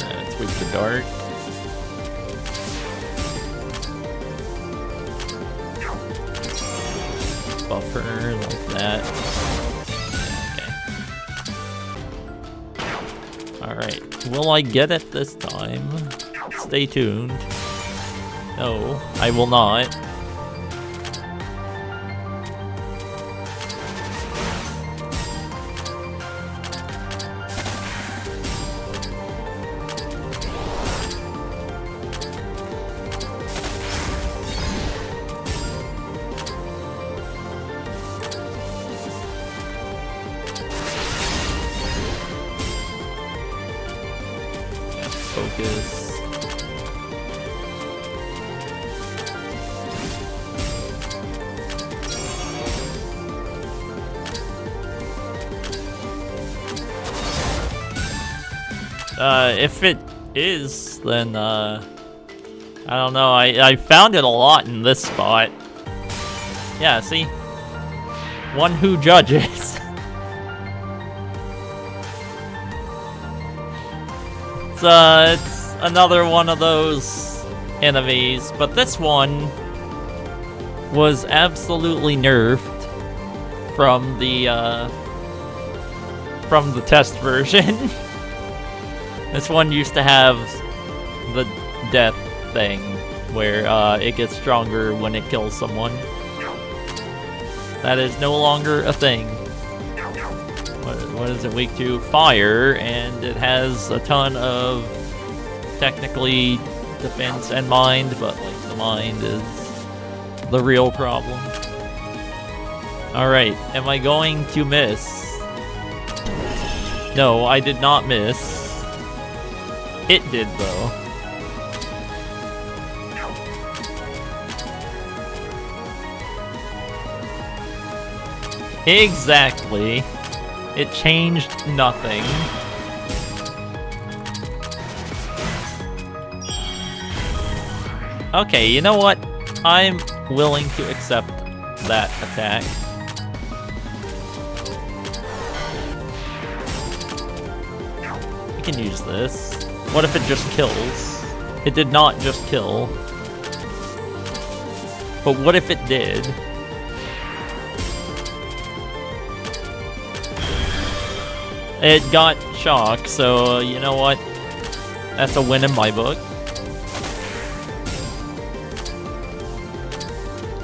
Let's wait for dark. Buffer like that. Okay. Alright. Will I get it this time? Stay tuned. No, I will not. Focus. If it is, then, I don't know, I found it a lot in this spot. Yeah, see? One who judges. It's another one of those enemies, but this one was absolutely nerfed from the test version. This one used to have the death thing, where it gets stronger when it kills someone. That is no longer a thing. What is it weak to? Fire, and it has a ton of technically defense and mind, but like the mind is the real problem. Alright, am I going to miss? No, I did not miss. It did though. Exactly. It changed nothing. Okay, you know what? I'm willing to accept that attack. I can use this. What if it just kills? It did not just kill. But what if it did? It got shock, so you know what? That's a win in my book.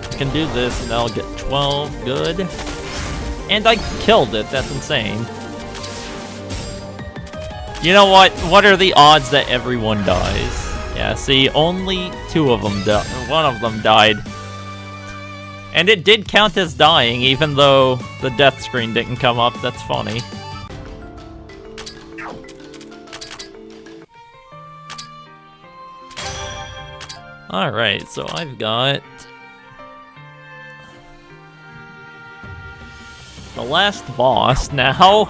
I can do this and I'll get 12, good. And I killed it, that's insane. You know what? What are the odds that everyone dies? Yeah, see, only 2 of them died. 1 of them died. And it did count as dying, even though the death screen didn't come up. That's funny. Alright, so I've got the last boss now.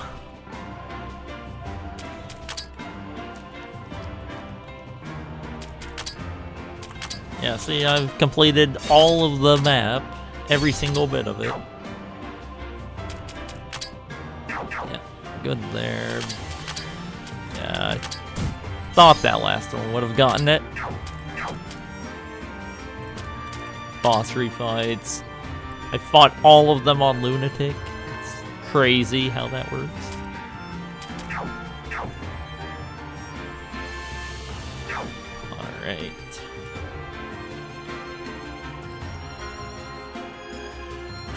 Yeah, see, I've completed all of the map, every single bit of it. Yeah, good there. Yeah, I thought that last one would have gotten it. Boss refights. I fought all of them on Lunatic. It's crazy how that works. Alright.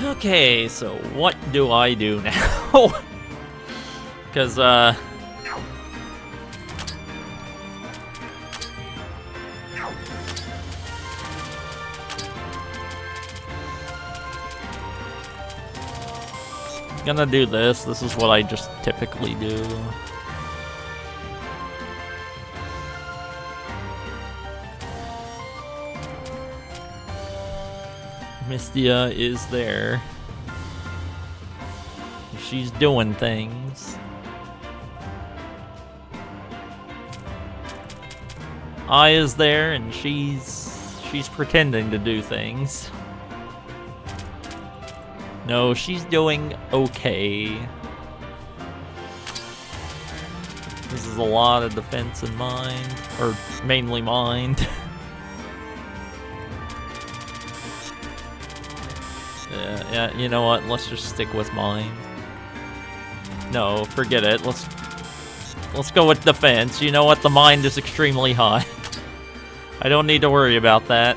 Okay, so what do I do now? Because, gonna do this. This is what I just typically do. Mystia is there. She's doing things. I is there, and she's pretending to do things. No, she's doing okay. This is a lot of defense in mind, or mainly mind. Yeah, you know what? Let's just stick with mind. No, forget it. Let's go with defense. You know what? The mind is extremely high. I don't need to worry about that.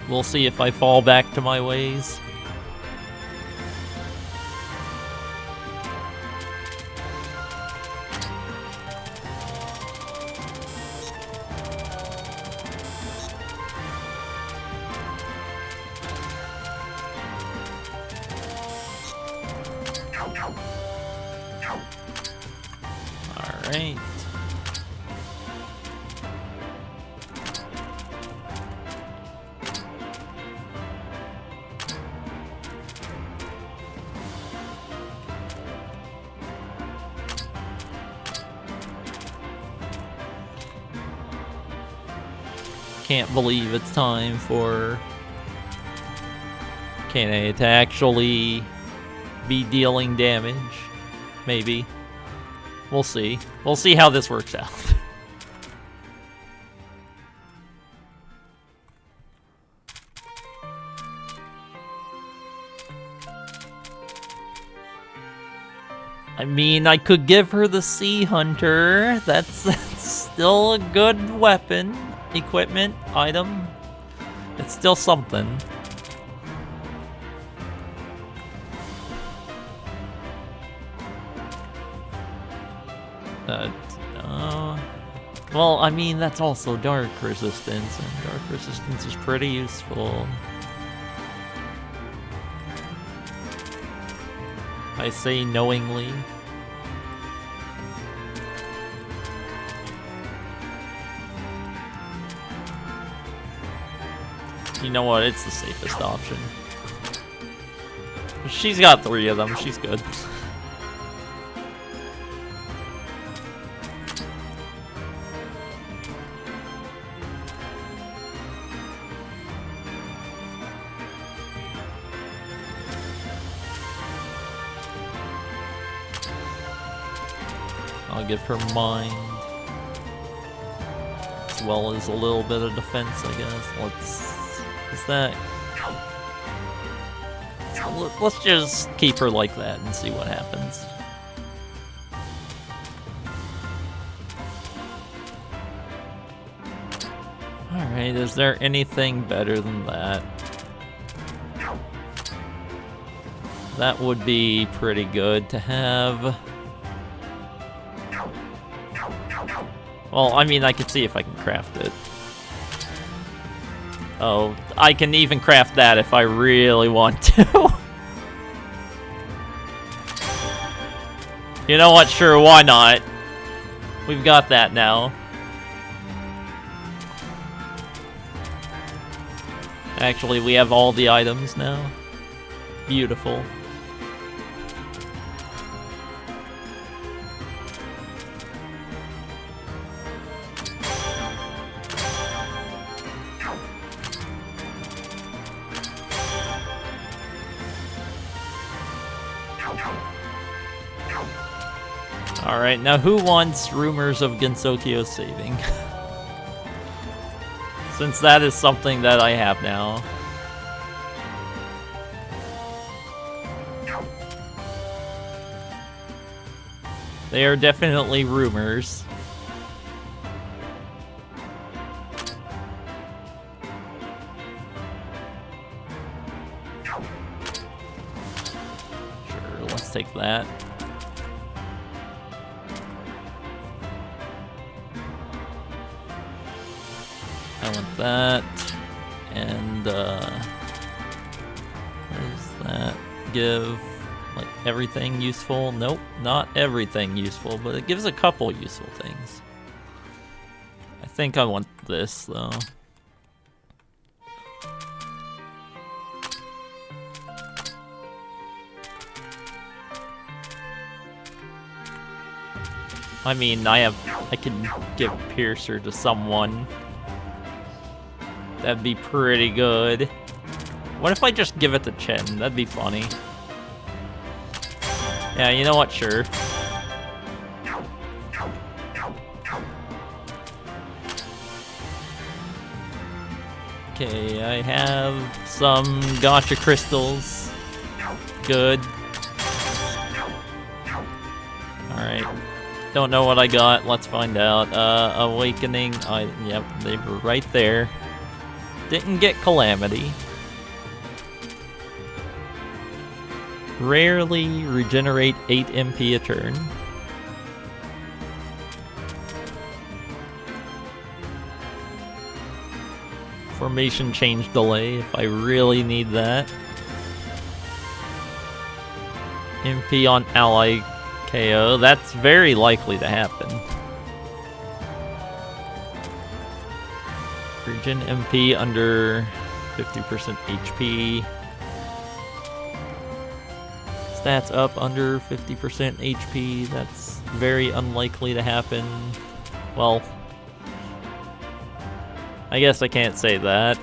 We'll see if I fall back to my ways. Alright. Can't believe it's time for Kane to actually be dealing damage. Maybe. We'll see. We'll see how this works out. I mean, I could give her the Sea Hunter. That's still a good weapon. Equipment, item. It's still something. Well, I mean, that's also dark resistance, and dark resistance is pretty useful. I say knowingly. You know what? It's the safest option. She's got 3 of them. She's good. I'll give her mind. As well as a little bit of defense, I guess. Is that... Let's just keep her like that and see what happens. Alright, is there anything better than that? That would be pretty good to have. Well, I mean, I could see if I can craft it. Oh, I can even craft that if I really want to. You know what? Sure, why not? We've got that now. Actually, we have all the items now. Beautiful. Alright, now who wants rumors of Gensokyo saving? Since that is something that I have now. They are definitely rumors. Sure, let's take that. I want that, and what does that give? Like everything useful? Nope, not everything useful, but it gives a couple useful things. I think I want this though. I mean, I can give Piercer to someone. That'd be pretty good. What if I just give it to Chen? That'd be funny. Yeah, you know what? Sure. Okay, I have some gacha crystals. Good. Alright. Don't know what I got. Let's find out. Awakening. Yep, they were right there. Didn't get Calamity. Rarely regenerate 8 MP a turn. Formation change delay if I really need that. MP on ally KO. That's very likely to happen. Regen MP under 50% HP. Stats up under 50% HP. That's very unlikely to happen. Well, I guess I can't say that.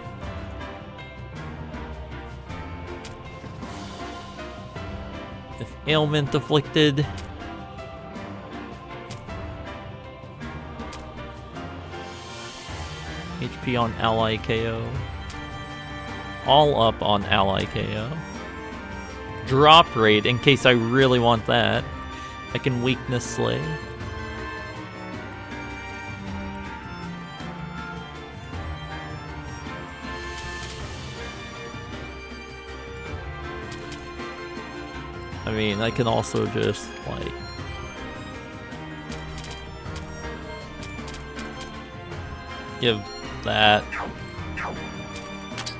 If ailment afflicted. HP on ally KO. All up on ally KO. Drop rate, in case I really want that. I can weakness slay. I mean, I can also just, like... give that.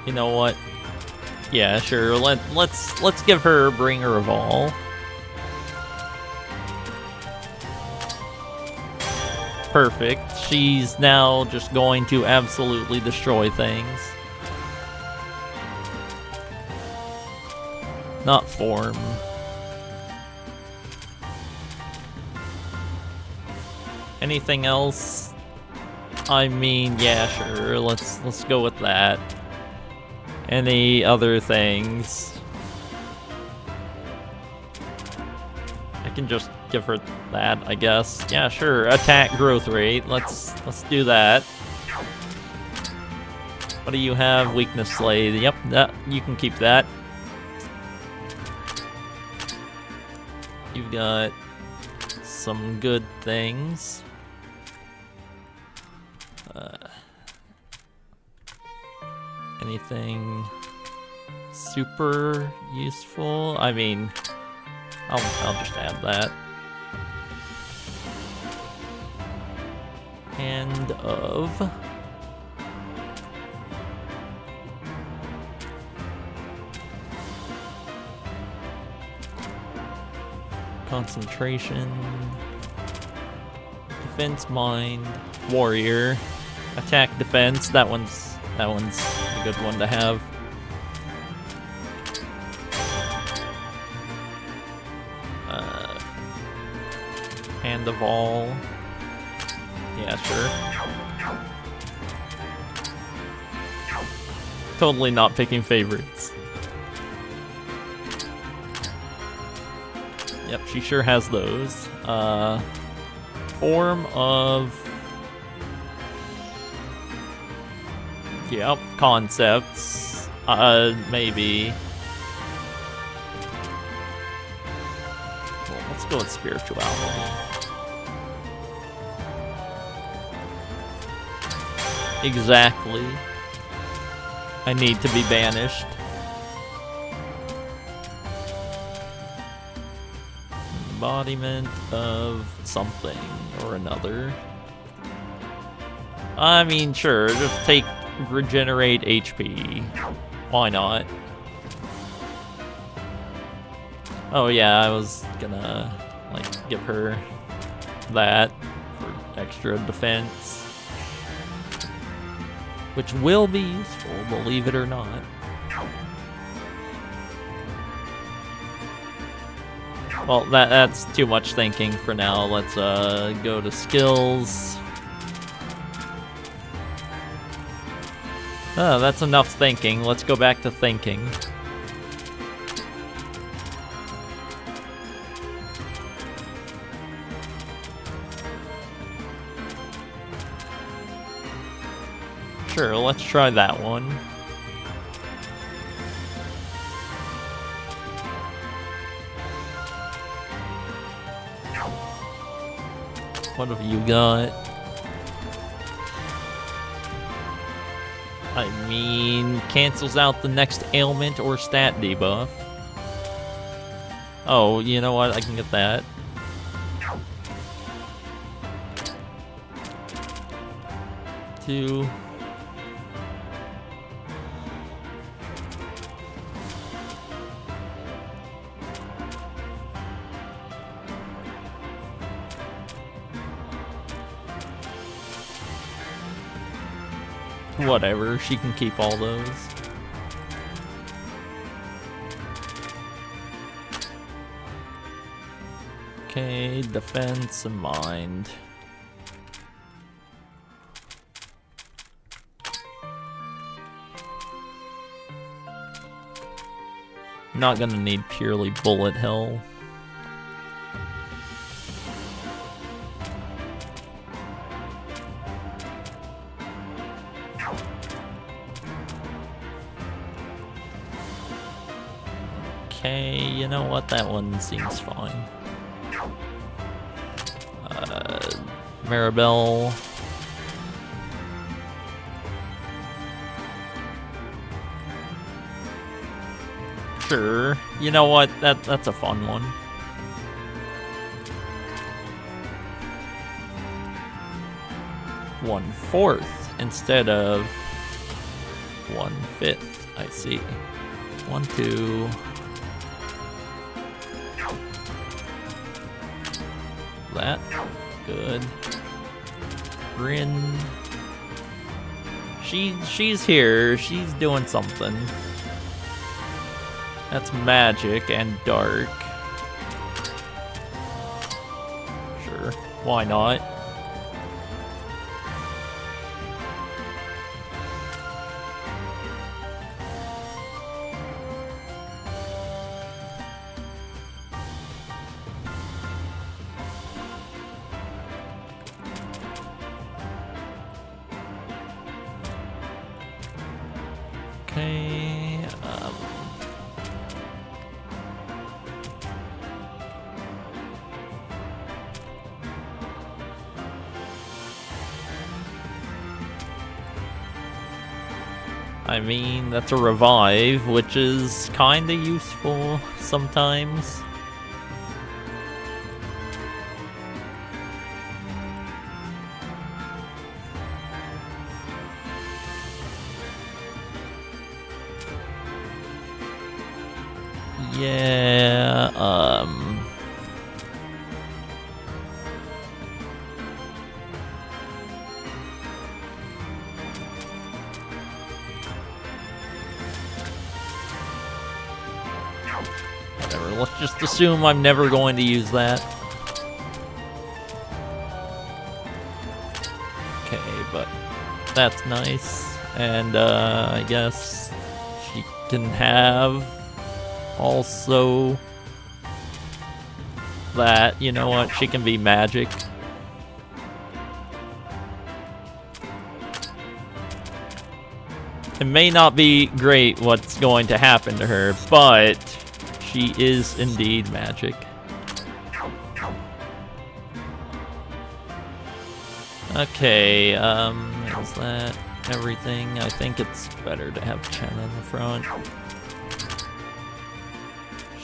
You know what? Yeah, sure. Let's give her Bringer of All. Perfect. She's now just going to absolutely destroy things. Not form. Anything else? I mean, yeah, sure. Let's go with that. Any other things? I can just give her that, I guess. Yeah, sure. Attack growth rate. Let's do that. What do you have? Weakness slay. Yep, that you can keep that. You've got some good things. Anything super useful? I mean, I'll just add that. Hand of concentration, defense, mind, warrior, attack, defense. That one's a good one to have. Hand of all. Yeah, sure. Totally not picking favorites. Yep, she sure has those. form of... Yep, concepts. Maybe. Well, let's go with spirituality. Exactly. I need to be banished. Embodiment of something or another. I mean, sure, just take regenerate HP. Why not? Oh yeah, I was gonna, like, give her that for extra defense. Which will be useful, believe it or not. Well, that's too much thinking for now. Let's go to skills. Oh, that's enough thinking. Let's go back to thinking. Sure, let's try that one. What have you got? I mean, cancels out the next ailment or stat debuff. Oh, you know what? I can get that. Two. Whatever, she can keep all those. Okay, defense and mind. Not gonna need purely bullet hell. Okay, you know what? That one seems fine. Maribel. Sure. You know what? That's a fun one. One-fourth instead of 1/5. I see. 1, 2. That. Good. Rin. She's here. She's doing something. That's magic and dark. Sure. Why not? Okay, I mean, that's a revive, which is kinda useful sometimes. Yeah, whatever, let's just assume I'm never going to use that. Okay, but that's nice. And, I guess she can have also that, you know what, she can be magic. It may not be great what's going to happen to her, but she is indeed magic. Okay, is that everything? I think it's better to have Chen in the front.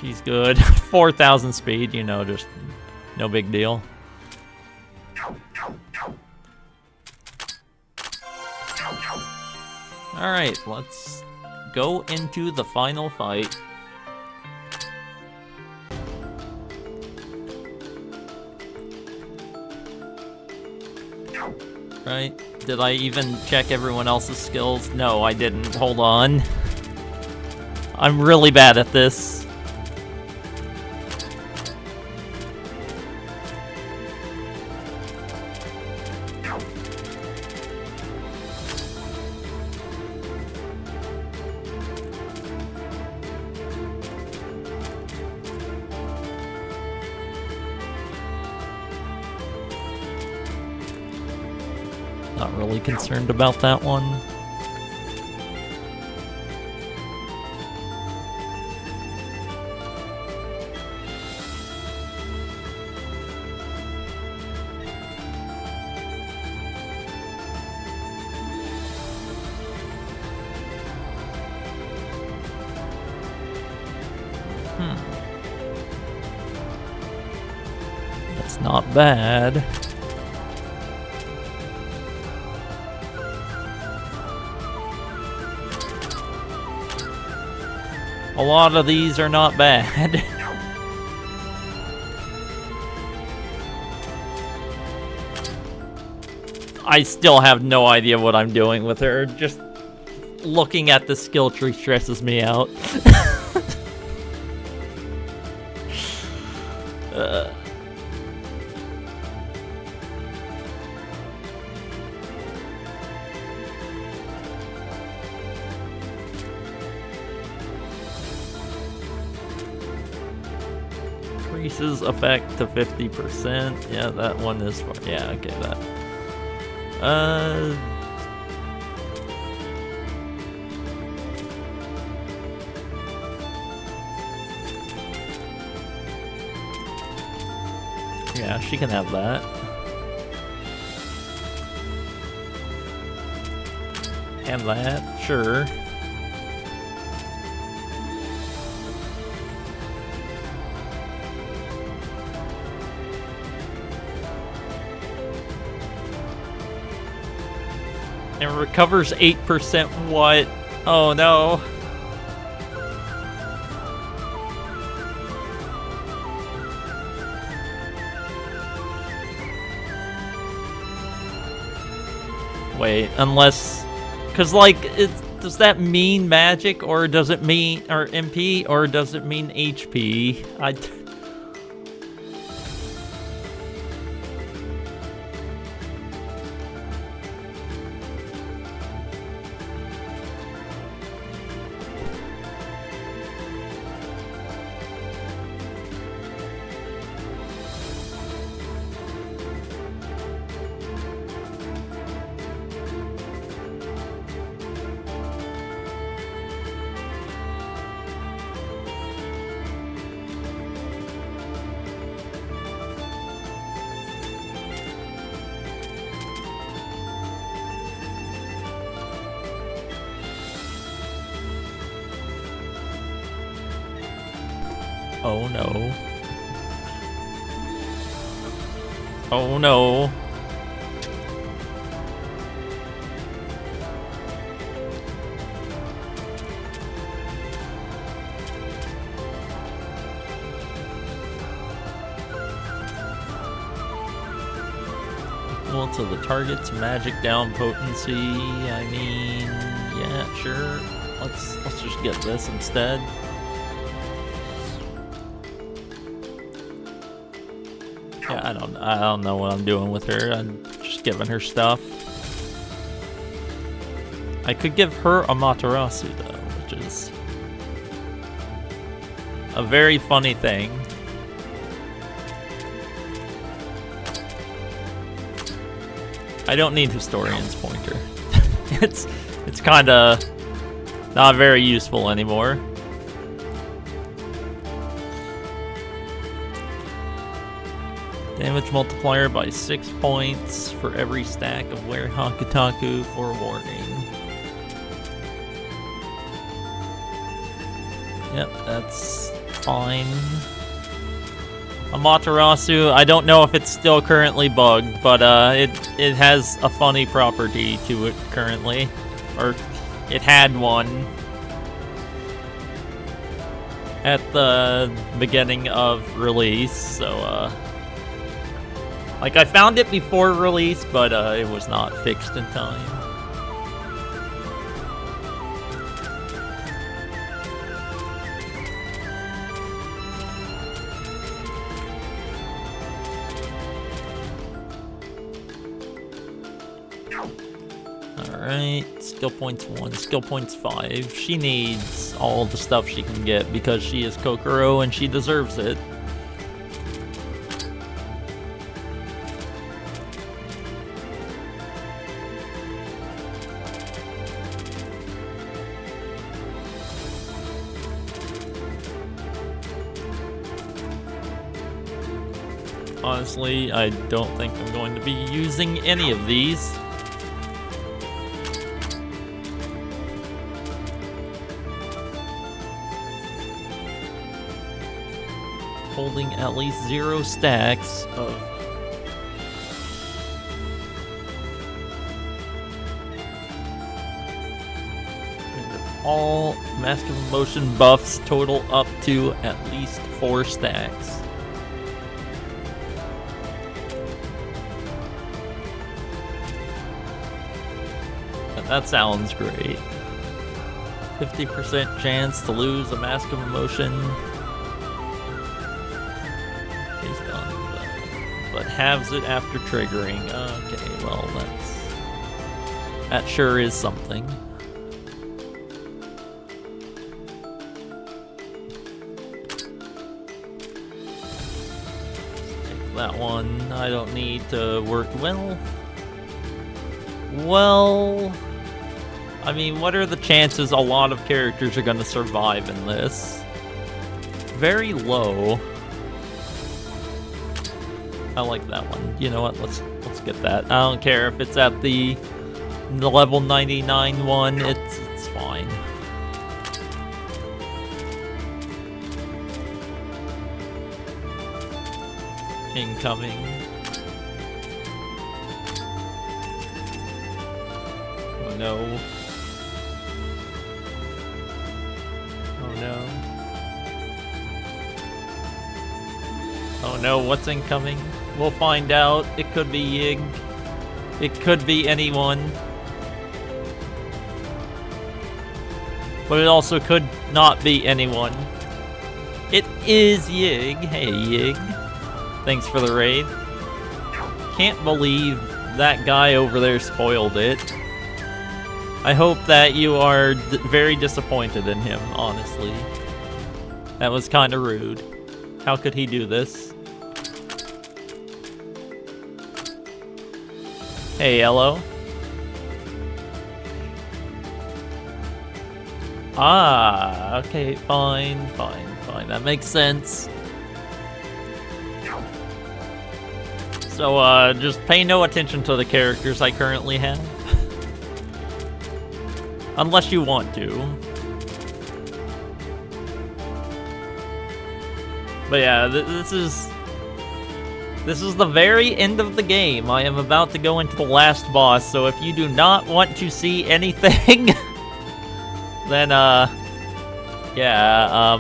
She's good. 4,000 speed, you know, just no big deal. Alright, let's go into the final fight. Right? Did I even check everyone else's skills? No, I didn't. Hold on. I'm really bad at this. Not really concerned about that one. That's not bad. A lot of these are not bad. I still have no idea what I'm doing with her. Just looking at the skill tree stresses me out. Increases effect to 50%. Yeah, that one is for. Yeah, okay, that. Yeah, she can have that. And that, sure. And recovers 8%. What? Oh no. Wait, unless, cause like, does that mean magic, or does it mean, or MP, or does it mean HP? Oh no. Oh no. Equal to the target's magic down potency. I mean, yeah, sure. Let's just get this instead. Yeah, I don't know what I'm doing with her. I'm just giving her stuff. I could give her a Materasu though, which is a very funny thing. I don't need Historian's Pointer. It's kind of Not very useful anymore. Damage multiplier by 6 points for every stack of Wear Hakutaku for warning. Yep, that's fine. Amaterasu, I don't know if it's still currently bugged, but it has a funny property to it currently. Or it had one at the beginning of release, so like, I found it before release, but it was not fixed in time. Alright, skill points 1, skill points 5. She needs all the stuff she can get because she is Kokoro and she deserves it. Honestly, I don't think I'm going to be using any of these. Holding at least 0 stacks of all Mask of Emotion buffs total up to at least 4 stacks. That sounds great. 50% chance to lose a Mask of Emotion. Based on but halves it after triggering. Okay, well that sure is something. Take that one. I don't need to work well. Well, I mean, what are the chances a lot of characters are going to survive in this? Very low. I like that one. You know what? Let's get that. I don't care if it's at the level 99 one. It's fine. Incoming. Oh no. Oh no. Oh no, what's incoming? We'll find out. It could be Yig. It could be anyone. But it also could not be anyone. It is Yig. Hey Yig. Thanks for the raid. Can't believe that guy over there spoiled it. I hope that you are very disappointed in him, honestly. That was kind of rude. How could he do this? Hey, hello. Ah, okay, fine. That makes sense. So, just pay no attention to the characters I currently have. Unless you want to. But yeah, this is the very end of the game. I am about to go into the last boss, so if you do not want to see anything, then, yeah,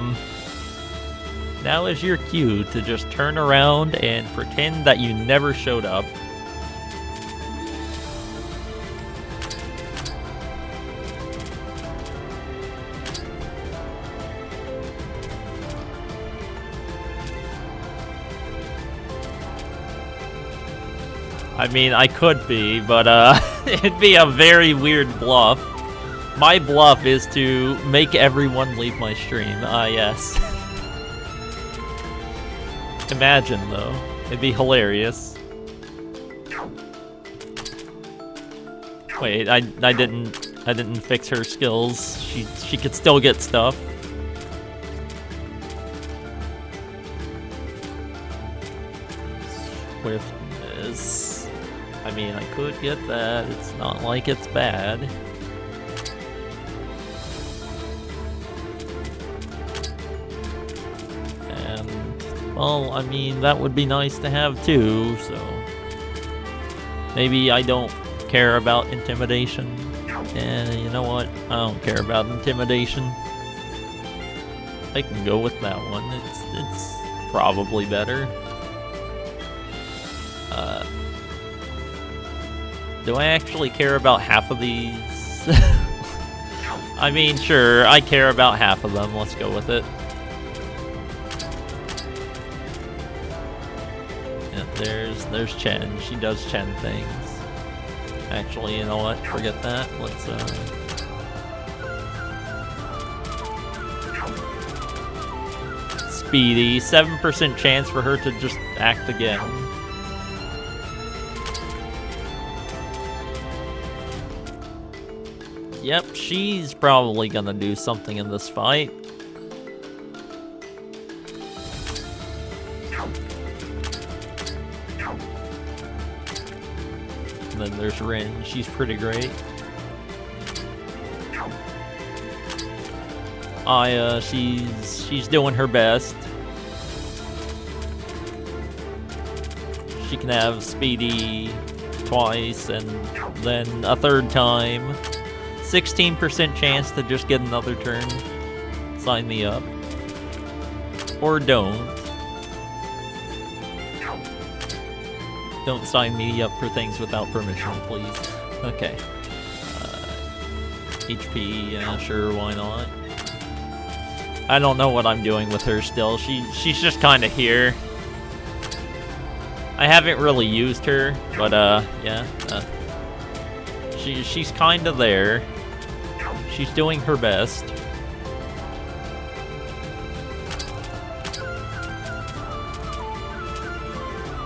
now is your cue to just turn around and pretend that you never showed up. I mean, I could be, but, it'd be a very weird bluff. My bluff is to make everyone leave my stream. Yes. Imagine, though. It'd be hilarious. Wait, I I didn't fix her skills. She could still get stuff. Swiftness. I mean, I could get that. It's not like it's bad. And, well, I mean, that would be nice to have too, so... Maybe I don't care about intimidation. And you know what? I don't care about intimidation. I can go with that one. It's probably better. Do I actually care about half of these? I mean, sure, I care about half of them. Let's go with it. Yeah, there's Chen. She does Chen things. Actually, you know what? Forget that. Let's, Speedy. 7% chance for her to just act again. Yep, she's probably gonna do something in this fight. And then there's Rin. She's pretty great. Aya, she's doing her best. She can have Speedy twice and then a third time. 16% chance to just get another turn. Sign me up. Or don't. Don't sign me up for things without permission, please. Okay. HP, yeah, sure, why not? I don't know what I'm doing with her still. She's just kind of here. I haven't really used her, but yeah. She's kind of there. She's doing her best.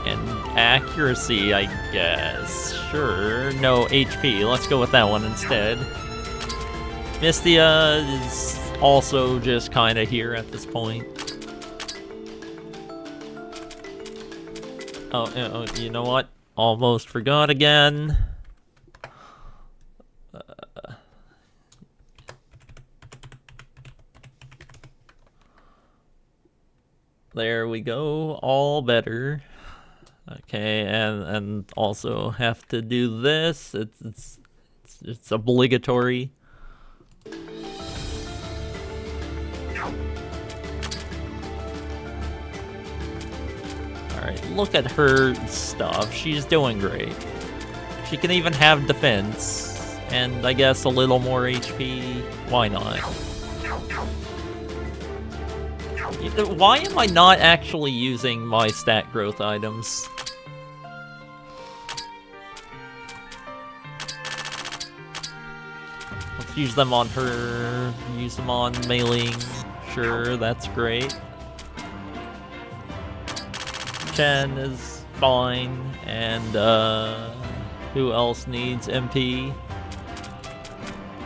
And accuracy, I guess. Sure. No, HP. Let's go with that one instead. Mystia is also just kind of here at this point. Oh, you know what? Almost forgot again. There we go, all better. Okay, and also have to do this. It's obligatory. Alright, look at her stuff. She's doing great. She can even have defense, and I guess a little more HP. Why not? Why am I not actually using my stat growth items? Let's use them on her, use them on mailing. Sure, that's great. Chen is fine, and who else needs MP?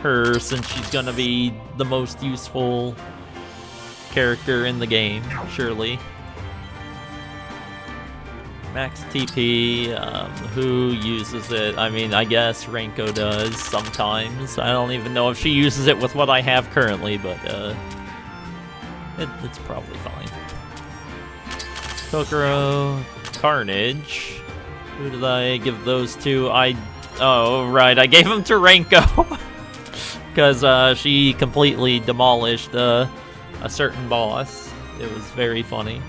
Her, since she's gonna be the most useful character in the game, surely. Max TP, who uses it? I mean, I guess Renko does sometimes. I don't even know if she uses it with what I have currently, but it's probably fine. Kokoro, Carnage. Who did I give those to? Oh, right, I gave them to Renko. Because she completely demolished a certain boss. It was very funny.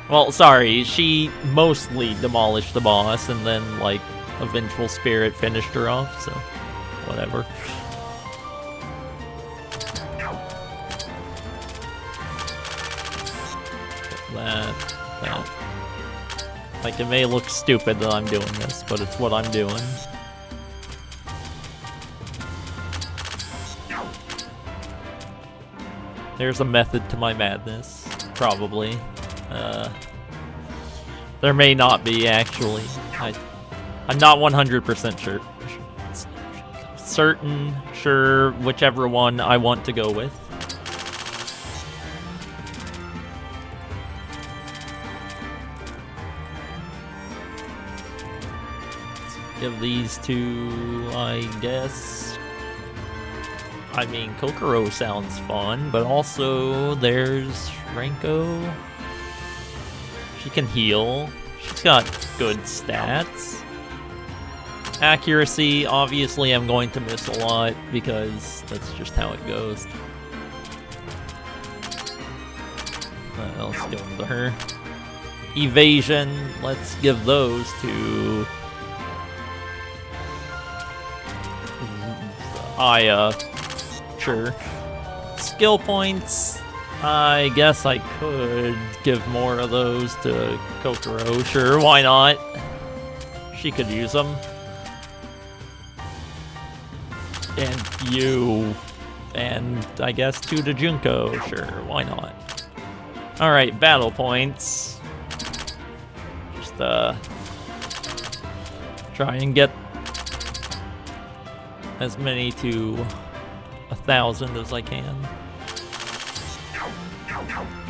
Well, sorry, she mostly demolished the boss, and then, like, a vengeful spirit finished her off, so whatever. That. Like, it may look stupid that I'm doing this, but it's what I'm doing. There's a method to my madness, probably. There may not be, actually. I'm not 100% sure. certain, sure, whichever one I want to go with. Let's give these two, I guess. I mean, Kokoro sounds fun, but also there's Renko. She can heal. She's got good stats. Accuracy, obviously I'm going to miss a lot because that's just how it goes. Let's give them to her. Evasion, let's give those to Aya. Sure. Skill points, I guess I could give more of those to Kokoro. Sure, why not? She could use them. And you. And I guess 2 to Junko. Sure, why not? Alright, battle points. Just, try and get as many to 1,000 as I can.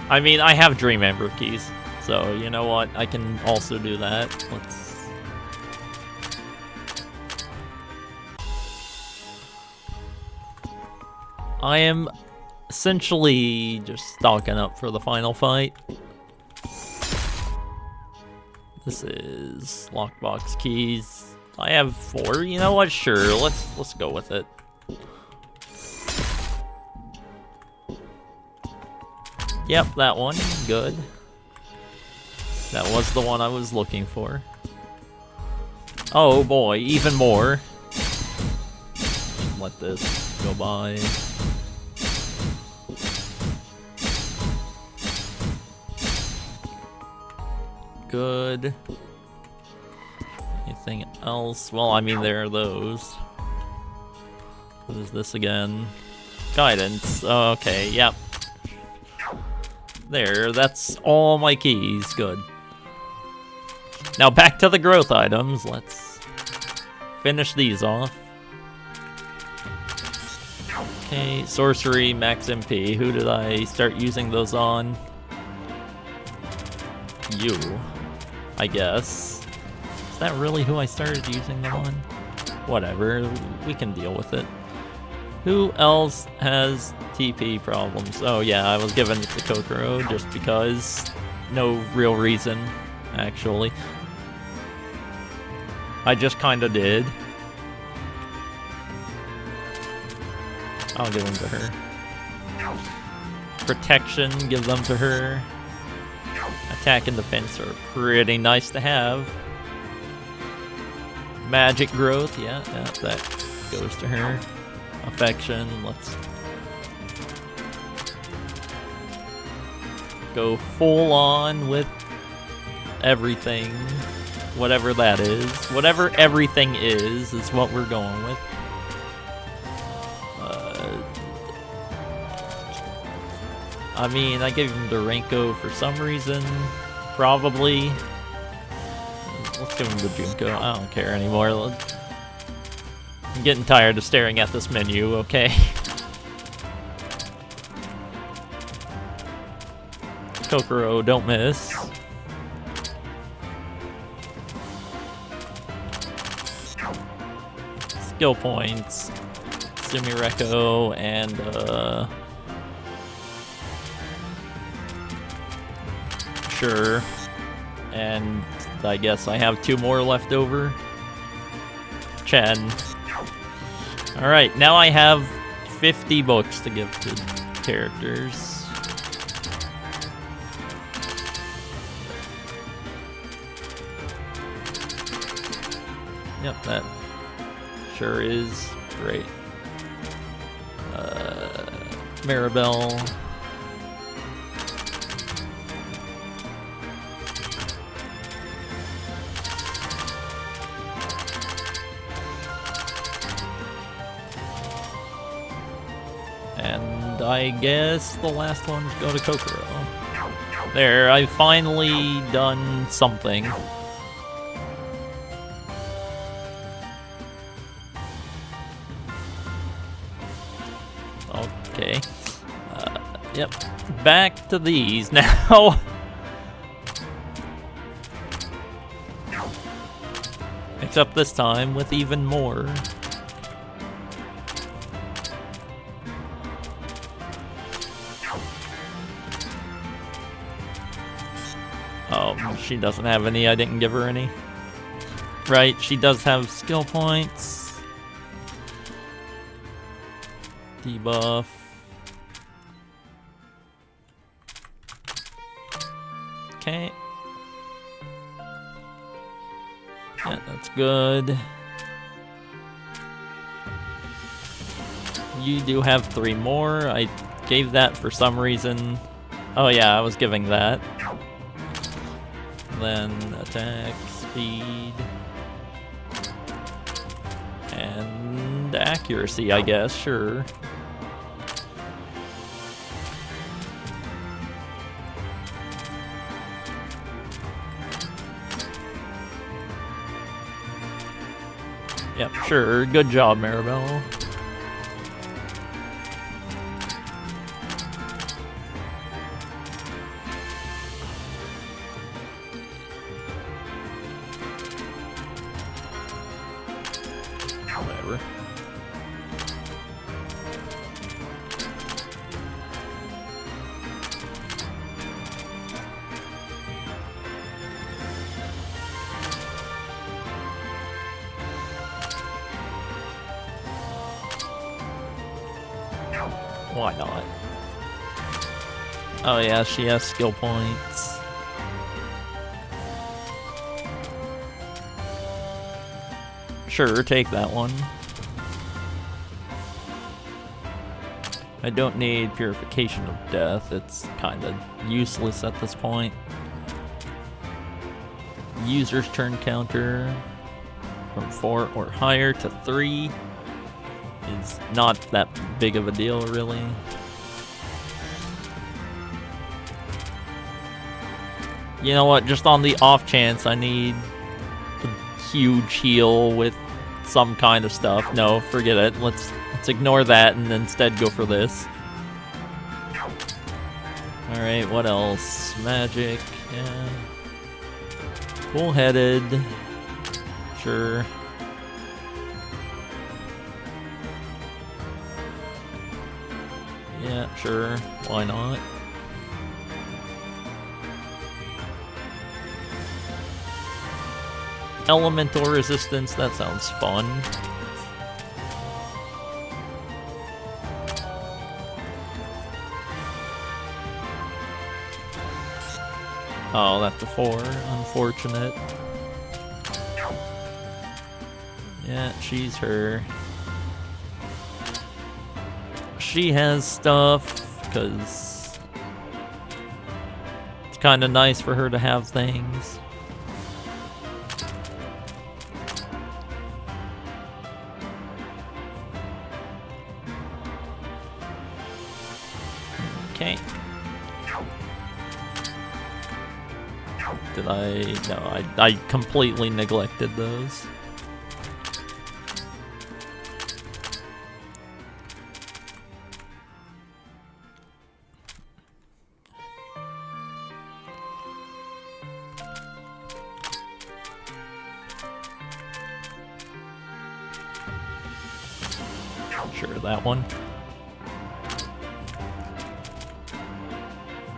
I mean, I have Dream Ember keys, so you know what? I can also do that. Let's... I am essentially just stocking up for the final fight. This is lockbox keys. I have 4. You know what? Sure, let's go with it. Yep, that one. Good. That was the one I was looking for. Oh boy, even more. Let this go by. Good. Anything else? Well, I mean, there are those. What is this again? Guidance. Oh, okay, yep. There, that's all my keys. Good. Now back to the growth items. Let's finish these off. Okay, sorcery, max MP. Who did I start using those on? You, I guess. Is that really who I started using them on? Whatever, we can deal with it. Who else has TP problems? Oh yeah, I was giving it to Kokoro just because. No real reason, actually. I just kinda did. I'll give them to her. Protection, give them to her. Attack and defense are pretty nice to have. Magic growth, yeah, that goes to her. Affection, let's go full on with everything. Whatever that is. Whatever everything is what we're going with. I mean, I gave him to Renko for some reason. Probably. Let's give him to Junko. I don't care anymore. I'm getting tired of staring at this menu, okay? Kokoro, don't miss. Skill points. Sumireko and, sure. And I guess I have 2 more left over. Chen. Alright, now I have 50 books to give to characters. Yep, that sure is great. Maribel. And I guess the last ones go to Kokoro. There, I've finally done something. Okay. Yep. Back to these now. Except this time with even more. Oh, she doesn't have any. I didn't give her any. Right, she does have skill points. Debuff. Okay. Yeah, that's good. You do have 3 more. I gave that for some reason. Oh yeah, I was giving that. Then attack, speed, and accuracy, I guess, sure. Yep, sure. Good job, Maribel. Whatever. Why not? Oh yeah, she has skill points. Sure, take that one. I don't need Purification of Death. It's kind of useless at this point. User's turn counter from 4 or higher to 3 is not that big of a deal, really. You know what? Just on the off chance I need a huge heal with some kind of stuff. No, forget it. Let's ignore that and instead go for this. Alright, what else? Magic, yeah. Bullheaded. Sure. Yeah, sure. Why not? Elemental resistance, that sounds fun. Oh, that's a 4. Unfortunate. Yeah, she's her. She has stuff, because it's kind of nice for her to have things. Okay. Did I? No, I completely neglected those. Sure, that one.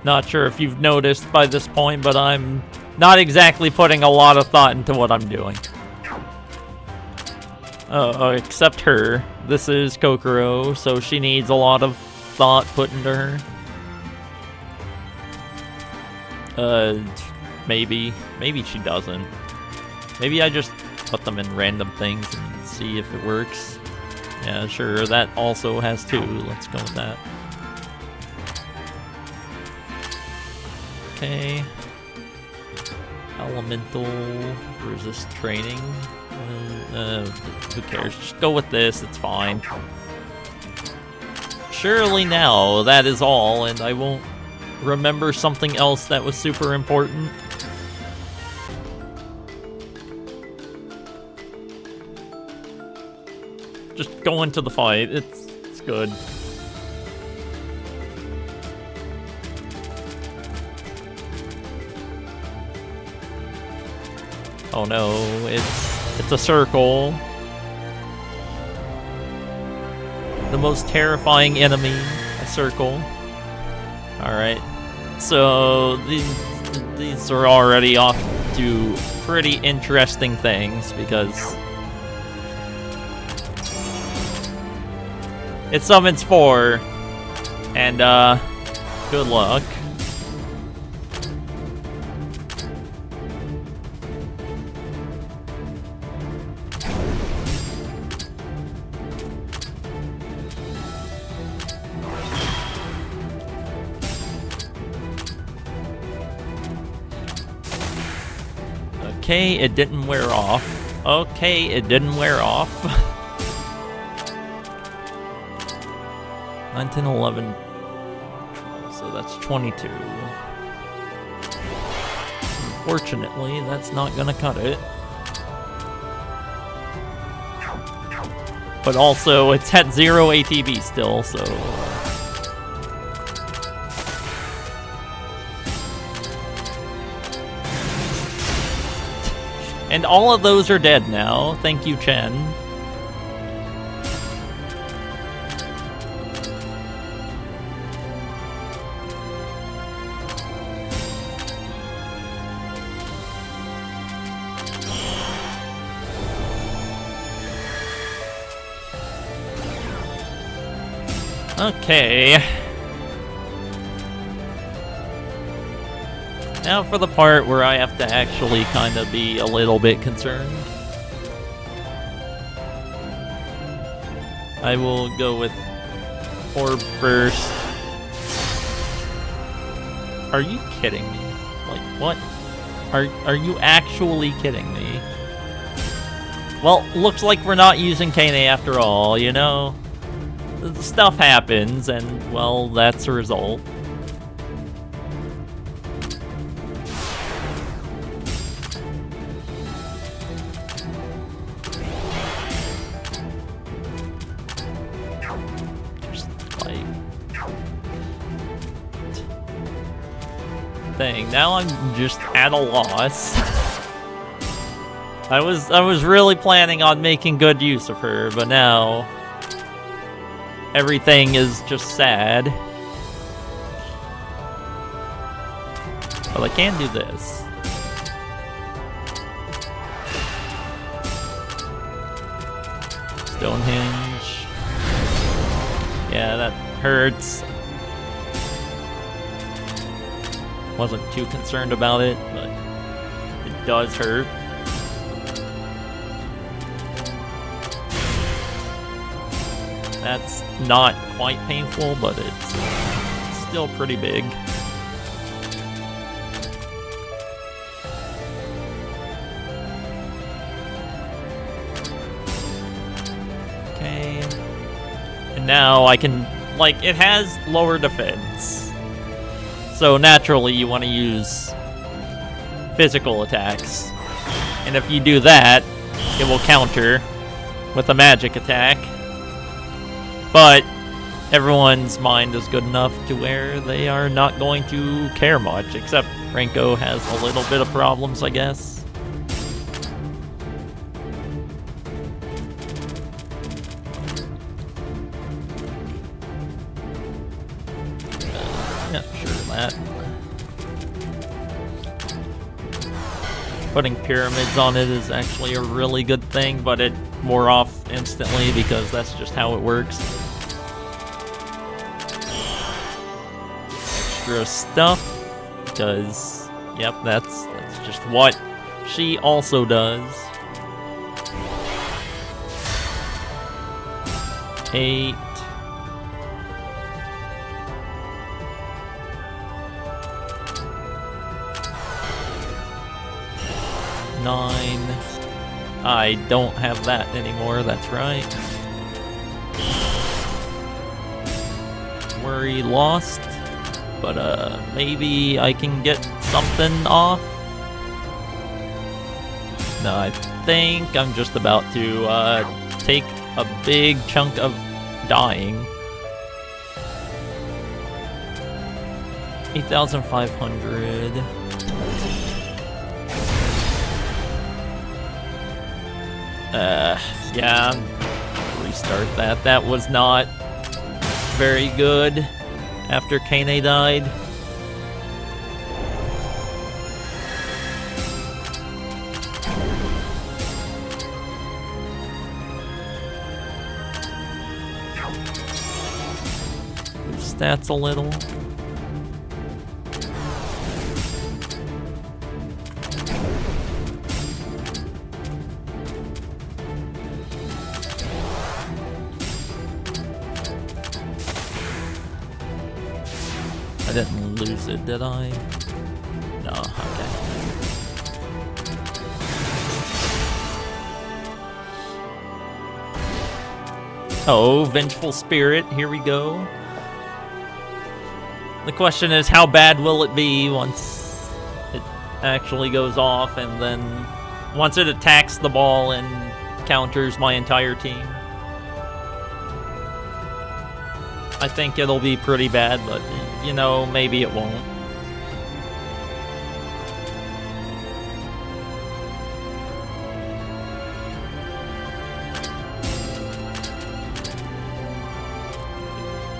Not sure if you've noticed by this point, but I'm not exactly putting a lot of thought into what I'm doing. Oh, except her. This is Kokoro, so she needs a lot of thought put into her. Maybe. Maybe she doesn't. Maybe I just put them in random things and see if it works. Yeah, sure, that also has 2. Let's go with that. Okay. Elemental resist training. Who cares? Just go with this, it's fine. Surely now, that is all, and I won't remember something else that was super important. Just go into the fight, it's good. Oh no, it's a circle. The most terrifying enemy, a circle. Alright. So these are already off to pretty interesting things because it summons 4 and good luck. Okay, it didn't wear off. Okay, it didn't wear off. 9, 10, 11. So that's 22. Unfortunately, that's not gonna cut it. But also, it's at 0 ATB still, so... And all of those are dead now. Thank you, Chen. Okay. Now for the part where I have to actually kind of be a little bit concerned. I will go with Orb first. Are you kidding me? Like, what? Are you actually kidding me? Well, looks like we're not using Kane after all, you know? Stuff happens, and, well, that's a result. Now I'm just at a loss. I was really planning on making good use of her, but now everything is just sad. Well, I can do this. Stonehenge. Yeah, that hurts. Wasn't too concerned about it, but it does hurt. That's not quite painful, but it's still pretty big. Okay. And now I can, like, it has lower defense. So naturally you want to use physical attacks. And if you do that, it will counter with a magic attack. But everyone's mind is good enough to where they are not going to care much, except Renko has a little bit of problems, I guess. Yeah, sure, that. Putting pyramids on it is actually a really good thing, but it wore off instantly because that's just how it works. Extra stuff, because, yep, that's just what she also does. 8. I don't have that anymore, that's right. Worry lost, but maybe I can get something off. No, I think I'm just about to take a big chunk of dying. 8,500. Yeah, restart that. That was not very good after Kane died. Boost stats a little. I didn't lose it, did I? No, okay. Oh, Vengeful Spirit, here we go. The question is, how bad will it be once it actually goes off, and then once it attacks the ball and counters my entire team? I think it'll be pretty bad, but, you know, maybe it won't.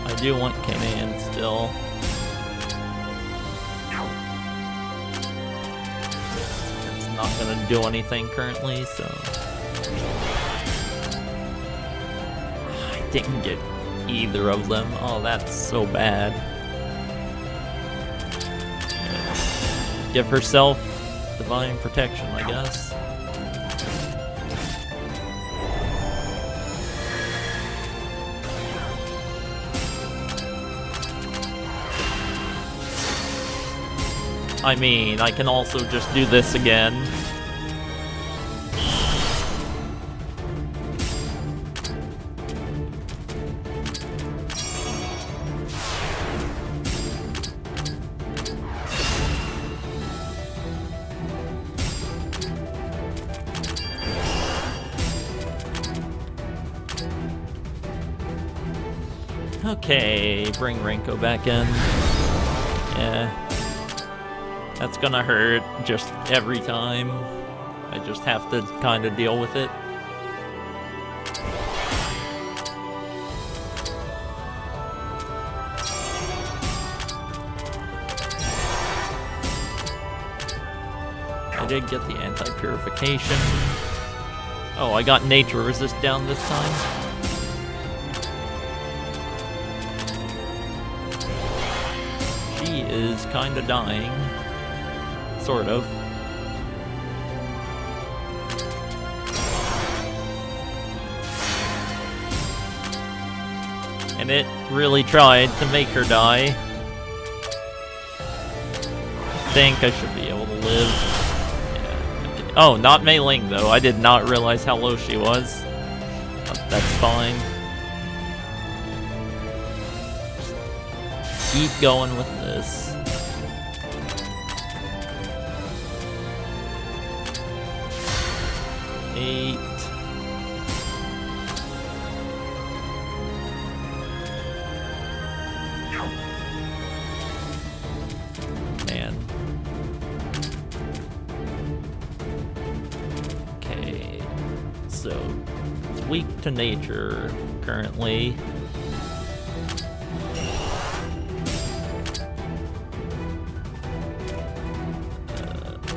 I do want Canaan still. It's not gonna do anything currently, so... I didn't get either of them. Oh, that's so bad. Give herself divine protection, I guess. I mean, I can also just do this again. Okay, bring Renko back in. Yeah. That's gonna hurt just every time. I just have to kind of deal with it. I did get the anti-purification. Oh, I got nature resist down this time. She is kind of dying. Sort of. And it really tried to make her die. I think I should be able to live. Yeah. Okay. Oh, not Mei Ling though. I did not realize how low she was. But that's fine. Just keep going with this. Man. Okay. So, it's weak to nature currently.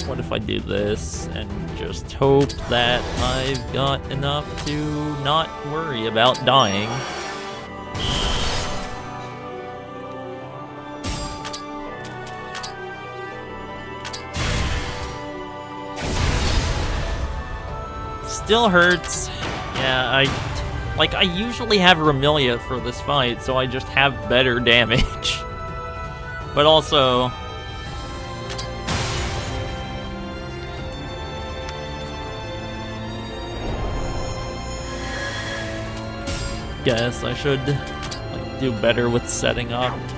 What if I do this and just hope that I've got enough to not worry about dying? Still hurts. Yeah, I usually have Remilia for this fight, so I just have better damage. But also... guess I should do better with setting up. Okay.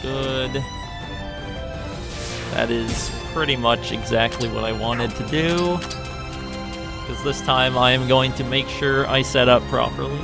good. That is pretty much exactly what I wanted to do. Because this time I am going to make sure I set up properly.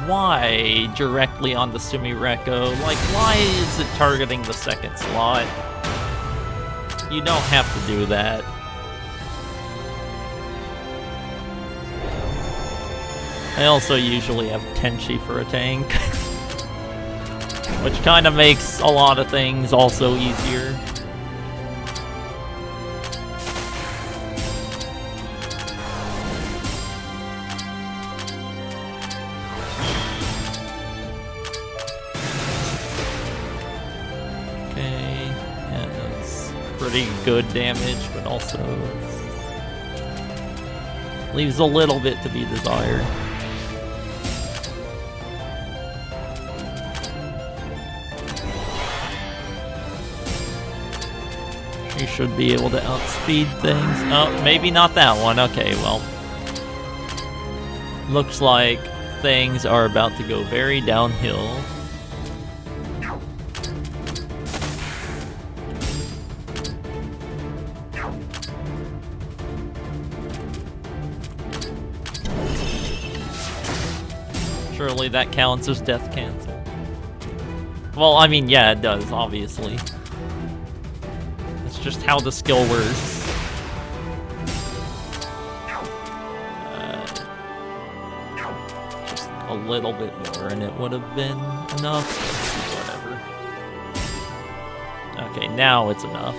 Why directly on the Sumireko? Like, why is it targeting the second slot? You don't have to do that. I also usually have Tenchi for a tank. Which kind of makes a lot of things also easier. Good damage, but also leaves a little bit to be desired. She should be able to outspeed things. Oh, maybe not that one. Okay, well. Looks like things are about to go very downhill. Surely that counts as death cancel. Well, I mean, yeah, it does, obviously. It's just how the skill works. Just a little bit more and it would have been enough. Whatever. Okay, now it's enough.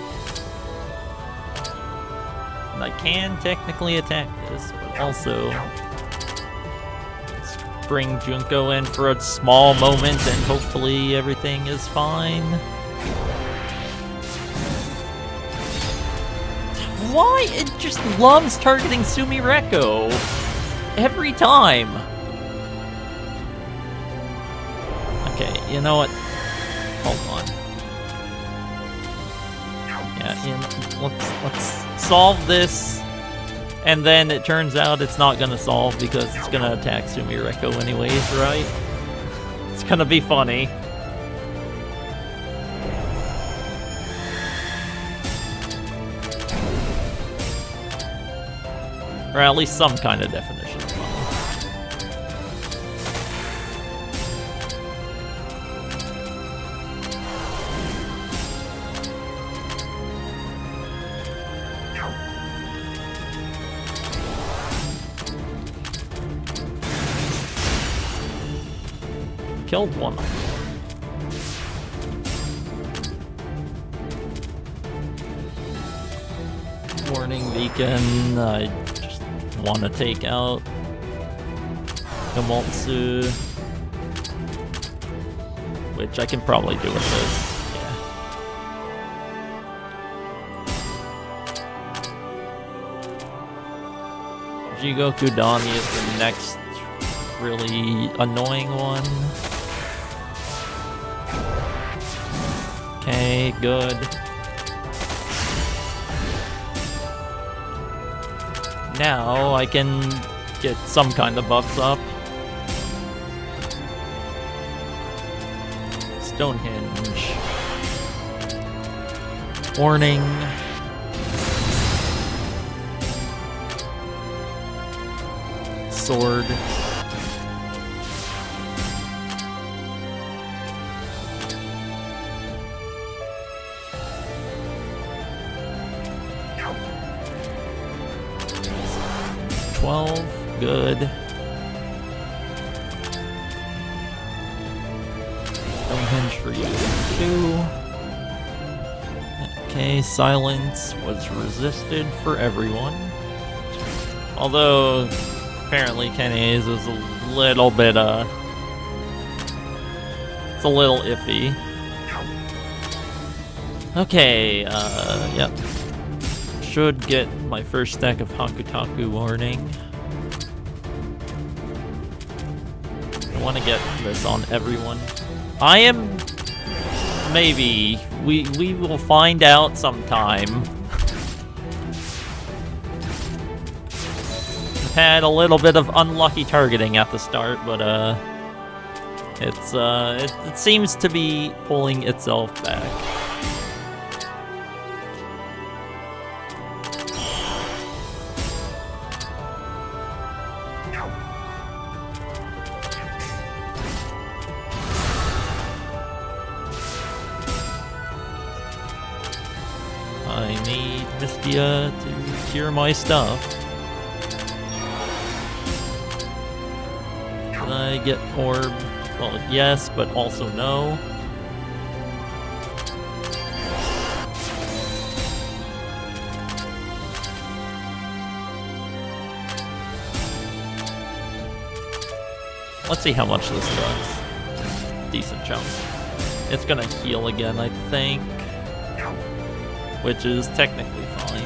And I can technically attack this, but also bring Junko in for a small moment and hopefully everything is fine. Why? It just loves targeting Sumireko every time. Okay, you know what? Hold on. Yeah, let's solve this. And then it turns out it's not gonna solve because it's gonna attack Sumireko anyways, right? It's gonna be funny. Or at least some kind of definition of funny. Killed one of them. Warning beacon. I just want to take out Gamotsu, which I can probably do with this. Yeah. Jigoku Dani is the next really annoying one. Okay, good. Now I can get some kind of buffs up. Stonehenge. Warning. Sword. Good. Stonehenge for you too. Okay, silence was resisted for everyone. Although, apparently Kenny's is a little bit, it's a little iffy. Okay, yep. Should get my first stack of Hakutaku warning. I want to get this on everyone. I am... maybe. We will find out sometime. I've had a little bit of unlucky targeting at the start, but it seems to be pulling itself back. I need Mistia to cure my stuff. Can I get orb? Well, yes, but also no. Let's see how much this does. Decent chunk. It's gonna heal again, I think. Which is technically fine.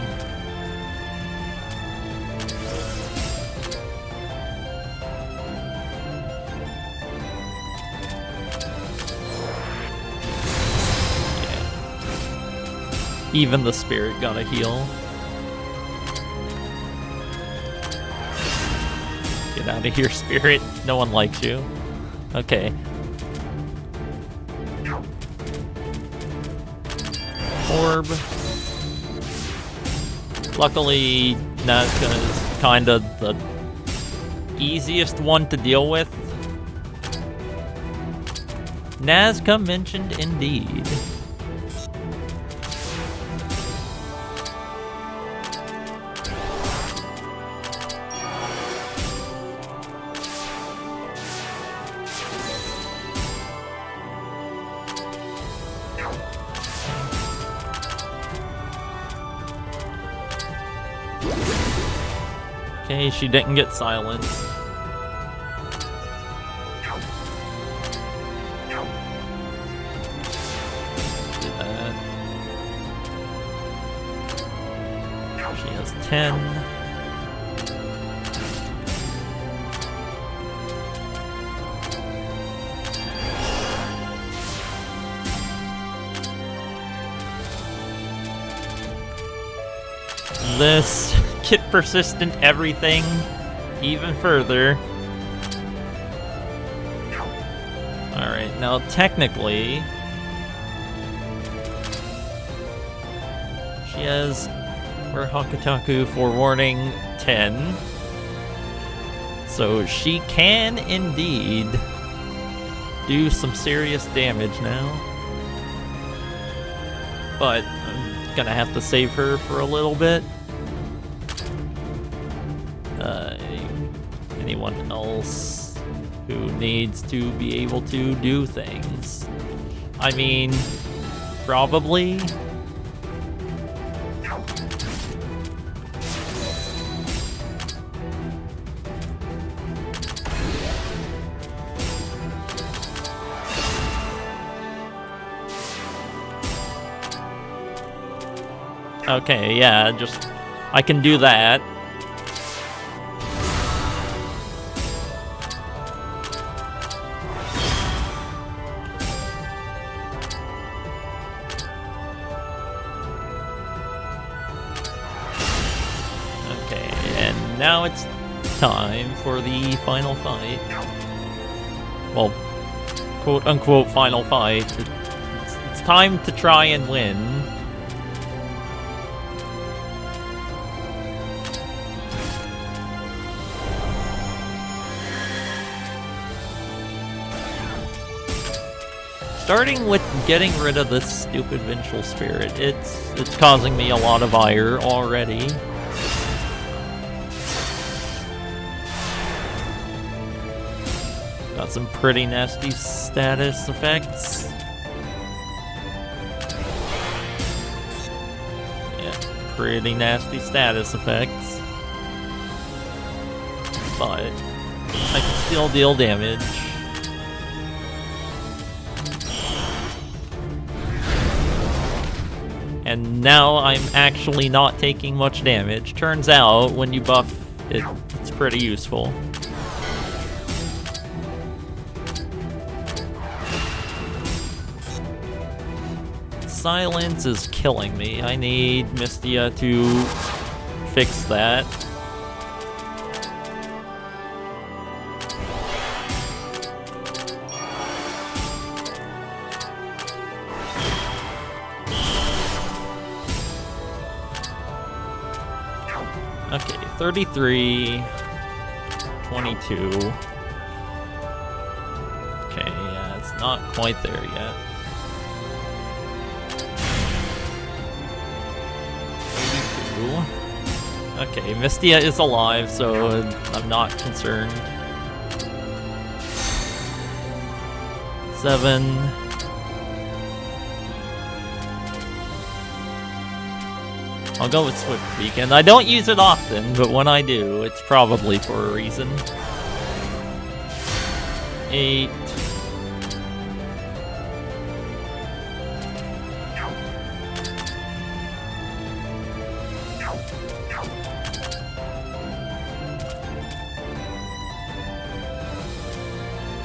Yeah. Even the spirit got a heal. Get out of here, spirit. No one likes you. Okay. Orb. Luckily, Nazca is kinda the easiest one to deal with. Nazca mentioned indeed. Okay, she didn't get silenced. Do that. She has 10. This get persistent everything even further. Alright, now technically she has her Hakutaku forewarning 10. So she can indeed do some serious damage now. But I'm gonna have to save her for a little bit. Anyone else who needs to be able to do things? I mean, probably. Okay, yeah, just I can do that. Now it's time for the final fight. Well, quote-unquote final fight. It's time to try and win. Starting with getting rid of this stupid vengeful spirit, it's causing me a lot of ire already. Got some pretty nasty status effects. pretty nasty status effects. But I can still deal damage. And now I'm actually not taking much damage. Turns out, when you buff it, it's pretty useful. Silence is killing me. I need Mystia to fix that. Okay, 33, 22. Okay, yeah, it's not quite there yet. 82. Okay, Mystia is alive, so I'm not concerned. 7. I'll go with Swift Beacon. I don't use it often, but when I do, it's probably for a reason. 8.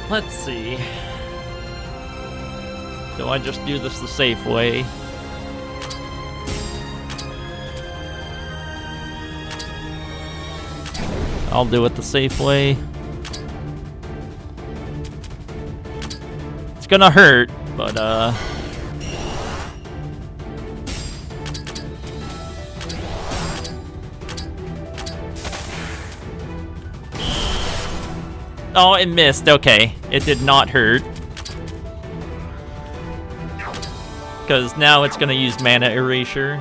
Let's see. Do I just do this the safe way? I'll do it the safe way. It's gonna hurt, but oh, it missed. Okay. It did not hurt. Because now it's gonna use mana erasure.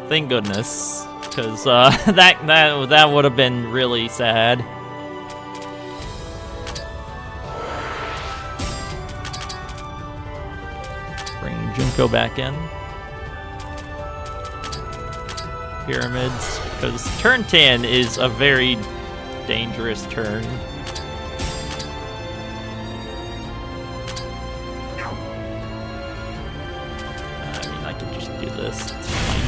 Thank goodness. Because that would have been really sad. Bring Junko back in. Pyramids, because turn 10 is a very dangerous turn. I mean, I can just do this. It's fine.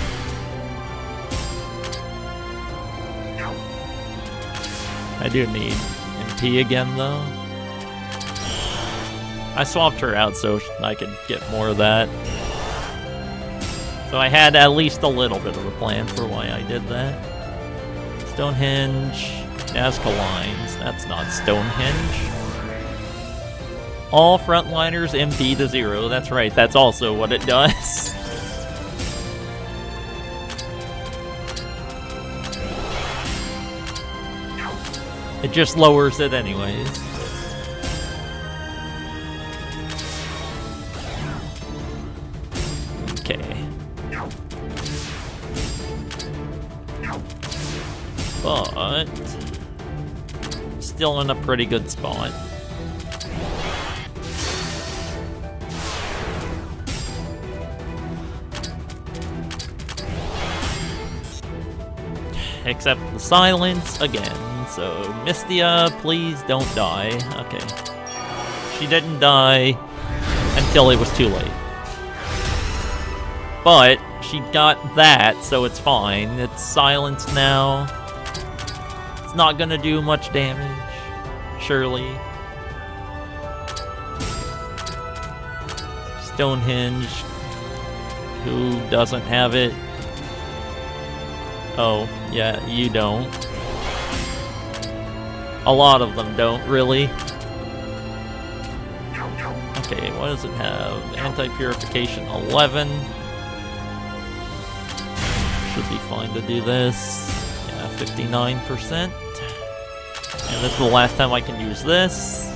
I do need MP again, though. I swapped her out so I could get more of that. So I had at least a little bit of a plan for why I did that. Stonehenge, Nazca Lines. That's not Stonehenge. All frontliners MP to 0. That's right, that's also what it does. It just lowers it anyways. Okay. But still in a pretty good spot. Except the silence again. So, Mystia, please don't die. Okay. She didn't die until it was too late. But she got that, so it's fine. It's silenced now. It's not gonna do much damage, surely. Stonehenge, who doesn't have it? Oh, yeah, you don't. A lot of them don't, really. Okay, what does it have? Anti-purification 11. Should be fine to do this. Yeah, 59%. And this is the last time I can use this.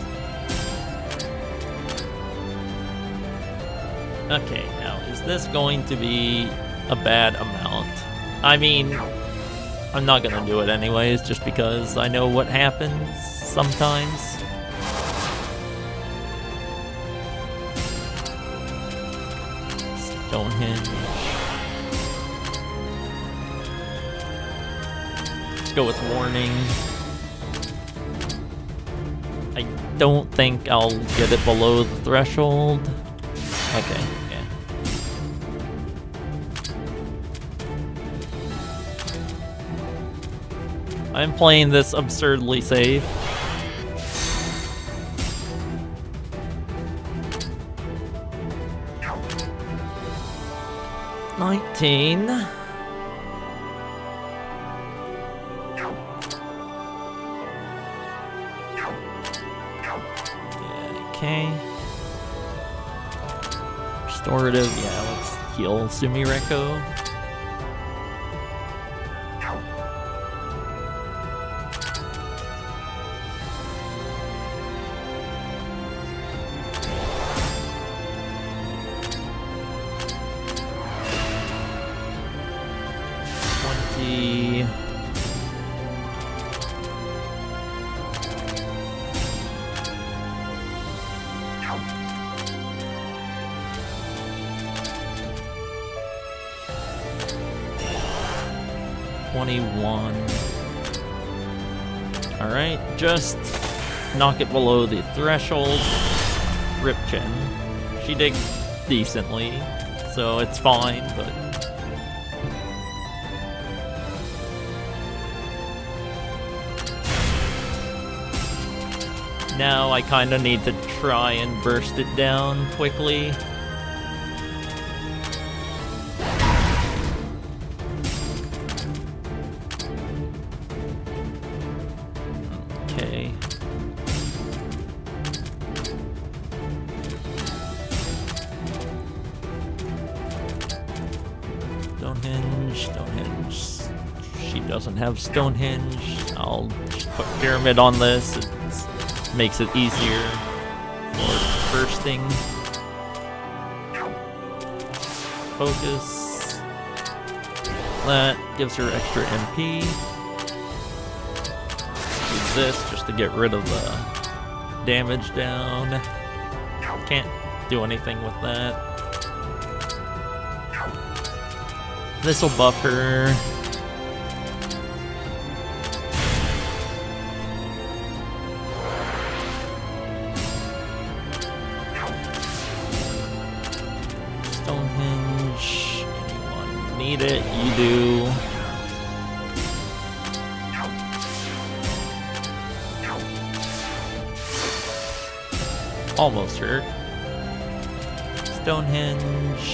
Okay, now, is this going to be a bad amount? I mean, I'm not gonna do it anyways, just because I know what happens sometimes. Stonehenge. just go with warning. I don't think I'll get it below the threshold. Okay, yeah. I'm playing this absurdly safe. $19. Okay. Restorative, yeah, let's heal Sumireko. Alright, just knock it below the threshold. Rip Chen. She did decently, so it's fine, but... Now I kinda need to try and burst it down quickly. Doesn't have Stonehenge. I'll just put Pyramid on this. It makes it easier for bursting. Focus. That gives her extra MP. Use this just to get rid of the damage down. Can't do anything with that. This'll buff her. It, you do. Almost hurt. Stonehenge.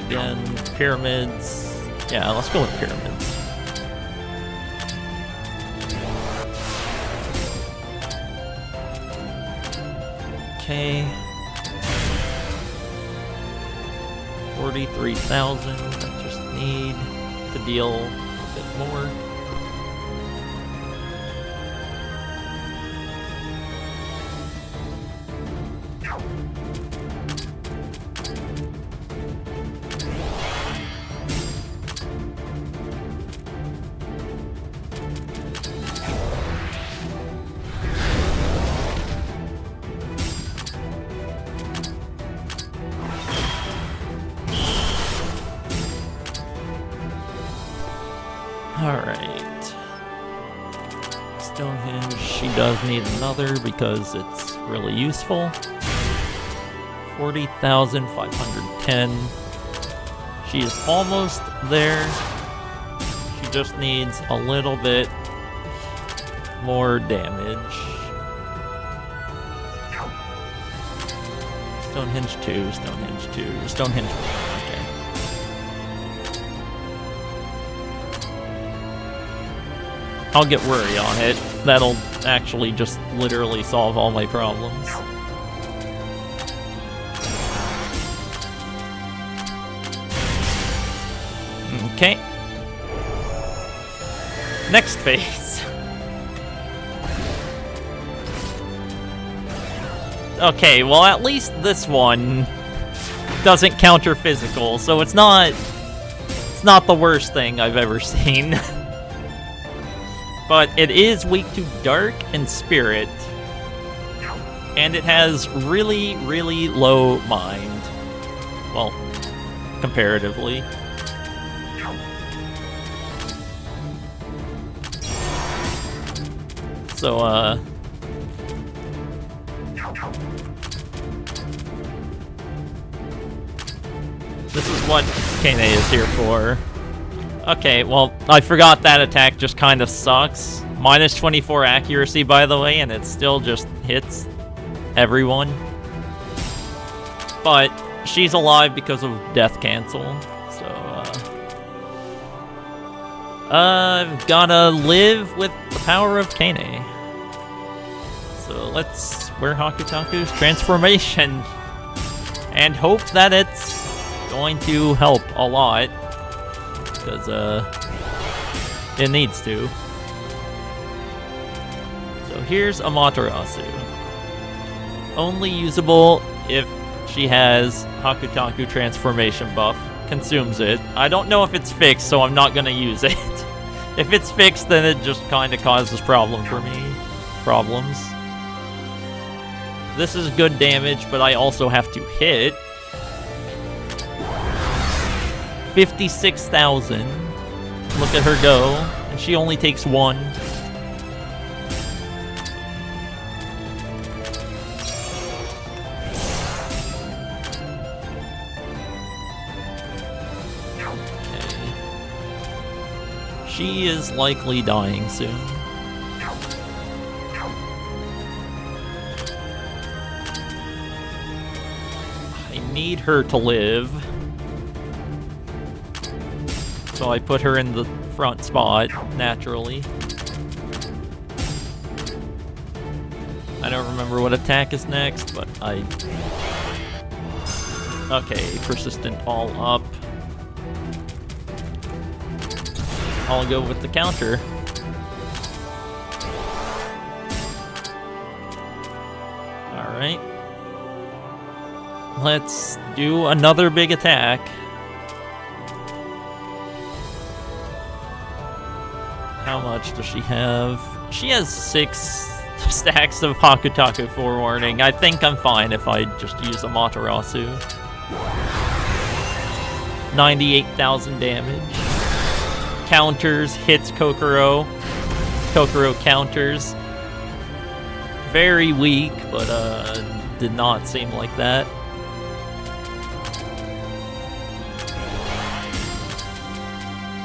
Again, pyramids. Yeah, let's go with pyramids. Okay. 43,000. Need to deal a bit more. Alright. Stonehenge, she does need another because it's really useful. 40,510. She is almost there. She just needs a little bit more damage. Stonehenge 2, Stonehenge 2, Stonehenge 1. I'll get Worry on it. That'll actually just literally solve all my problems. Okay. Next phase. Okay, well at least this one doesn't counter physical, so it's not the worst thing I've ever seen. But it is weak to Dark and Spirit, and it has really, really low Mind. Well, comparatively. So, this is what Kane is here for. Okay, well, I forgot that attack just kind of sucks. Minus 24 accuracy, by the way, and it still just hits everyone. But she's alive because of death cancel. So, I've gotta live with the power of Kane. So let's wear Hakutaku's transformation and hope that it's going to help a lot, because it needs to. So here's Amaterasu. Only usable if she has Hakutaku transformation buff. Consumes it. I don't know if it's fixed, so I'm not gonna use it. If it's fixed, then it just kind of causes problems. This is good damage, but I also have to hit 56,000. Look at her go, and she only takes 1. She is likely dying soon. I need her to live. So I put her in the front spot, naturally. I don't remember what attack is next, but I... Okay, persistent all up. I'll go with the counter. Alright. Let's do another big attack. How much does she have? She has 6 stacks of Hakutaku forewarning. I think I'm fine if I just use Amaterasu. 98,000 damage. Counters, hits Kokoro. Kokoro counters. Very weak, but did not seem like that.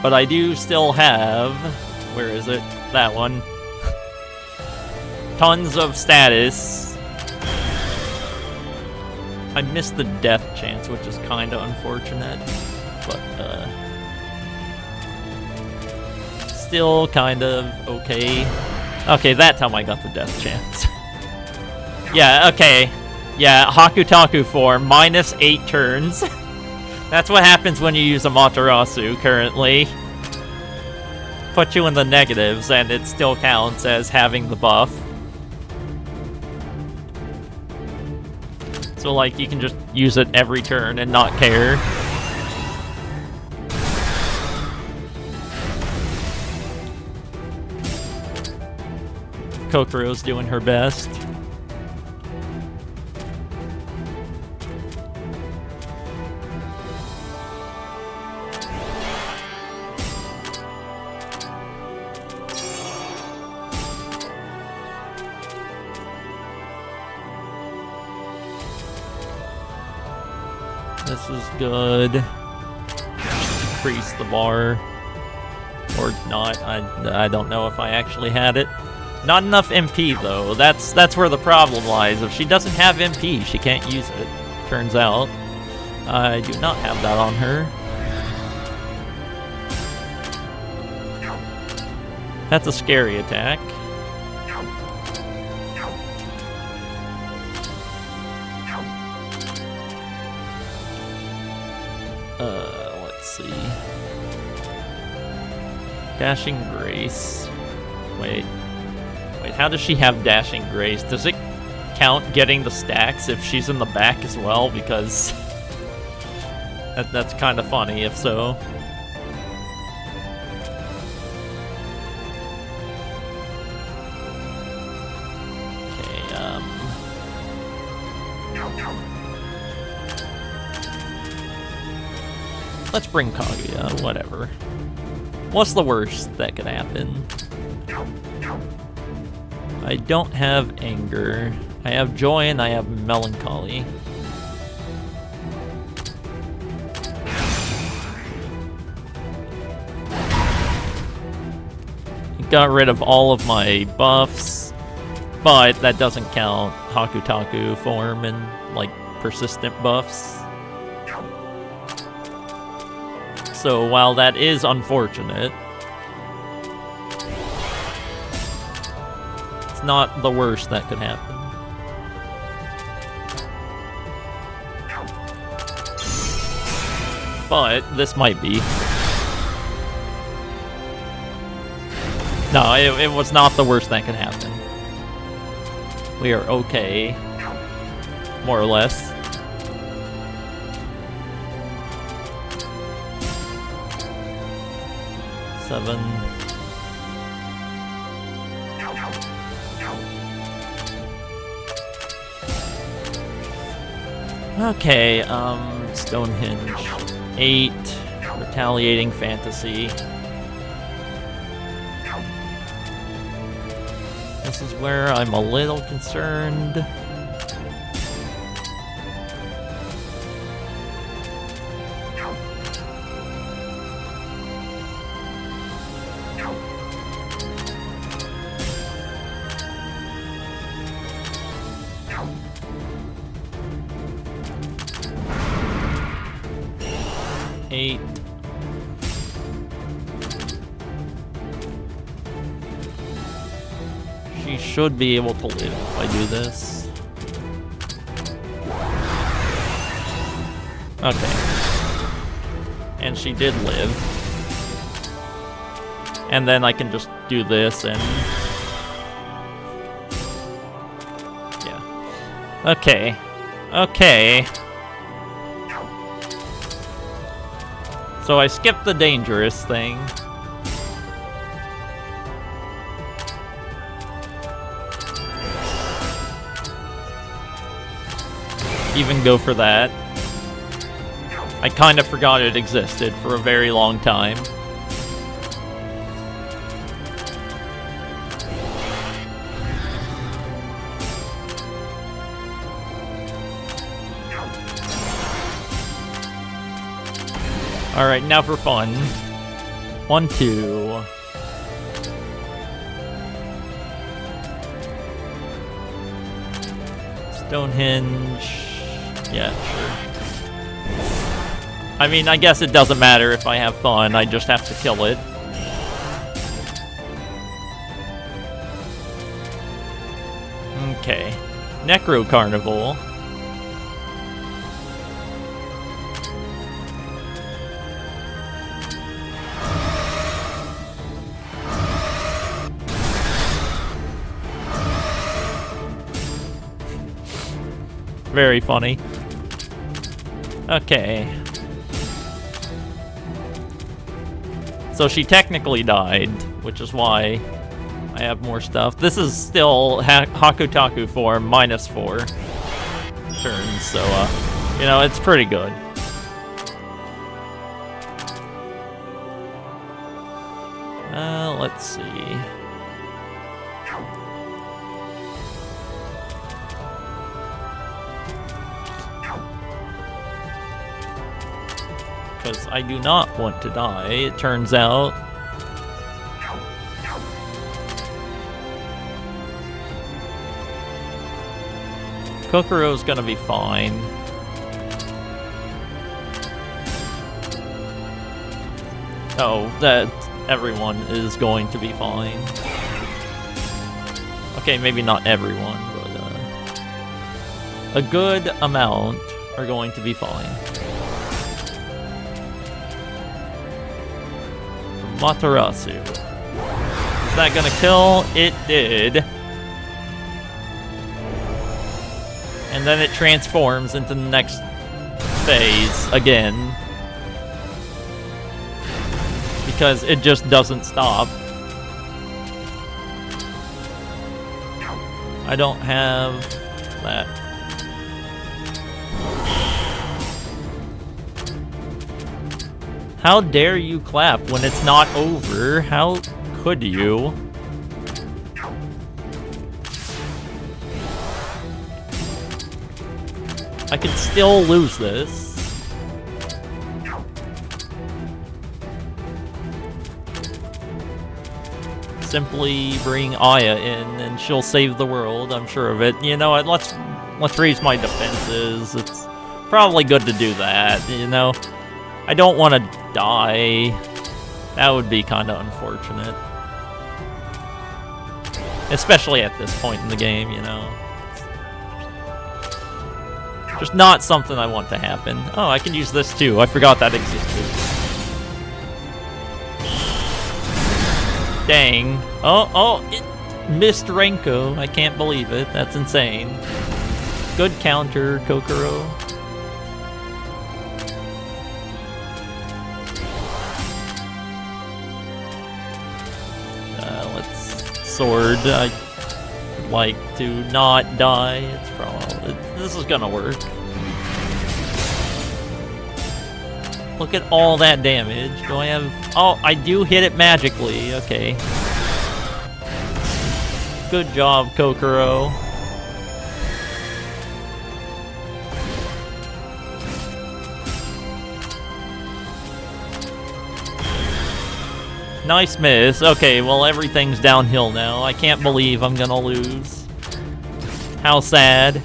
But I do still have... Where is it? That one. Tons of status. I missed the death chance, which is kind of unfortunate. But, still kind of okay. Okay, that time I got the death chance. Yeah, okay. Yeah, Hakutaku form, minus 8 turns. That's what happens when you use Amaterasu currently. Put you in the negatives, and it still counts as having the buff. So, like, you can just use it every turn and not care. Kokoro's doing her best. This is good. Increase the bar. Or not. I don't know if I actually had it. Not enough MP, though. That's where the problem lies. If she doesn't have MP, she can't use it. Turns out. I do not have that on her. That's a scary attack. Let's see. Dashing Grace. Wait, how does she have Dashing Grace? Does it count getting the stacks if she's in the back as well? Because that's kind of funny if so. Let's bring Kaguya, whatever. What's the worst that could happen? I don't have anger. I have joy and I have melancholy. Got rid of all of my buffs, but that doesn't count Hakutaku form and, like, persistent buffs. So while that is unfortunate, it's not the worst that could happen. But this might be. No, it was not the worst that could happen. We are okay. More or less. Seven. Okay, Stonehenge. 8. Retaliating Fantasy. This is where I'm a little concerned. Eight. She should be able to live if I do this. Okay. And she did live. And then I can just do this and... yeah. Okay. Okay. So I skipped the dangerous thing. Even go for that. I kind of forgot it existed for a very long time. Alright, now for fun. 1, 2. Stonehenge. Yeah, sure. I mean, I guess it doesn't matter if I have fun, I just have to kill it. Okay. Necro Carnival. Very funny. Okay. So she technically died, which is why I have more stuff. This is still Hakutaku form -4 turns, so, you know, it's pretty good. Let's see. Because I do not want to die, it turns out. Kokuro's gonna be fine. Oh, that everyone is going to be fine. Okay, maybe not everyone, but a good amount are going to be fine. Matarasu. Is that gonna kill? It did. And then it transforms into the next phase again. Because it just doesn't stop. I don't have that. How dare you clap when it's not over? How could you? I could still lose this. Simply bring Aya in and she'll save the world, I'm sure of it. You know what, let's raise my defenses. It's probably good to do that, you know? I don't want to die. That would be kind of unfortunate. Especially at this point in the game, you know? Just not something I want to happen. Oh, I can use this too. I forgot that existed. Dang. Oh, it missed Renko. I can't believe it. That's insane. Good counter, Kokoro. Let's sword. I'd like to not die. It's probably... This is gonna work. Look at all that damage. Do I have... Oh, I do hit it magically. Okay. Good job, Kokoro. Nice miss. Okay, well, everything's downhill now. I can't believe I'm gonna lose. How sad.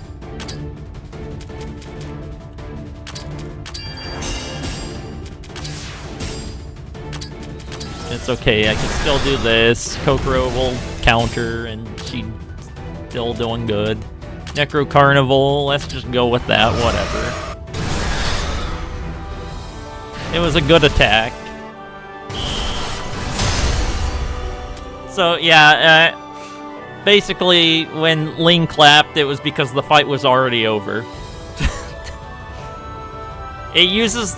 It's okay, I can still do this. Kokoro will counter, and she's still doing good. Necro Carnival, let's just go with that, whatever. It was a good attack. So, yeah, basically, when Ling clapped, it was because the fight was already over. It uses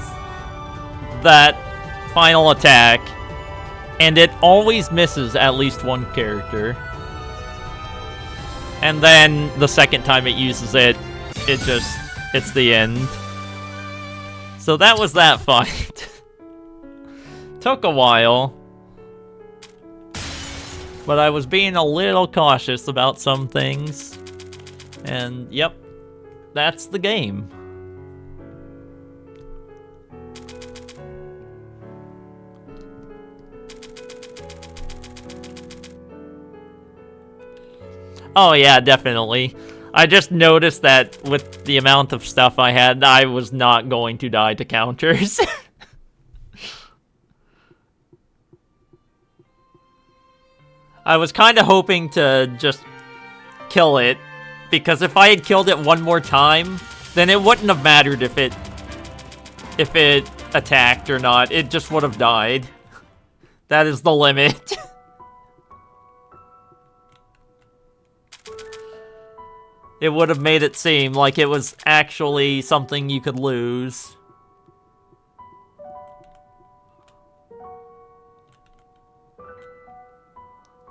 that final attack, and it always misses at least one character. And then, the second time it uses it, it's the end. So that was that fight. Took a while. But I was being a little cautious about some things. And, yep, that's the game. Oh yeah, definitely. I just noticed that with the amount of stuff I had, I was not going to die to counters. I was kind of hoping to just kill it, because if I had killed it one more time, then it wouldn't have mattered if it attacked or not. It just would have died. That is the limit. It would have made it seem like it was actually something you could lose.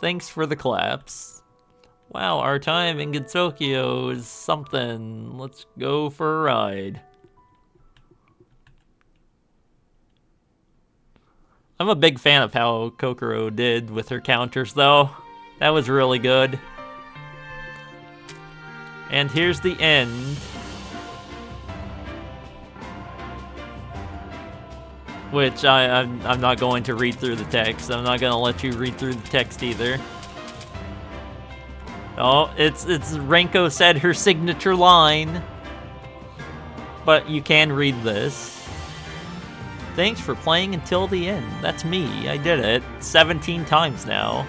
Thanks for the claps. Wow, our time in Tokyo is something. Let's go for a ride. I'm a big fan of how Kokoro did with her counters, though. That was really good. And here's the end. Which I'm not going to read through the text. I'm not gonna let you read through the text either. Oh, it's Renko said her signature line. But you can read this. Thanks for playing until the end. That's me. I did it 17 times now.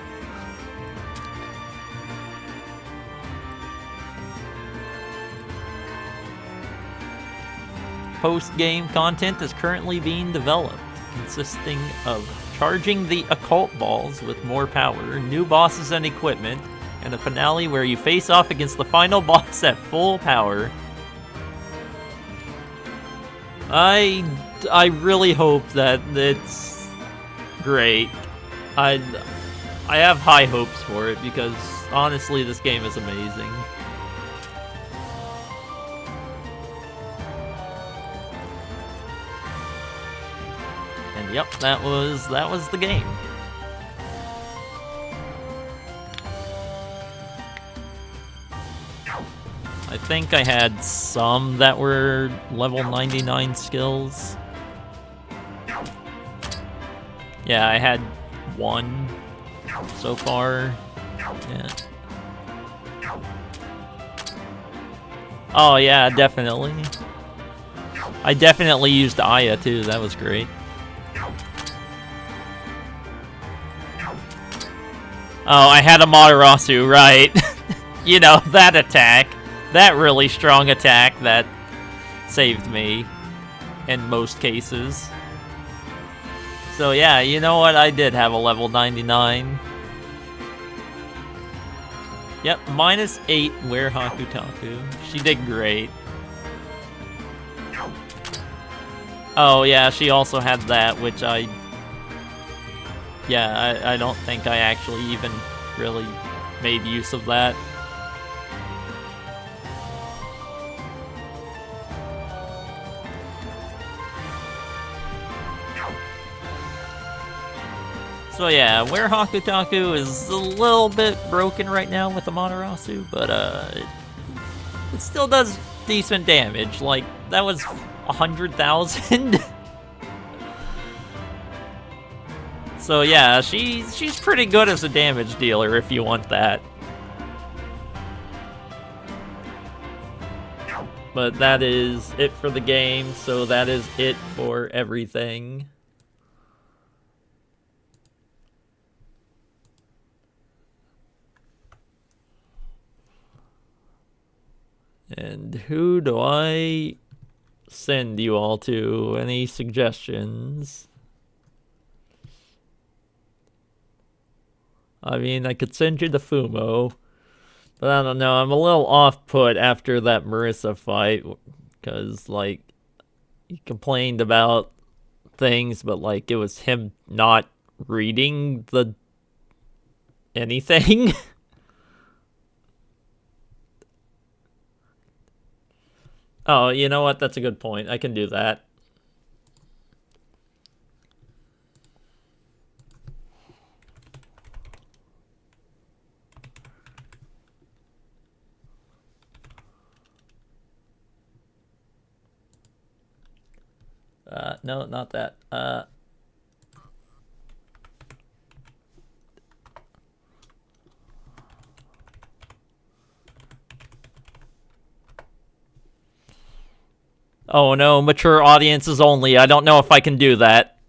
Post-game content is currently being developed, consisting of charging the occult balls with more power, new bosses and equipment, and a finale where you face off against the final boss at full power. I really hope that it's great. I have high hopes for it because honestly this game is amazing. Yep, that was the game. I think I had some that were level 99 skills. Yeah, I had one so far. Yeah. Oh yeah, definitely. I definitely used Aya too, that was great. Oh, I had a Matarasu, right. You know, that attack. That really strong attack that saved me in most cases. So yeah, you know what? I did have a level 99. Yep, -8 where Hakutaku. She did great. Oh yeah, she also had that, which I don't think I actually even really made use of that. So yeah, where Hakutaku is a little bit broken right now with the Matarasu, but it still does decent damage. Like, that was 100,000. So yeah, she's pretty good as a damage dealer if you want that. But that is it for the game, so that is it for everything. And who do I send you all to? Any suggestions? I mean, I could send you to Fumo, but I don't know. I'm a little off-put after that Marissa fight, because, like, he complained about things, but, like, it was him not reading the anything. Oh, you know what? That's a good point. I can do that. No, not that. Oh no, mature audiences only. I don't know if I can do that.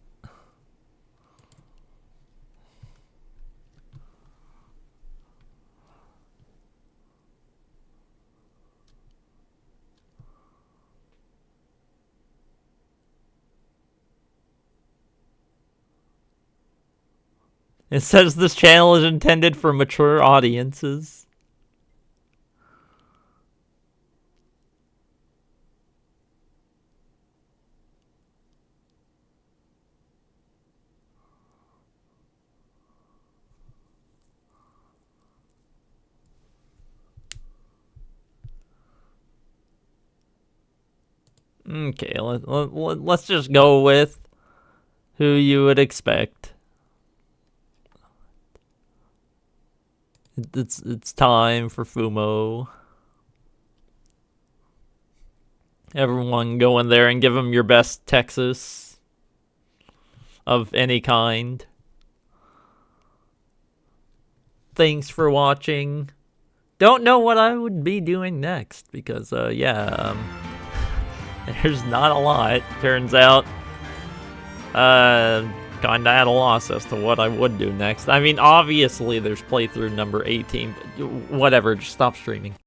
It says this channel is intended for mature audiences. Okay, let's just go with who you would expect. It's time for Fumo. Everyone go in there and give him your best Texas of any kind. Thanks for watching. Don't know what I would be doing next because there's not a lot. Turns out kinda at a loss as to what I would do next. I mean, obviously there's playthrough number 18, but whatever, just stop streaming.